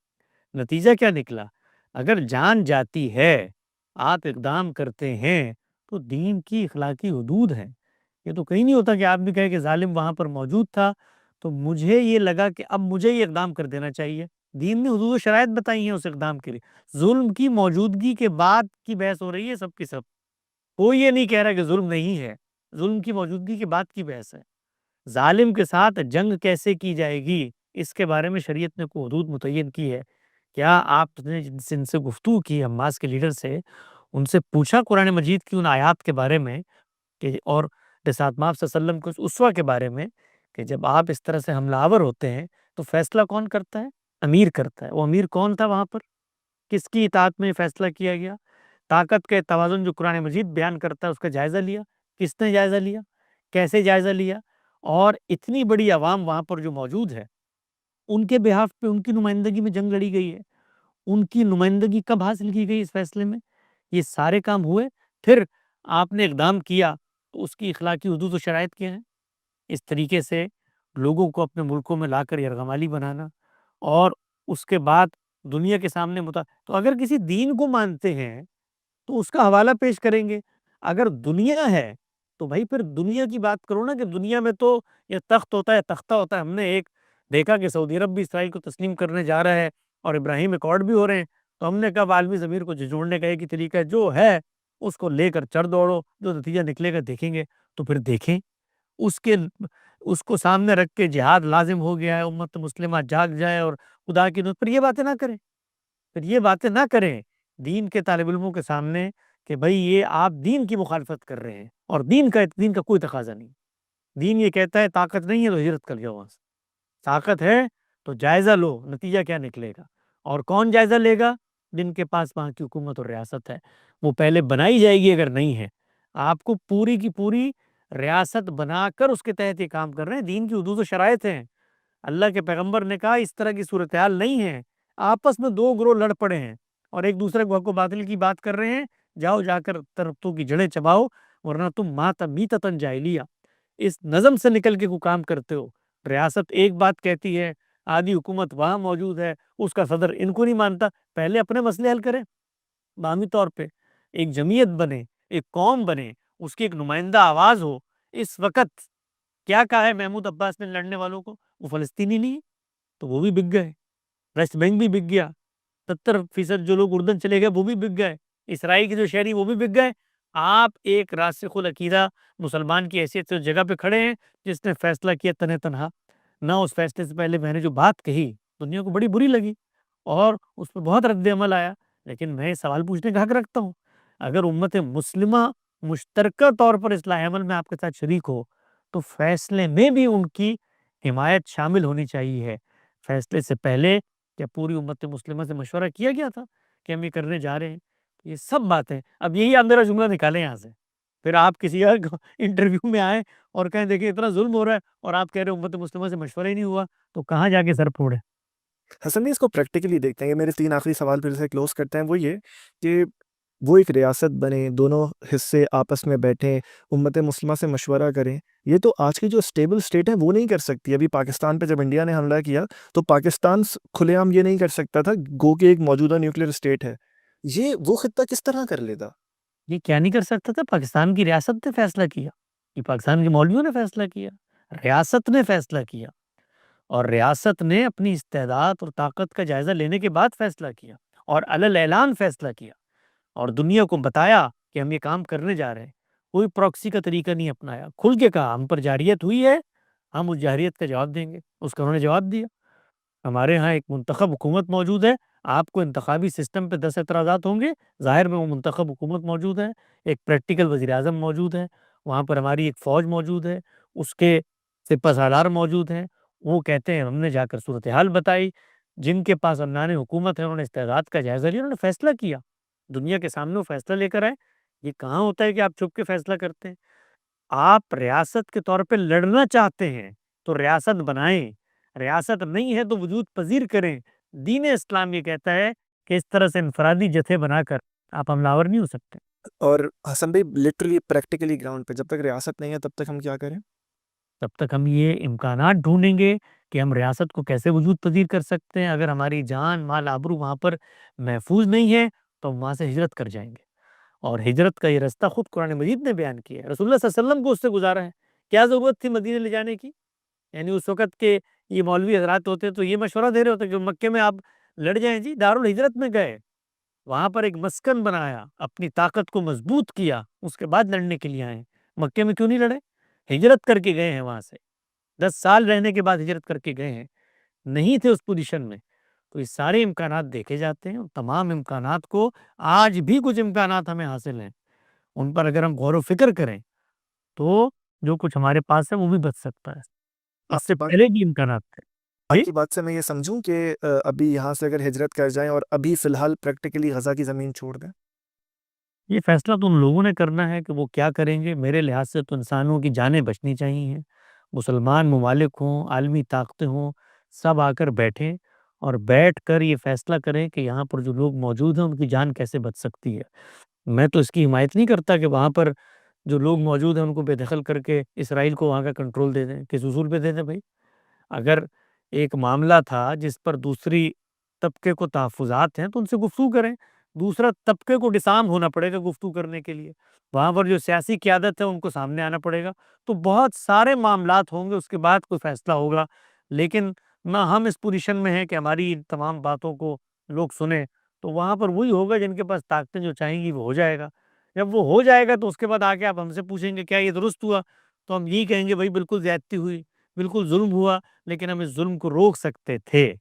نتیجہ کیا نکلا. اگر جان جاتی ہے، آپ اقدام کرتے ہیں، تو دین کی اخلاقی حدود ہیں. یہ تو کہیں نہیں ہوتا کہ آپ بھی کہیں کہ ظالم وہاں پر موجود تھا تو مجھے یہ لگا کہ اب مجھے یہ اقدام کر دینا چاہیے. دین نے حدود و شرائط بتائی ہیں اس اقدام کے لیے. ظلم کی موجودگی کے بعد کی بحث ہو رہی ہے سب کی سب. کوئی یہ نہیں کہہ رہا کہ ظلم نہیں ہے، ظلم کی موجودگی کے بعد کی بحث ہے. ظالم کے ساتھ جنگ کیسے کی جائے گی، اس کے بارے میں شریعت نے کوئی حدود متعین کی ہے. کیا آپ نے جن سے گفتگو کی حماس کے لیڈر سے، ان سے پوچھا قرآن مجید کی ان آیات کے بارے میں کہ، اور رسالت مآب صلی اللہ علیہ وسلم کے اس اسوہ کے بارے میں، کہ جب آپ اس طرح سے حملہ آور ہوتے ہیں تو فیصلہ کون کرتا ہے؟ امیر کرتا ہے. وہ امیر کون تھا وہاں پر؟ کس کی اطاعت میں یہ فیصلہ کیا گیا؟ طاقت کے توازن جو قرآن مجید بیان کرتا ہے اس کا جائزہ لیا؟ کس نے جائزہ لیا؟ کیسے جائزہ لیا؟ اور اتنی بڑی عوام وہاں پر جو موجود ہے، ان کے بہاف پہ ان کی نمائندگی میں جنگ لڑی گئی ہے. ان کی نمائندگی کب حاصل کی گئی اس فیصلے میں؟ یہ سارے کام ہوئے، پھر آپ نے اقدام کیا تو اس کی اخلاقی حدود و شرائط کیا ہیں؟ اس طریقے سے لوگوں کو اپنے ملکوں میں لا کر یرغمالی بنانا، اور اس کے بعد دنیا کے سامنے تو اگر کسی دین کو مانتے ہیں تو اس کا حوالہ پیش کریں گے. اگر دنیا ہے تو بھائی پھر دنیا کی بات کرو نا، کہ دنیا میں تو یہ تخت ہوتا ہے، تختہ ہوتا ہے. ہم نے ایک دیکھا کہ سعودی عرب بھی اسرائیل کو تسلیم کرنے جا رہا ہے اور ابراہیم ایکارڈ بھی ہو رہے ہیں، تو ہم نے کہا عالمی ضمیر کو جھنجھوڑنے کا ایک ہی طریقہ ہے، جو ہے اس کو لے کر چڑھ دوڑو، جو نتیجہ نکلے گا دیکھیں گے. تو پھر دیکھیں، اس کے اس کو سامنے رکھ کے جہاد لازم ہو گیا ہے، امت مسلمہ جاگ جائے اور خدا کی نصرت، پر یہ باتیں نہ کریں. پھر یہ باتیں نہ کریں دین کے طالب علموں کے سامنے کہ بھئی یہ آپ دین کی مخالفت کر رہے ہیں، اور دین کا کوئی تقاضا نہیں. دین یہ کہتا ہے طاقت نہیں ہے تو ہجرت کر جاؤ وہاں سے، طاقت ہے تو جائزہ لو، نتیجہ کیا نکلے گا. اور کون جائزہ لے گا؟ جن کے پاس وہاں کی حکومت اور ریاست ہے. وہ پہلے بنائی جائے گی، اگر نہیں ہے آپ کو پوری کی پوری ریاست بنا کر اس کے تحت یہ کام کر رہے ہیں. دین کی حدود و شرائط ہیں. اللہ کے پیغمبر نے کہا اس طرح کی صورتحال نہیں ہے، آپس میں دو گروہ لڑ پڑے ہیں اور ایک دوسرے کو حق و باطل کی بات کر رہے ہیں، جاؤ جا کر تربتوں کی جڑیں چباؤ، ورنہ تم ماتا میتتن جاہلیہ، اس نظم سے نکل کے کوئی کام کرتے ہو. ریاست ایک بات کہتی ہے، آدھی حکومت وہاں موجود ہے، اس کا صدر ان کو نہیں مانتا. پہلے اپنے مسئلے حل کریں باہمی طور پہ، ایک جمعیت بنے، ایک قوم بنے، اس کی ایک نمائندہ آواز ہو. اس وقت کیا کہا ہے محمود عباس نے لڑنے والوں کو؟ وہ فلسطینی نہیں ہے تو وہ بھی بک گئے، ویسٹ بینک بھی بک گیا، 70% جو لوگ اردن چلے گئے وہ بھی بک گئے، اسرائیل کے جو شہری وہ بھی بک گئے. آپ ایک راسخ العقیدہ مسلمان کی حیثیت سے اس جگہ پہ کھڑے ہیں جس نے فیصلہ کیا تنہ تنہا. نہ اس فیصلے سے پہلے میں نے جو بات کہی دنیا کو بڑی بری لگی اور اس پہ بہت رد عمل آیا، لیکن میں سوال پوچھنے کا حق رکھتا ہوں. اگر امت مسلمہ مشترکہ طور پر اصلاح عمل میں آپ کے ساتھ شریک ہو تو فیصلے میں بھی ان کی حمایت شامل ہونی چاہیے. فیصلے سے پہلے کیا پوری امت مسلمہ سے مشورہ کیا گیا تھا کہ ہم یہ کرنے جا رہے ہیں؟ یہ سب باتیں اب یہی آپ میرا جملہ نکالیں یہاں سے، پھر آپ کسی اور انٹرویو میں آئیں اور کہیں دیکھیں اتنا ظلم ہو رہا ہے اور آپ کہہ رہے ہیں امت مسلمہ سے مشورہ ہی نہیں ہوا، تو کہاں جا کے سر پھوڑے. حسن بھائی اس کو پریکٹیکلی دیکھتے ہیں. یہ میرے 3 آخری سوال پھر سے کلوز کرتے ہیں. وہ یہ کہ وہ ایک ریاست بنے، دونوں حصے آپس میں بیٹھیں، امت مسلمہ سے مشورہ کریں. یہ تو آج کی جو اسٹیبل اسٹیٹ ہے وہ نہیں کر سکتی. ابھی پاکستان پہ جب انڈیا نے حملہ کیا تو پاکستان کھلے عام یہ نہیں کر سکتا تھا، گو کہ ایک موجودہ نیوکلیر اسٹیٹ ہے. یہ وہ خطہ کس طرح کر لیتا؟ یہ کیا نہیں کر سکتا تھا؟ پاکستان کی ریاست نے فیصلہ کیا، یہ پاکستان کے مولویوں نے فیصلہ کیا، ریاست نے فیصلہ کیا، اور ریاست نے اپنی استعداد اور طاقت کا جائزہ لینے کے بعد فیصلہ کیا اور علی اعلان فیصلہ کیا اور دنیا کو بتایا کہ ہم یہ کام کرنے جا رہے ہیں. کوئی پراکسی کا طریقہ نہیں اپنایا، کھل کے کہا ہم پر جارحیت ہوئی ہے، ہم اس جارحیت کا جواب دیں گے. اس کا انہوں نے جواب دیا. ہمارے ہاں ایک منتخب حکومت موجود ہے، آپ کو انتخابی سسٹم پہ 10 اعتراضات ہوں گے، ظاہر میں وہ منتخب حکومت موجود ہے، ایک پریکٹیکل وزیر اعظم موجود ہے، وہاں پر ہماری ایک فوج موجود ہے، اس کے سپہ سالار موجود ہیں. وہ کہتے ہیں ہم نے جا کر صورتحال بتائی، جن کے پاس ارکان حکومت ہے انہوں نے استعداد کا جائزہ لیا، انہوں نے فیصلہ کیا، دنیا کے سامنے وہ فیصلہ لے کر آئے. یہ کہاں ہوتا ہے کہ آپ چھپ کے فیصلہ کرتے ہیں؟ آپ ریاست کے طور پہ لڑنا چاہتے ہیں تو ریاست بنائیں، ریاست نہیں ہے تو وجود پذیر کریں۔ دین اسلام یہ کہتا ہے کہ اس طرح سے انفرادی جتھے بنا کر آپ حملہ آور نہیں ہو سکتے۔ اور حسن بھائی لٹرلی پریکٹیکلی گراؤنڈ پہ جب تک ریاست نہیں ہے تب تک ہم کیا کریں؟ تب تک ہم یہ امکانات ڈھونڈیں گے کہ ہم ریاست کو کیسے وجود پذیر کر سکتے ہیں۔ اگر ہماری جان مال آبرو وہاں پر محفوظ نہیں ہے تو ہم وہاں سے ہجرت کر جائیں گے، اور ہجرت کا یہ رستہ خود قرآن مجید نے بیان کیا ہے، رسول اللہ صلی اللہ علیہ وسلم کو اس سے گزارا ہے۔ کیا ضرورت تھی مدینے لے جانے کی؟ یعنی اس وقت کے یہ مولوی حضرات ہوتے تو یہ مشورہ دے رہے ہوتے کہ مکے میں آپ لڑ جائیں، جی دارالہجرت میں گئے، وہاں پر ایک مسکن بنایا، اپنی طاقت کو مضبوط کیا، اس کے بعد لڑنے کے لیے آئے۔ مکے میں کیوں نہیں لڑے؟ ہجرت کر کے گئے ہیں وہاں سے، 10 سال رہنے کے بعد ہجرت کر کے گئے ہیں، نہیں تھے اس پوزیشن میں۔ تو یہ سارے امکانات دیکھے جاتے ہیں، اور تمام امکانات کو آج بھی کچھ امکانات ہمیں حاصل ہیں، ان پر اگر ہم غور و فکر کریں تو جو کچھ ہمارے پاس ہے وہ بھی بچ سکتا ہے۔ آپ اس سے کی بات پہلے بھی امکانات تھے۔ آپ جی کی بات سے میں یہ سمجھوں کہ ابھی یہاں سے اگر ہجرت کر جائیں اور ابھی فی الحال پریکٹیکلی غزہ کی زمین چھوڑ دیں؟ یہ فیصلہ تو ان لوگوں نے کرنا ہے کہ وہ کیا کریں گے۔ میرے لحاظ سے تو انسانوں کی جانیں بچنی چاہیے، مسلمان ممالک ہوں، عالمی طاقتیں ہوں، سب آ کر بیٹھیں اور بیٹھ کر یہ فیصلہ کریں کہ یہاں پر جو لوگ موجود ہیں ان کی جان کیسے بچ سکتی ہے۔ میں تو اس کی حمایت نہیں کرتا کہ وہاں پر جو لوگ موجود ہیں ان کو بے دخل کر کے اسرائیل کو وہاں کا کنٹرول دے دیں۔ کس اصول پہ دے دیں بھائی؟ اگر ایک معاملہ تھا جس پر دوسری طبقے کو تحفظات ہیں تو ان سے گفتگو کریں، دوسرا طبقے کو ڈسارم ہونا پڑے گا گفتگو کرنے کے لیے، وہاں پر جو سیاسی قیادت ہے ان کو سامنے آنا پڑے گا، تو بہت سارے معاملات ہوں گے، اس کے بعد کوئی فیصلہ ہوگا۔ لیکن نہ ہم اس پوزیشن میں ہیں کہ ہماری ان تمام باتوں کو لوگ سنیں، تو وہاں پر وہی ہوگا جن کے پاس طاقتیں جو چاہیں گی وہ ہو جائے گا۔ جب وہ ہو جائے گا تو اس کے بعد آگے آپ ہم سے پوچھیں گے کیا یہ درست ہوا، تو ہم یہی کہیں گے بھائی بالکل زیادتی ہوئی، بالکل ظلم ہوا، لیکن ہم اس ظلم کو روک سکتے تھے۔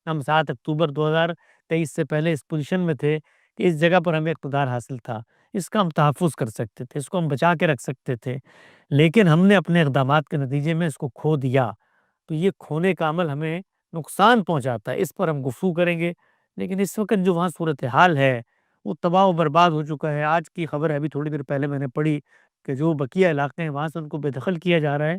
ہم 7 اکتوبر 2023 سے پہلے اس پوزیشن میں تھے کہ اس جگہ پر ہمیں اقتدار حاصل تھا، اس کا ہم تحفظ کر سکتے تھے، اس کو ہم بچا کے رکھ سکتے تھے، لیکن ہم نے اپنے اقدامات کے نتیجے میں اس کو کھو دیا۔ تو یہ کھونے کا عمل ہمیں نقصان پہنچاتا ہے، اس پر ہم گفتگو کریں گے۔ لیکن اس وقت جو وہاں صورتحال ہے وہ تباہ و برباد ہو چکا ہے۔ آج کی خبر ہے، ابھی تھوڑی دیر پہلے میں نے پڑھی کہ جو بقیہ علاقے ہیں وہاں سے ان کو بے دخل کیا جا رہا ہے۔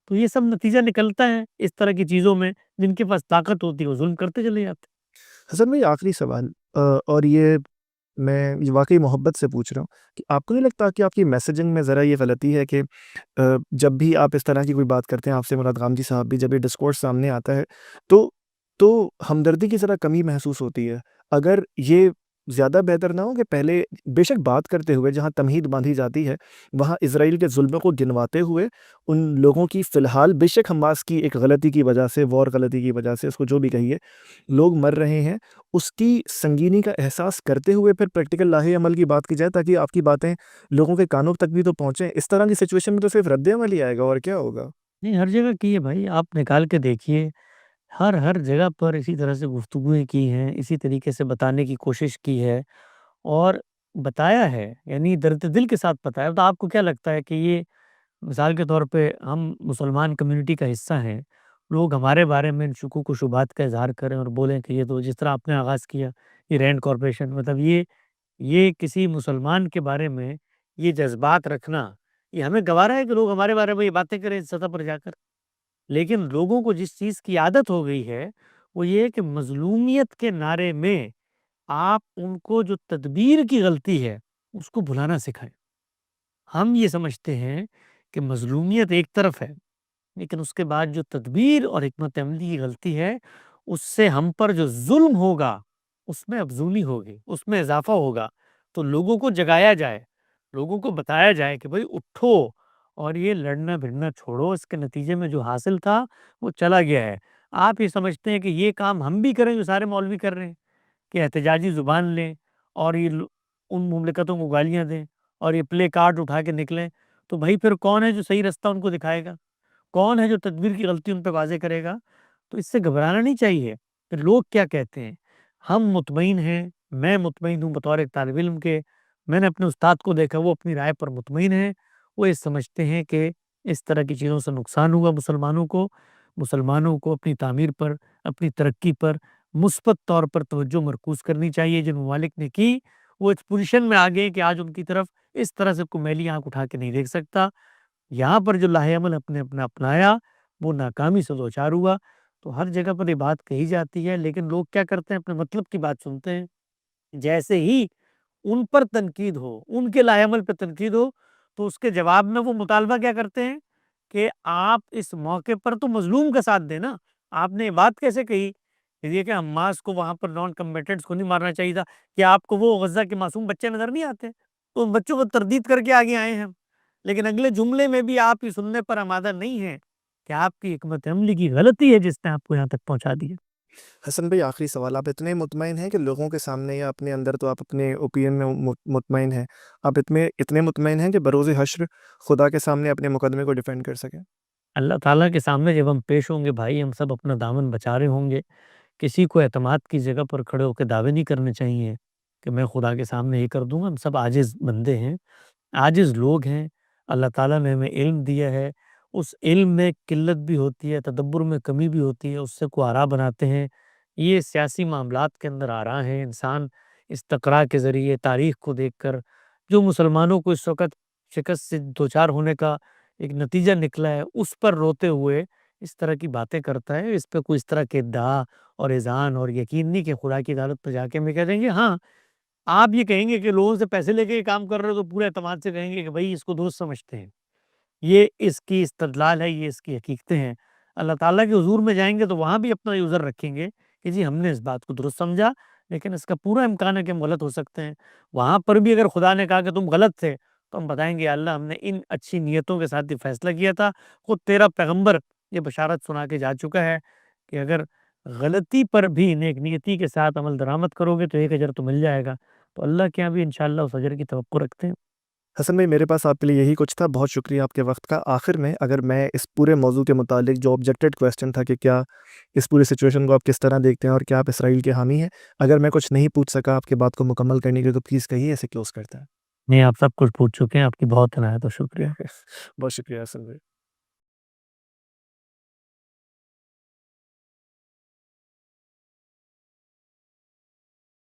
تو یہ سب نتیجہ نکلتا ہے اس طرح کی چیزوں میں، جن کے پاس طاقت ہوتی ہے وہ ظلم کرتے چلے جاتے ہیں۔ حسن بھائی آخری سوال، اور یہ میں یہ واقعی محبت سے پوچھ رہا ہوں کہ آپ کو نہیں لگتا کہ آپ کی میسیجنگ میں ذرا یہ غلطی ہے کہ جب بھی آپ اس طرح کی کوئی بات کرتے ہیں، آپ سے مراد غامدی صاحب بھی، جب یہ ڈسکورس سامنے آتا ہے تو تو ہمدردی کی ذرا کمی محسوس ہوتی ہے؟ اگر یہ زیادہ بہتر نہ ہو کہ پہلے بے شک بات کرتے ہوئے جہاں تمہید باندھی جاتی ہے وہاں اسرائیل کے ظلموں کو گنواتے ہوئے ان لوگوں کی فی الحال بے شک حماس کی ایک غلطی کی وجہ سے، وار غلطی کی وجہ سے، اس کو جو بھی کہیے، لوگ مر رہے ہیں، اس کی سنگینی کا احساس کرتے ہوئے پھر پریکٹیکل لاہے عمل کی بات کی جائے تاکہ آپ کی باتیں لوگوں کے کانوں تک بھی تو پہنچیں۔ اس طرح کی سچویشن میں تو صرف رد عمل ہی آئے گا، اور کیا ہوگا؟ نہیں، ہر جگہ کی ہے بھائی، آپ نکال کے دیکھیے، ہر جگہ پر اسی طرح سے گفتگویں کی ہیں، اسی طریقے سے بتانے کی کوشش کی ہے اور بتایا ہے، یعنی درد دل کے ساتھ بتایا۔ تو آپ کو کیا لگتا ہے کہ یہ مثال کے طور پہ ہم مسلمان کمیونٹی کا حصہ ہیں، لوگ ہمارے بارے میں ان شکوک و شبہات کا اظہار کریں اور بولیں کہ یہ تو جس طرح آپ نے آغاز کیا، یہ رینڈ کارپوریشن، مطلب یہ کسی مسلمان کے بارے میں یہ جذبات رکھنا، یہ ہمیں گوارا ہے کہ لوگ ہمارے بارے میں یہ باتیں کریں اس سطح پر جا کر؟ لیکن لوگوں کو جس چیز کی عادت ہو گئی ہے وہ یہ ہے کہ مظلومیت کے نعرے میں آپ ان کو جو تدبیر کی غلطی ہے اس کو بھلانا سکھائیں۔ ہم یہ سمجھتے ہیں کہ مظلومیت ایک طرف ہے، لیکن اس کے بعد جو تدبیر اور حکمت عملی کی غلطی ہے اس سے ہم پر جو ظلم ہوگا اس میں افضولی ہوگی، اس میں اضافہ ہوگا۔ تو لوگوں کو جگایا جائے، لوگوں کو بتایا جائے کہ بھئی اٹھو اور یہ لڑنا بھڑنا چھوڑو، اس کے نتیجے میں جو حاصل تھا وہ چلا گیا ہے۔ آپ یہ سمجھتے ہیں کہ یہ کام ہم بھی کریں جو سارے مولوی کر رہے ہیں، کہ احتجاجی زبان لیں اور ان مملکتوں کو گالیاں دیں اور یہ پلے کارڈ اٹھا کے نکلیں، تو بھائی پھر کون ہے جو صحیح رستہ ان کو دکھائے گا؟ کون ہے جو تدبیر کی غلطی ان پہ واضح کرے گا؟ تو اس سے گھبرانا نہیں چاہیے کہ لوگ کیا کہتے ہیں۔ ہم مطمئن ہیں، میں مطمئن ہوں بطور ایک طالب علم کے، میں نے اپنے استاد کو دیکھا وہ اپنی رائے پر مطمئن ہے، وہ یہ سمجھتے ہیں کہ اس طرح کی چیزوں سے نقصان ہوگا مسلمانوں کو اپنی تعمیر پر، اپنی ترقی پر مثبت طور پر توجہ مرکوز کرنی چاہیے۔ جن ممالک نے کی وہ اس پوزیشن میں آ گئے کہ آج ان کی طرف اس طرح سے کوئی میلی آنکھ اٹھا کے نہیں دیکھ سکتا۔ یہاں پر جو لاہ عمل اپنا اپنایا وہ ناکامی سے دوچار ہوا۔ تو ہر جگہ پر یہ بات کہی جاتی ہے، لیکن لوگ کیا کرتے ہیں، اپنے مطلب کی بات سنتے ہیں۔ جیسے ہی ان پر تنقید ہو، ان کے لاہ عمل پہ تنقید ہو، تو اس کے جواب میں وہ مطالبہ کیا کرتے ہیں کہ آپ اس موقع پر تو مظلوم کا ساتھ دیں نا۔ آپ نے یہ بات کیسے کہی یہ کہ حماس کو وہاں پر نان کمبیٹنٹس کو نہیں مارنا چاہیے تھا؟ کہ آپ کو وہ غزہ کے معصوم بچے نظر نہیں آتے؟ تو ان بچوں کو تردید کر کے آگے آئے ہیں ہم۔ لیکن اگلے جملے میں بھی آپ یہ سننے پر آمادہ نہیں ہیں کہ آپ کی حکمت عملی کی غلطی ہے جس نے آپ کو یہاں تک پہنچا دیا۔ حسن بھائی آخری سوال، آپ اتنے مطمئن ہیں کہ لوگوں کے سامنے یا اپنے اندر تو آپ اپنے اوپین میں مطمئن ہیں، آپ اتنے مطمئن ہیں کہ بروز حشر خدا کے سامنے اپنے مقدمے کو ڈیفینڈ کر سکیں؟ اللہ تعالیٰ کے سامنے جب ہم پیش ہوں گے بھائی، ہم سب اپنا دامن بچا رہے ہوں گے۔ کسی کو اعتماد کی جگہ پر کھڑے ہو کے دعوے نہیں کرنے چاہیے کہ میں خدا کے سامنے یہ کر دوں گا۔ ہم سب عاجز بندے ہیں، عاجز لوگ ہیں۔ اللہ تعالیٰ نے ہمیں علم دیا ہے، اس علم میں قلت بھی ہوتی ہے، تدبر میں کمی بھی ہوتی ہے، اس سے کو آرا بناتے ہیں۔ یہ سیاسی معاملات کے اندر آرا ہیں۔ انسان استقراء کے ذریعے تاریخ کو دیکھ کر جو مسلمانوں کو اس وقت شکست سے دوچار ہونے کا ایک نتیجہ نکلا ہے، اس پر روتے ہوئے اس طرح کی باتیں کرتا ہے۔ اس پہ کوئی اس طرح کے ادعا اور اذعان اور یقین نہیں کہ خدا کی عدالت پہ جا کے ہمیں کہہ دیں گے ہاں آپ یہ کہیں گے کہ لوگوں سے پیسے لے کے یہ کام کر رہے ہو تو پورے اعتماد سے کہیں گے کہ بھائی اس کو درست سمجھتے ہیں۔ یہ اس کی استدلال ہے، یہ اس کی حقیقتیں ہیں۔ اللہ تعالیٰ کے حضور میں جائیں گے تو وہاں بھی اپنا عذر رکھیں گے کہ جی ہم نے اس بات کو درست سمجھا، لیکن اس کا پورا امکان ہے کہ ہم غلط ہو سکتے ہیں۔ وہاں پر بھی اگر خدا نے کہا کہ تم غلط تھے تو ہم بتائیں گے اللہ ہم نے ان اچھی نیتوں کے ساتھ یہ فیصلہ کیا تھا۔ خود تیرا پیغمبر یہ بشارت سنا کے جا چکا ہے کہ اگر غلطی پر بھی نیک نیتی کے ساتھ عمل درآمد کرو گے تو ایک اجر تو مل جائے گا۔ تو اللہ کے یہاں بھی انشاءاللہ اس اجر کی توقع رکھتے ہیں۔ حسن بھائی میرے پاس آپ کے لیے یہی کچھ تھا، بہت شکریہ آپ کے وقت کا۔ آخر میں اگر میں اس پورے موضوع کے متعلق جو آبجیکٹڈ کویسچن تھا کہ کیا اس پوری سچویشن کو آپ کس طرح دیکھتے ہیں اور کیا آپ اسرائیل کے حامی ہیں، اگر میں کچھ نہیں پوچھ سکا آپ کی بات کو مکمل کرنے کے لیے تو پلیز کہیے، ایسے کلوز کرتا ہے۔ نہیں، آپ سب کچھ پوچھ چکے ہیں، آپ کی بہت عنایت اور شکریہ۔ بہت شکریہ حسن بھائی۔